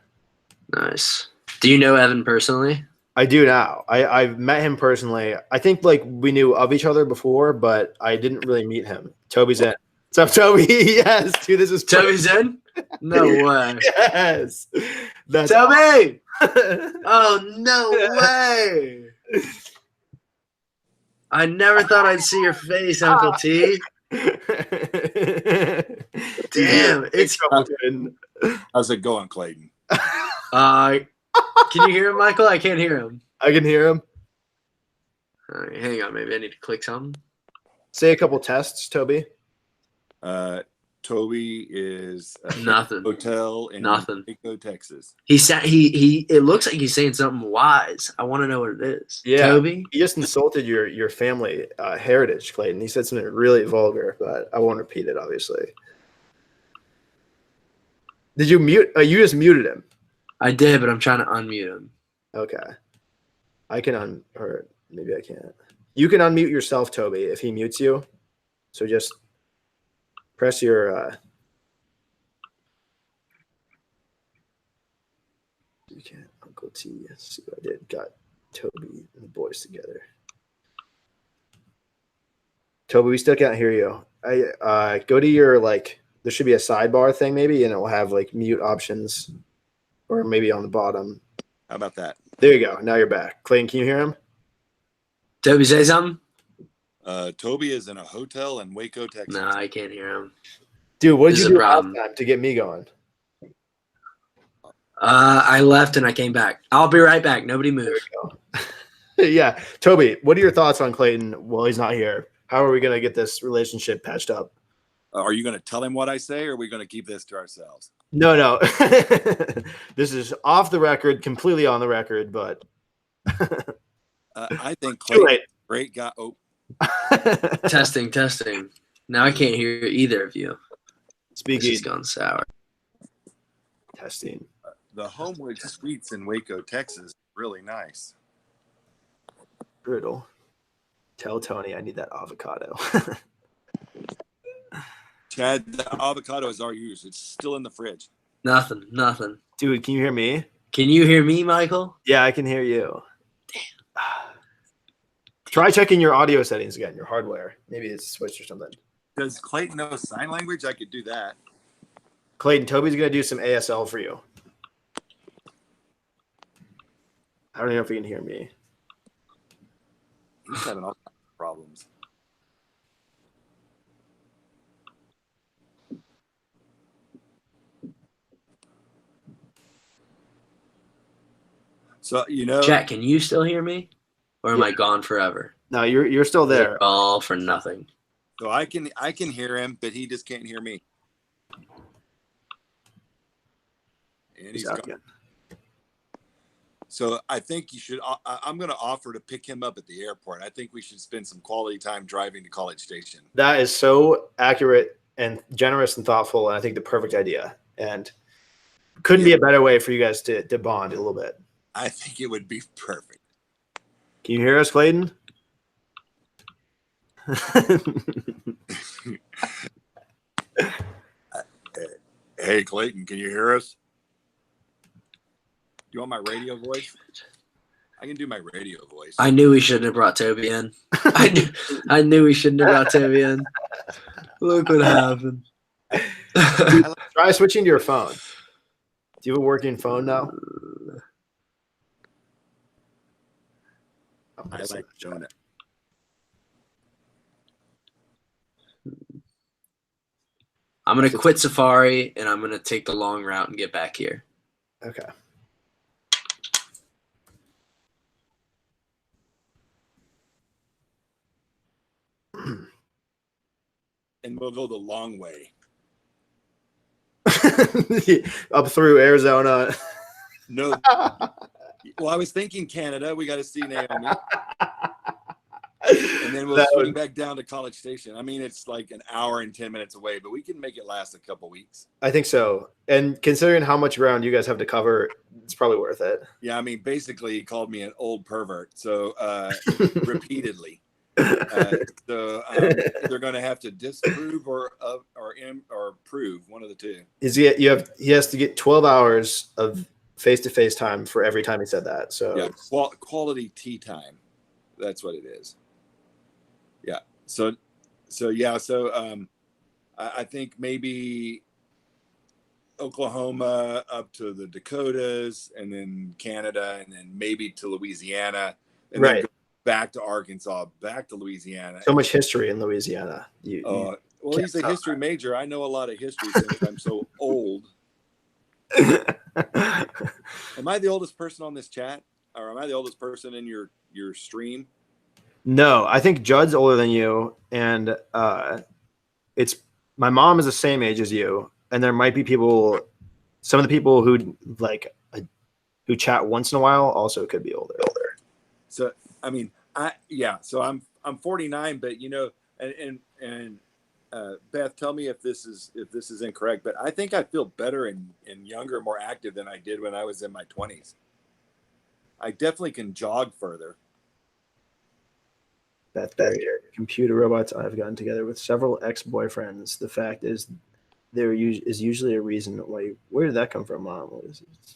Speaker 3: Nice. Do you know Evan personally?
Speaker 1: I do now. I've met him personally. I think like we knew of each other before, but I didn't really meet him. Toby's in. What's up, Toby? Yes, dude, this is
Speaker 3: Toby's in? No way.
Speaker 1: Yes. That's
Speaker 3: Toby! Oh, no way. I never thought I'd see your face, Uncle T. Damn, it's
Speaker 5: how's it going, Clayton?
Speaker 3: Can you hear him, Michael? I can't hear him.
Speaker 1: I can hear him.
Speaker 3: All right, hang on, maybe I need to click something.
Speaker 1: Say a couple tests, Toby.
Speaker 5: Toby is
Speaker 3: nothing.
Speaker 5: Hotel in Waco, Texas.
Speaker 3: It looks like he's saying something wise. I want to know what it is.
Speaker 1: Yeah,
Speaker 3: Toby.
Speaker 1: He just insulted your family heritage, Clayton. He said something really vulgar, but I won't repeat it, obviously. Did you mute? You just muted him.
Speaker 3: I did, but I'm trying to unmute him.
Speaker 1: Okay. I can or maybe I can't. You can unmute yourself, Toby, if he mutes you. So just press your you can't Uncle T. Let's see what I did. Got Toby and the boys together. Toby, we still can't hear you. Go to your there should be a sidebar thing maybe, and it will have like mute options, or maybe on the bottom.
Speaker 5: How about that?
Speaker 1: There you go. Now you're back. Clayton, can you hear him?
Speaker 3: Toby, say something.
Speaker 5: Toby is in a hotel in Waco, Texas.
Speaker 3: No, I can't hear him.
Speaker 1: Dude, what did
Speaker 3: This
Speaker 1: you
Speaker 3: is a
Speaker 1: do last
Speaker 3: problem.
Speaker 1: time to get me going?
Speaker 3: I left and I came back. I'll be right back. Nobody move.
Speaker 1: Yeah. Toby, what are your thoughts on Clayton while he's not here? How are we going to get this relationship patched up?
Speaker 5: Are you going to tell him what I say, or are we going to keep this to ourselves?
Speaker 1: No. This is off the record, completely on the record, but
Speaker 5: I think
Speaker 1: too
Speaker 5: Clayton's
Speaker 1: late.
Speaker 5: a great guy. Oh,
Speaker 3: Testing. Now I can't hear either of you. This
Speaker 1: Speaking.
Speaker 3: has gone sour.
Speaker 1: Testing.
Speaker 5: the Homewood Suites in Waco, Texas, really nice.
Speaker 1: Brutal. Tell Tony I need that avocado.
Speaker 5: Chad, the avocado is our use. It's still in the fridge.
Speaker 3: Nothing.
Speaker 1: Dude, can you hear me?
Speaker 3: Can you hear me, Michael?
Speaker 1: Yeah, I can hear you. Damn. Try checking your audio settings again, your hardware. Maybe it's switched or something.
Speaker 5: Does Clayton know sign language? I could do that.
Speaker 1: Clayton, Toby's going to do some ASL for you. I don't know if you can hear me.
Speaker 5: He's having all kinds of problems. So,
Speaker 3: Jack, can you still hear me? Or am I gone forever?
Speaker 1: No, you're still there.
Speaker 3: All for nothing.
Speaker 5: So I can hear him, but he just can't hear me. And he's
Speaker 1: out
Speaker 5: gone.
Speaker 1: again.
Speaker 5: So I think you should. I'm going to offer to pick him up at the airport. I think we should spend some quality time driving to College Station.
Speaker 1: That is so accurate and generous and thoughtful, and I think the perfect idea. And couldn't be a better way for you guys to bond a little bit.
Speaker 5: I think it would be perfect.
Speaker 1: Can you hear us, Clayton?
Speaker 5: Hey, Clayton, can you hear us? You want my radio voice? I can do my radio voice.
Speaker 3: I knew we shouldn't have brought Toby in. I knew we shouldn't have brought Toby in. Look what happened.
Speaker 1: Try switching to your phone. Do you have a working phone now?
Speaker 5: I like doing it.
Speaker 3: I'm going to quit Safari, and I'm going to take the long route and get back here.
Speaker 1: Okay.
Speaker 5: And we'll go the long way.
Speaker 1: Up through Arizona.
Speaker 5: No. Well, I was thinking Canada. We got to see Naomi. And then we'll swing back down to College Station. I mean, it's like an hour and 10 minutes away, but we can make it last a couple weeks.
Speaker 1: I think so. And considering how much ground you guys have to cover, it's probably worth it.
Speaker 5: Yeah, I mean, basically, he called me an old pervert. So repeatedly. So they're going to have to disprove or prove, one of the two.
Speaker 1: He has to get 12 hours of face-to-face time for every time he said that. So
Speaker 5: yeah, quality tea time. That's what it is. Yeah. So I think maybe Oklahoma up to the Dakotas, and then Canada, and then maybe to Louisiana, and then go back to Arkansas, back to Louisiana.
Speaker 1: So much history in Louisiana.
Speaker 5: Well, he's a history major. I know a lot of history since I'm so old. Am I the oldest person on this chat, or am I the oldest person in your stream?
Speaker 1: No, I think Judd's older than you, and it's my mom is the same age as you, and there might be people. Some of the people who who chat once in a while also could be older.
Speaker 5: So I mean, So I'm 49, but and Beth, tell me if this is incorrect, but I think I feel better and younger, more active than I did when I was in my 20s. I definitely can jog further.
Speaker 1: That computer robots I've gotten together with several ex-boyfriends. The fact is, there is usually a reason why. Where did that come from, Mom? What is it?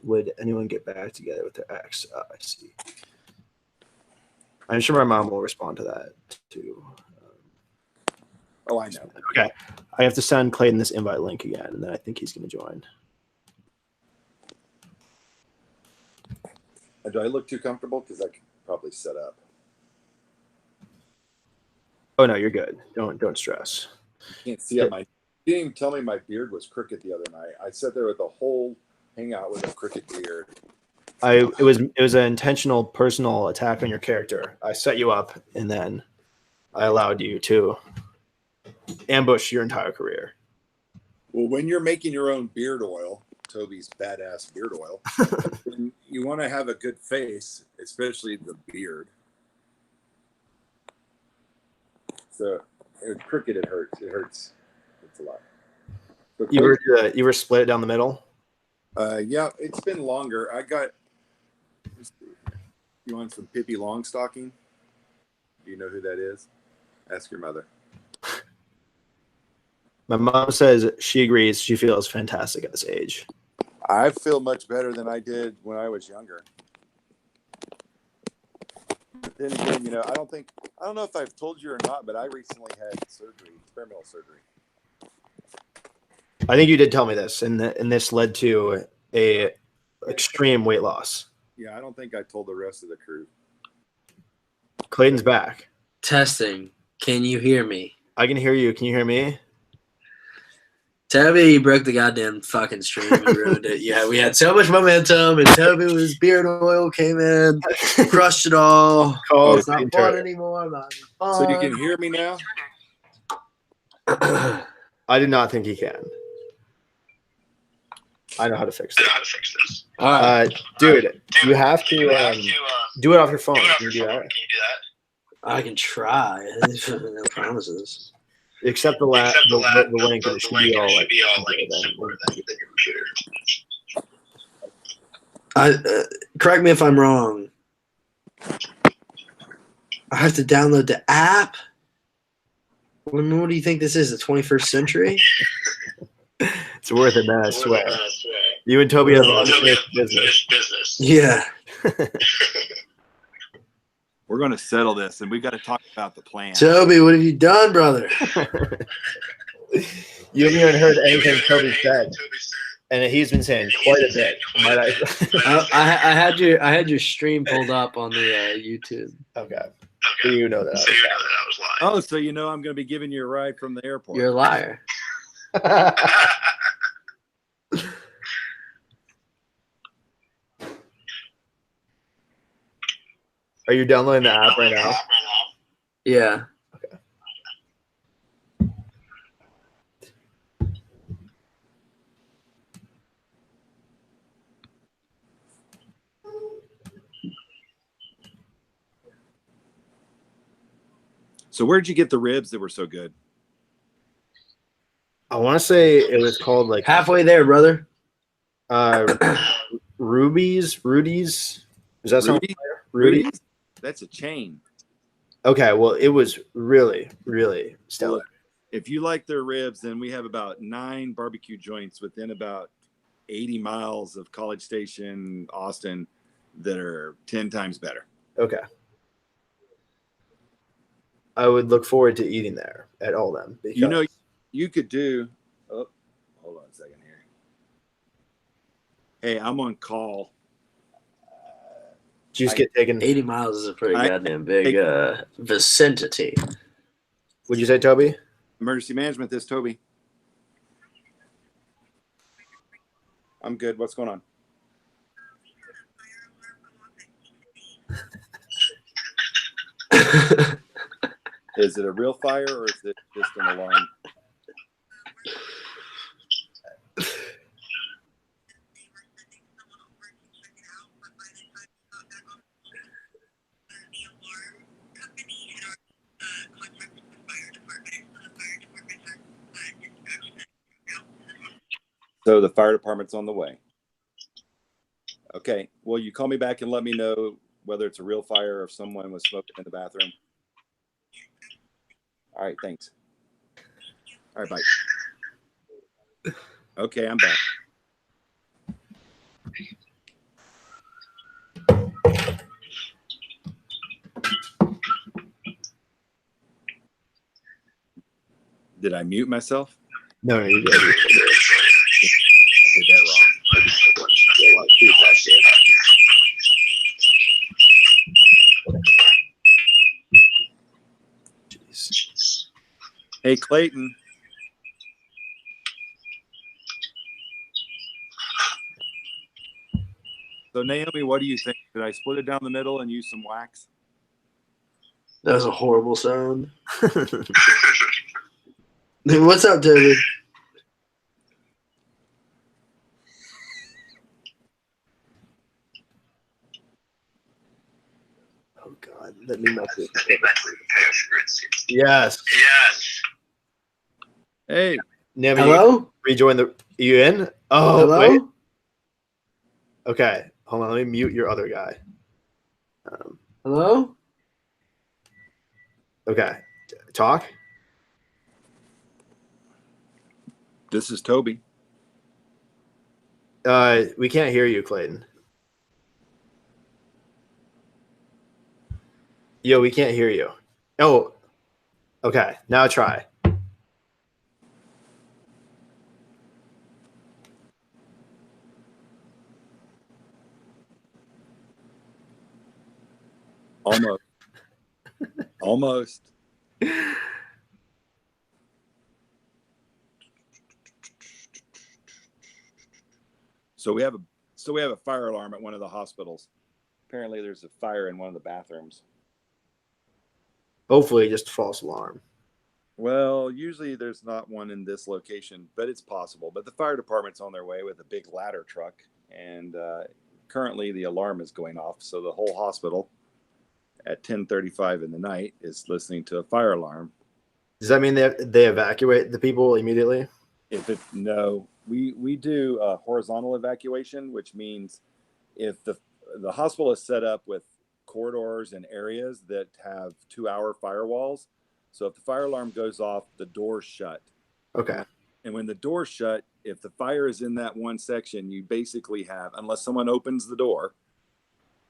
Speaker 1: Would anyone get back together with their ex? I see. I'm sure my mom will respond to that too.
Speaker 5: Oh, I know.
Speaker 1: Okay. I have to send Clayton this invite link again, and then I think he's going to join.
Speaker 5: Do I look too comfortable? Because I could probably set up.
Speaker 1: Oh no, you're good. Don't stress.
Speaker 5: Can't see it. You didn't even tell me my beard was crooked the other night. I sat there with a whole hangout with a crooked beard.
Speaker 1: It was an intentional personal attack on your character. I set you up, and then I allowed you to ambush your entire career.
Speaker 5: Well, when you're making your own beard oil, Toby's badass beard oil, you want to have a good face, especially the beard. So crooked, it hurts. It hurts. It's a lot. But
Speaker 1: You were split it down the middle.
Speaker 5: Yeah, it's been longer. I got. You want some Pippi Longstocking? Do you know who that is? Ask your mother.
Speaker 1: My mom says she agrees. She feels fantastic at this age.
Speaker 5: I feel much better than I did when I was younger. But then again, I don't know if I've told you or not, but I recently had surgery, experimental surgery.
Speaker 1: I think you did tell me this, and this led to a extreme weight loss.
Speaker 5: Yeah, I don't think I told the rest of the crew.
Speaker 1: Clayton's back.
Speaker 3: Testing. Can you hear me?
Speaker 1: I can hear you. Can you hear me?
Speaker 3: Toby broke the goddamn fucking stream and ruined it. Yeah, we had so much momentum, and Toby with his beard oil came in, crushed it all.
Speaker 1: Call
Speaker 3: It's not
Speaker 1: Clayton
Speaker 3: fun
Speaker 1: Turner.
Speaker 3: anymore. Not fun.
Speaker 5: So you can hear me now?
Speaker 1: I did not think he can. I know how to fix this.
Speaker 3: All right.
Speaker 1: Dude, you have to do it off your phone. Can you do that?
Speaker 3: I can try. No promises.
Speaker 1: Except the link, and it should be all like simpler than your computer.
Speaker 3: Correct me if I'm wrong. I have to download the app. What do you think this is? The 21st century?
Speaker 1: It's worth it, man. I swear. You and Toby have unfinished business.
Speaker 3: Yeah.
Speaker 5: We're going to settle this, and we got to talk about the plan.
Speaker 3: Toby, what have you done, brother?
Speaker 1: You haven't even heard anything Toby said, and he's been saying quite a bit.
Speaker 3: I had your stream pulled up on the YouTube.
Speaker 1: Okay. So you know that. I was lying.
Speaker 5: Oh, so I'm going to be giving you a ride from the airport.
Speaker 3: You're a liar.
Speaker 1: Are you downloading the app right now?
Speaker 3: Yeah.
Speaker 1: Okay.
Speaker 5: So where'd you get the ribs that were so good?
Speaker 1: I want to say it was called like
Speaker 3: Halfway there, brother.
Speaker 1: Rudy's. Does that sound familiar?
Speaker 5: Rudy's? That's a chain.
Speaker 1: Okay, well, it was really, really stellar.
Speaker 5: If you like their ribs, then we have about 9 barbecue joints within about 80 miles of College Station, Austin, that are 10 times better.
Speaker 1: Okay. I would look forward to eating there at all of them. Because
Speaker 5: You could do. Oh, hold on a second here. Hey, I'm on call.
Speaker 1: Juice get taken.
Speaker 3: 80 miles is a pretty goddamn big vicinity.
Speaker 1: Would you say, Toby?
Speaker 5: Emergency management, this Toby. I'm good. What's going on? Is it a real fire or is it just an alarm? So the fire department's on the way. Okay. Well, you call me back and let me know whether it's a real fire or if someone was smoking in the bathroom. All right. Thanks. All right. Bye. Okay. I'm back. Did I mute myself?
Speaker 1: No, you did.
Speaker 5: I did that wrong.
Speaker 1: Jeez.
Speaker 5: Hey, Clayton. So, Naomi, what do you think? Did I split it down the middle and use some wax?
Speaker 3: That was a horrible sound. What's up, Toby?
Speaker 1: Oh God, let me not do it. Yes.
Speaker 5: Hey.
Speaker 1: Naomi,
Speaker 3: Hello?
Speaker 1: rejoin the. You in? Oh,
Speaker 3: Hello?
Speaker 1: wait. Okay, hold on. Let me mute your other guy.
Speaker 3: Hello?
Speaker 1: Okay, talk.
Speaker 5: This is Toby.
Speaker 1: We can't hear you, Clayton. Yo, we can't hear you. Oh, okay. Now try.
Speaker 5: Almost. Almost. So we have a fire alarm at one of the hospitals. Apparently, there's a fire in one of the bathrooms.
Speaker 1: Hopefully, just a false alarm.
Speaker 5: Well, usually there's not one in this location, but it's possible. But the fire department's on their way with a big ladder truck, and currently the alarm is going off. So the whole hospital at 10:35 in the night is listening to a fire alarm.
Speaker 1: Does that mean they evacuate the people immediately?
Speaker 5: No, we do a horizontal evacuation, which means if the hospital is set up with corridors and areas that have 2-hour firewalls. So if the fire alarm goes off, the door's shut.
Speaker 1: Okay.
Speaker 5: And when the door's shut, if the fire is in that one section, you basically have, unless someone opens the door,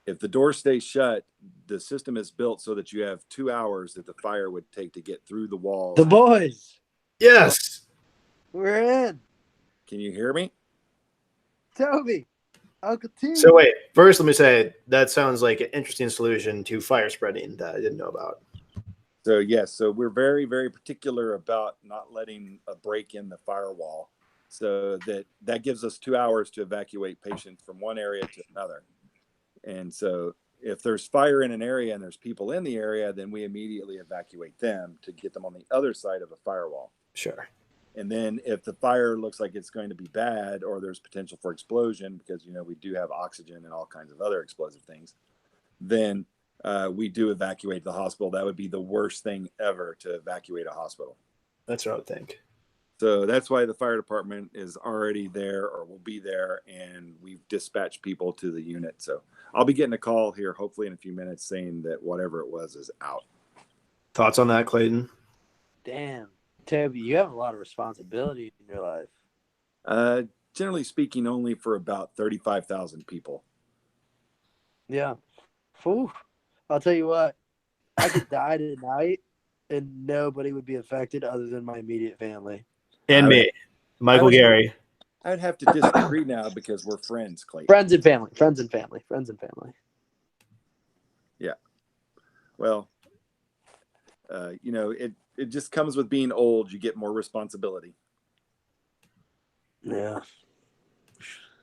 Speaker 5: if the door stays shut, the system is built so that you have 2 hours that the fire would take to get through the walls.
Speaker 3: The boys.
Speaker 1: Yes.
Speaker 3: We're in.
Speaker 5: Can you hear me?
Speaker 3: Toby. Uncle T.
Speaker 1: So wait, first let me say that sounds like an interesting solution to fire spreading that I didn't know about.
Speaker 5: So yes, so we're very, very particular about not letting a break in the firewall, so that gives us 2 hours to evacuate patients from one area to another. And so if there's fire in an area and there's people in the area, then we immediately evacuate them to get them on the other side of a firewall.
Speaker 1: Sure.
Speaker 5: And then if the fire looks like it's going to be bad or there's potential for explosion, because, we do have oxygen and all kinds of other explosive things, then we do evacuate the hospital. That would be the worst thing ever, to evacuate a hospital.
Speaker 1: That's what I would think.
Speaker 5: So that's why the fire department is already there or will be there, and we've dispatched people to the unit. So I'll be getting a call here hopefully in a few minutes saying that whatever it was is out.
Speaker 1: Thoughts on that, Clayton?
Speaker 6: Damn, Toby, you have a lot of responsibility in your life.
Speaker 5: Generally speaking, only for about 35,000 people.
Speaker 6: Yeah. Whew. I'll tell you what, I could die tonight and nobody would be affected other than my immediate family.
Speaker 1: And me, Michael Gerry.
Speaker 5: I'd have to disagree now because we're friends, Clayton.
Speaker 6: Friends and family.
Speaker 5: Yeah. Well, it just comes with being old. You get more responsibility.
Speaker 6: Yeah.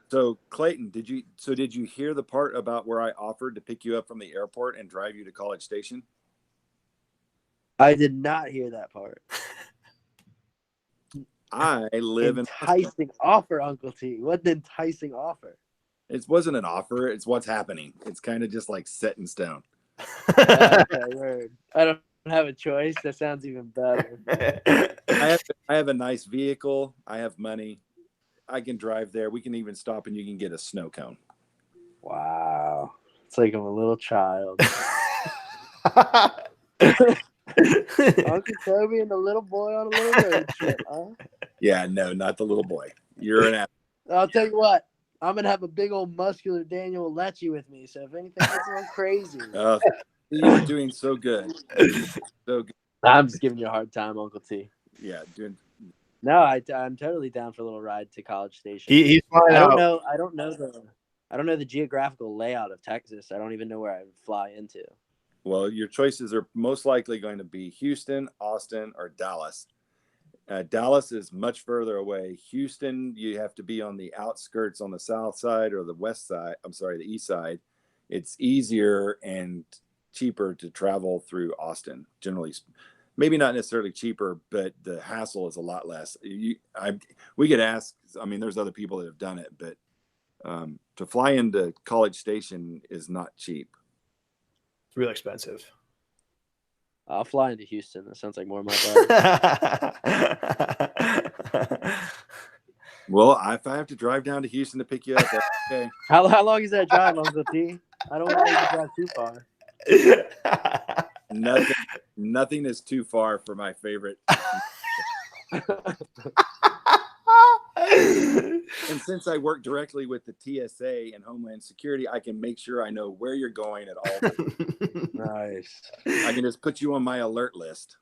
Speaker 5: So Clayton, did you hear the part about where I offered to pick you up from the airport and drive you to College Station?
Speaker 6: I did not hear that part.
Speaker 5: I live
Speaker 6: enticing offer, Uncle T. What an enticing offer.
Speaker 5: It wasn't an offer. It's what's happening. It's kind of just like set in stone.
Speaker 6: Okay, word. I don't have a choice. That sounds even better.
Speaker 5: I have a nice vehicle. I have money. I can drive there. We can even stop and you can get a snow cone.
Speaker 6: Wow. It's like I'm a little child. Uncle Toby and the little boy on a little road trip, huh?
Speaker 5: Yeah, no, not the little boy. You're an apple.
Speaker 6: I'll tell you what. I'm going to have a big old muscular Daniel Lecce with me, so if anything gets a little crazy.
Speaker 5: You're doing so good. So good.
Speaker 6: I'm just giving you a hard time, Uncle T.
Speaker 5: Yeah, doing.
Speaker 6: No, I'm totally down for a little ride to College Station.
Speaker 1: He's flying
Speaker 6: I don't
Speaker 1: out.
Speaker 6: know. I don't know the geographical layout of Texas. I don't even know where I would fly into.
Speaker 5: Well, your choices are most likely going to be Houston, Austin, or Dallas. Dallas is much further away. Houston, you have to be on the outskirts on the south side or the west side. I'm sorry, the east side. It's easier and cheaper to travel through Austin. Generally, maybe not necessarily cheaper, but the hassle is a lot less. We get asked. I mean, there's other people that have done it, but to fly into College Station is not cheap.
Speaker 1: It's real expensive.
Speaker 6: I'll fly into Houston. That sounds like more of my vibe.
Speaker 5: Well, if I have to drive down to Houston to pick you up, that's okay.
Speaker 6: How long is that drive, Uncle T? I don't want to drive too far.
Speaker 5: Nothing is too far for my favorite. And since I work directly with the TSA and Homeland Security, I can make sure I know where you're going at all times.
Speaker 6: Nice.
Speaker 5: I can just put you on my alert list.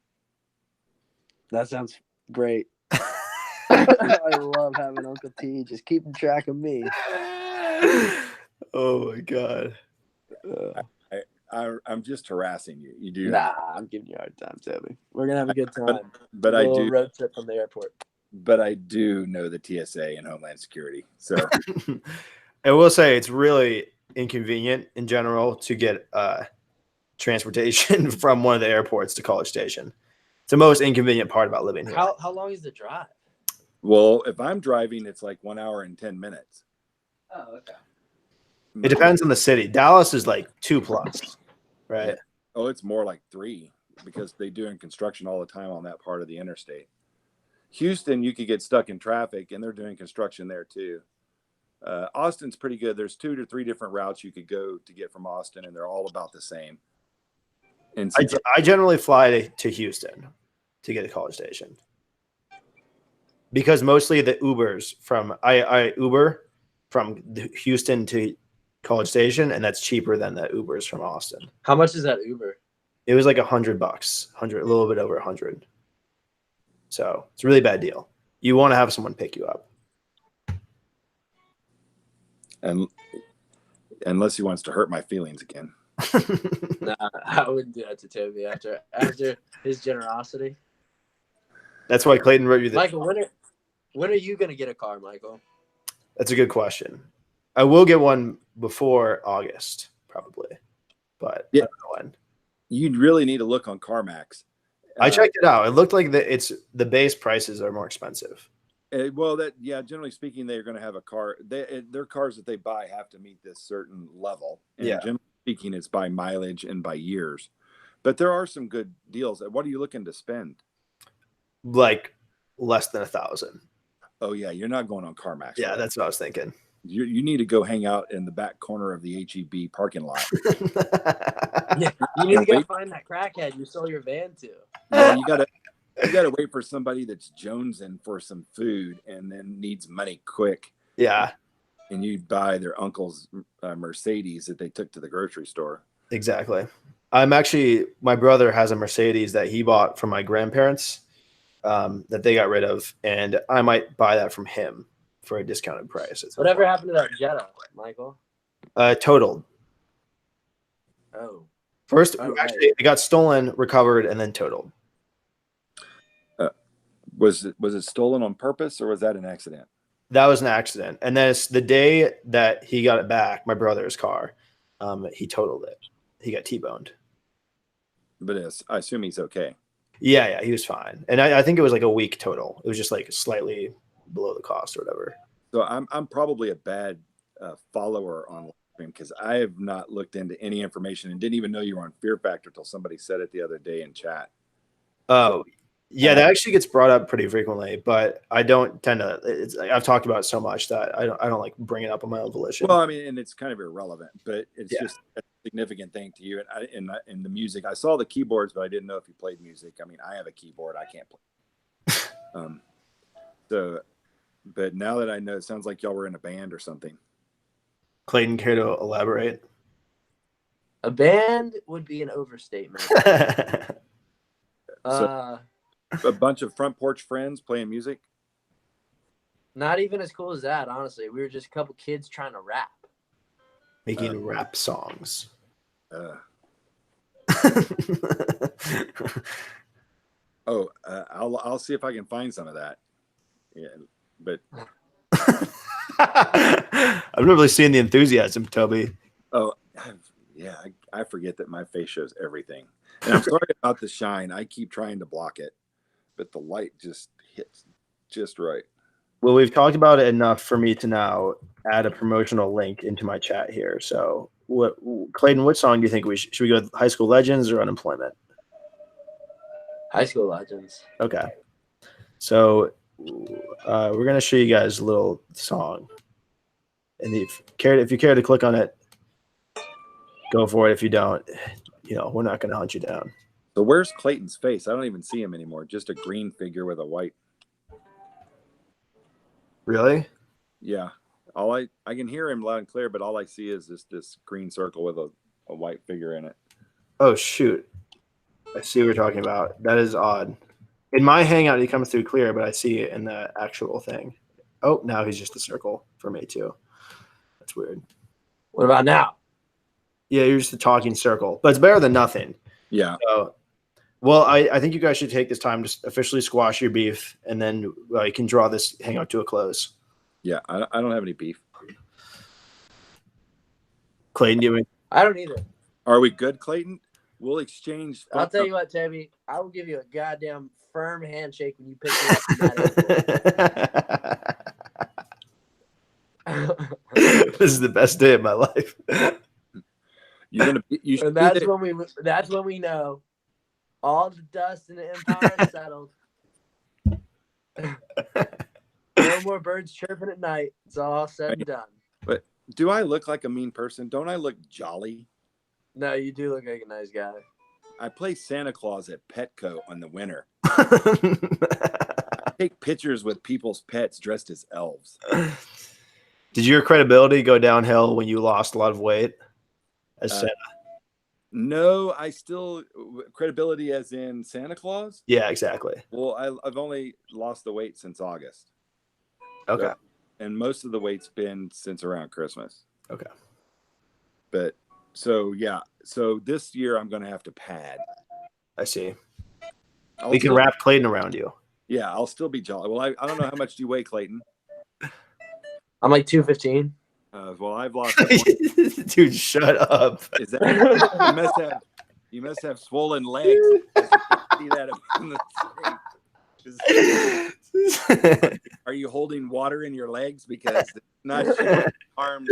Speaker 6: That sounds great. I love having Uncle T just keeping track of me.
Speaker 1: Oh my god.
Speaker 5: I'm just harassing you. You do.
Speaker 6: Nah, I'm giving you a hard time, Toby. We're gonna have a good time.
Speaker 5: But
Speaker 6: A
Speaker 5: I
Speaker 6: little
Speaker 5: do.
Speaker 6: road trip from the airport.
Speaker 5: But I do know the TSA and Homeland Security. So
Speaker 1: I will say it's really inconvenient in general to get transportation from one of the airports to College Station. It's the most inconvenient part about living here.
Speaker 6: How long is the drive?
Speaker 5: well, if I'm driving, it's like 1 hour and 10 minutes.
Speaker 6: Oh, okay.
Speaker 1: It depends on the city. Dallas is like 2+, right?
Speaker 5: Oh, it's more like 3 because they're doing construction all the time on that part of the interstate. Houston, you could get stuck in traffic, and they're doing construction there too. Austin's pretty good. There's 2 to 3 different routes you could go to get from Austin, and they're all about the same. And
Speaker 1: I generally fly to Houston to get to College Station because mostly the Ubers from I Uber from Houston to College Station, and that's cheaper than the Ubers from Austin.
Speaker 6: How much is that Uber?
Speaker 1: It was like $100, a little bit over 100. So it's a really bad deal. You want to have someone pick you up.
Speaker 5: and unless he wants to hurt my feelings again.
Speaker 6: Nah, I wouldn't do that to Toby after his generosity.
Speaker 1: That's why Clayton wrote you this.
Speaker 6: Michael, when are you gonna get a car, Michael?
Speaker 1: That's a good question. I will get one before August, probably. But
Speaker 5: Yeah.
Speaker 1: I don't know when.
Speaker 5: You'd really need to look on CarMax.
Speaker 1: I checked it out. It looked like the base prices are more expensive.
Speaker 5: Generally speaking, they're going to have a car. Their cars that they buy have to meet this certain level. And
Speaker 1: Yeah.
Speaker 5: generally speaking, it's by mileage and by years. But there are some good deals. What are you looking to spend?
Speaker 1: Like less than 1,000.
Speaker 5: Oh yeah, you're not going on CarMax.
Speaker 1: Yeah,
Speaker 5: right?
Speaker 1: that's what I was thinking.
Speaker 5: You need to go hang out in the back corner of the HEB parking lot.
Speaker 6: Yeah, you need to go find that crackhead you sold your van to.
Speaker 5: Yeah, you gotta wait for somebody that's jonesing for some food and then needs money quick.
Speaker 1: Yeah,
Speaker 5: And you buy their uncle's Mercedes that they took to the grocery store.
Speaker 1: exactly. My brother has a Mercedes that he bought from my grandparents that they got rid of, and I might buy that from him for a discounted price.
Speaker 6: Whatever happened to that Jetta, Michael?
Speaker 1: Totaled.
Speaker 6: Oh.
Speaker 1: First,
Speaker 6: All right.
Speaker 1: actually, it got stolen, recovered, and then totaled.
Speaker 5: Was it stolen on purpose or was that an accident?
Speaker 1: That was an accident. And then it's the day that he got it back, my brother's car, he totaled it. He got T-boned.
Speaker 5: But I assume he's okay.
Speaker 1: Yeah, he was fine. And I think it was like a week total. It was just like slightly below the cost or whatever.
Speaker 5: So I'm probably a bad follower on Lifestream because I have not looked into any information and didn't even know you were on Fear Factor till somebody said it the other day in chat.
Speaker 1: Oh, yeah, that actually gets brought up pretty frequently, but I don't tend to. I've talked about it so much that I don't like bring it up on my own volition.
Speaker 5: Well, I mean, and it's kind of irrelevant, but it's
Speaker 1: Yeah.
Speaker 5: just a significant thing to you. And in the music, I saw the keyboards, but I didn't know if you played music. I mean, I have a keyboard, I can't play. But now that I know, it sounds like y'all were in a band or something.
Speaker 1: Clayton, care to elaborate?
Speaker 6: A band would be an overstatement.
Speaker 5: A bunch of front porch friends playing music.
Speaker 3: Not even as cool as that, honestly. We were just a couple kids trying to rap.
Speaker 1: Making rap songs.
Speaker 5: I'll see if I can find some of that. Yeah, but
Speaker 1: I've never really seen the enthusiasm, Toby.
Speaker 5: I forget that my face shows everything. And I'm sorry about the shine. I keep trying to block it, but the light just hits just right.
Speaker 1: Well, we've talked about it enough for me to now add a promotional link into my chat here. So, Clayton, what song do you think we should we go with? High School Legends or Unemployment?
Speaker 3: High School Legends.
Speaker 1: Okay. So, we're gonna show you guys a little song, and if you care to click on it, go for it. If you don't, we're not gonna hunt you down.
Speaker 5: So where's Clayton's face? I don't even see him anymore. Just a green figure with a white.
Speaker 1: Really?
Speaker 5: Yeah. I can hear him loud and clear, but all I see is this green circle with a white figure in it.
Speaker 1: Oh shoot! I see what you're talking about. That is odd. In my Hangout, he comes through clear, but I see it in the actual thing. Oh, now he's just a circle for me too. That's weird.
Speaker 3: What about now?
Speaker 1: Yeah, you're just a talking circle, but it's better than nothing.
Speaker 5: Yeah.
Speaker 1: So, well, I think you guys should take this time to officially squash your beef, and then you can draw this Hangout to a close.
Speaker 5: Yeah, I don't have any beef.
Speaker 1: Clayton, do you?
Speaker 3: I don't either.
Speaker 5: Are we good, Clayton? We'll exchange.
Speaker 3: I'll tell you what, Toby. I will give you a goddamn firm handshake when you pick me up from that.
Speaker 1: This is the best day of my life.
Speaker 5: You should.
Speaker 3: And that's when we know all the dust in the empire is settled. No more birds chirping at night. It's all said and done.
Speaker 5: But do I look like a mean person? Don't I look jolly?
Speaker 3: No, you do look like a nice guy.
Speaker 5: I play Santa Claus at Petco in the winter. I take pictures with people's pets dressed as elves.
Speaker 1: Did your credibility go downhill when you lost a lot of weight as Santa?
Speaker 5: No, I still credibility as in Santa Claus.
Speaker 1: Yeah, exactly.
Speaker 5: Well, I've only lost the weight since August.
Speaker 1: Okay.
Speaker 5: So, and most of the weight's been since around Christmas.
Speaker 1: Okay.
Speaker 5: But so yeah, so this year I'm going to have to pad.
Speaker 1: I see. We can wrap Clayton around you.
Speaker 5: Yeah, I'll still be jolly. Well, I don't know how much do you weigh, Clayton?
Speaker 3: I'm like 215.
Speaker 5: Well, I've lost.
Speaker 1: Dude, shut up.
Speaker 5: Is that you must have swollen legs. You see that on the screen. Are you holding water in your legs? Because it's not arms.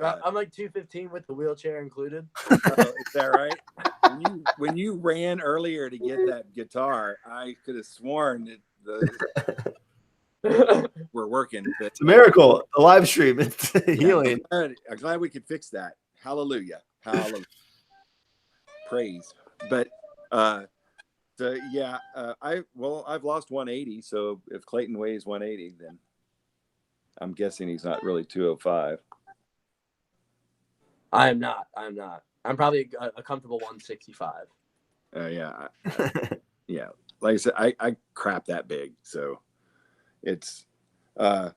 Speaker 3: I'm like 215 with the wheelchair included.
Speaker 5: Is that right? When you ran earlier to get that guitar, I could have sworn that we're working. But,
Speaker 1: it's a miracle. A live stream. It's healing.
Speaker 5: I'm glad we could fix that. Hallelujah. Hallelujah. Praise. But so yeah, I've lost 180. So if Clayton weighs 180, then I'm guessing he's not really 205.
Speaker 3: I'm not. I'm probably a comfortable 165.
Speaker 5: Yeah. Yeah. Like I said, I crap that big. So it's, yeah,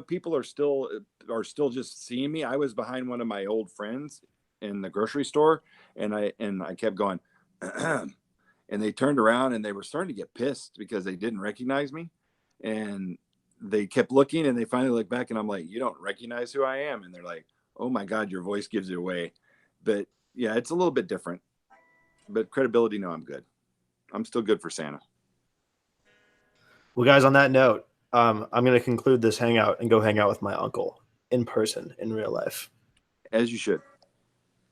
Speaker 5: people are still just seeing me. I was behind one of my old friends in the grocery store and I kept going, and they turned around and they were starting to get pissed because they didn't recognize me. And they kept looking and they finally looked back and I'm like, you don't recognize who I am. And they're like, oh my God, your voice gives it away. But yeah, it's a little bit different, but credibility. No, I'm good. I'm still good for Santa.
Speaker 1: Well, guys, on that note, I'm going to conclude this hangout and go hang out with my uncle in person in real life.
Speaker 5: As you should.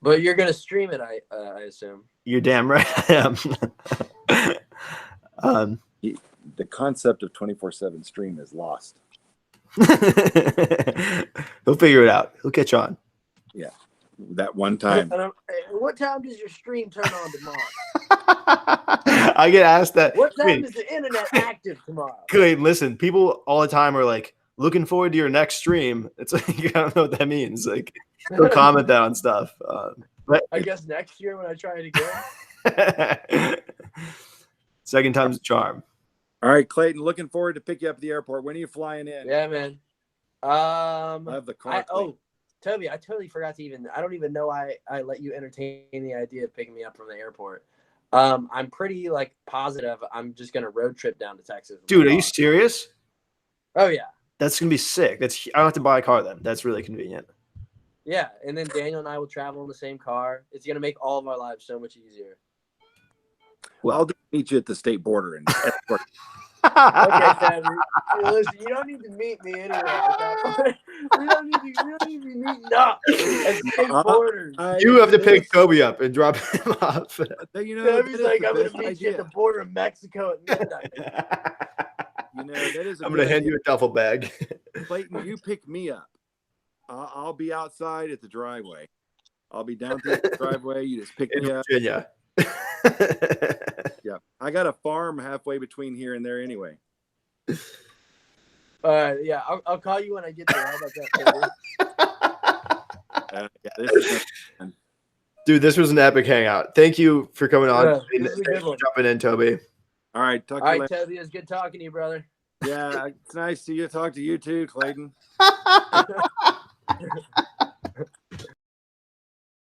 Speaker 3: But you're going to stream it, I assume.
Speaker 1: You're damn right I am.
Speaker 5: The concept of 24/7 stream is lost.
Speaker 1: He'll figure it out. He'll catch on.
Speaker 5: Yeah. That one time.
Speaker 3: What time does your stream turn on tomorrow?
Speaker 1: I get asked that.
Speaker 3: What time is the internet active tomorrow?
Speaker 1: Good. Listen, people all the time are like, looking forward to your next stream. It's like, I don't know what that means. Like, they'll comment that on stuff. But
Speaker 3: I guess next year when I try it again.
Speaker 1: Second time's a charm.
Speaker 5: All right, Clayton. Looking forward to pick you up at the airport. When are you flying in?
Speaker 3: Yeah, man.
Speaker 5: I have the car.
Speaker 3: Toby, I totally forgot to I don't even know I let you entertain the idea of picking me up from the airport. I'm pretty positive I'm just gonna road trip down to Texas.
Speaker 1: Dude, are you serious?
Speaker 3: Oh yeah.
Speaker 1: That's gonna be sick. I don't have to buy a car then. That's really convenient.
Speaker 3: Yeah, and then Daniel and I will travel in the same car. It's gonna make all of our lives so much easier.
Speaker 5: Well, I'll just meet you at the state border and escort.
Speaker 3: Okay, Toby. Listen, you don't need to meet me anyway. Okay? we don't need to be meeting up at state borders.
Speaker 1: You have to pick Toby up and drop him off.
Speaker 3: Toby's like, I'm going to meet you at the border of Mexico at midnight.
Speaker 5: That is.
Speaker 1: I'm going to hand you a duffel bag.
Speaker 5: Clayton, you pick me up. I'll be outside at the driveway. I'll be down to the driveway. You just pick me up.
Speaker 1: Virginia.
Speaker 5: Yeah, I got a farm halfway between here and there anyway.
Speaker 3: All right, yeah, I'll call you when I get there. How about that,
Speaker 1: Dude, this was an epic hangout. Thank you for coming on.
Speaker 3: Yeah, this is a good
Speaker 1: Thanks for
Speaker 3: one.
Speaker 1: jumping in, Toby.
Speaker 5: All right, talk
Speaker 3: All
Speaker 5: to you
Speaker 3: right,
Speaker 5: later.
Speaker 3: Toby, it's good talking to you, brother.
Speaker 5: Yeah, it's nice to talk to you too, Clayton.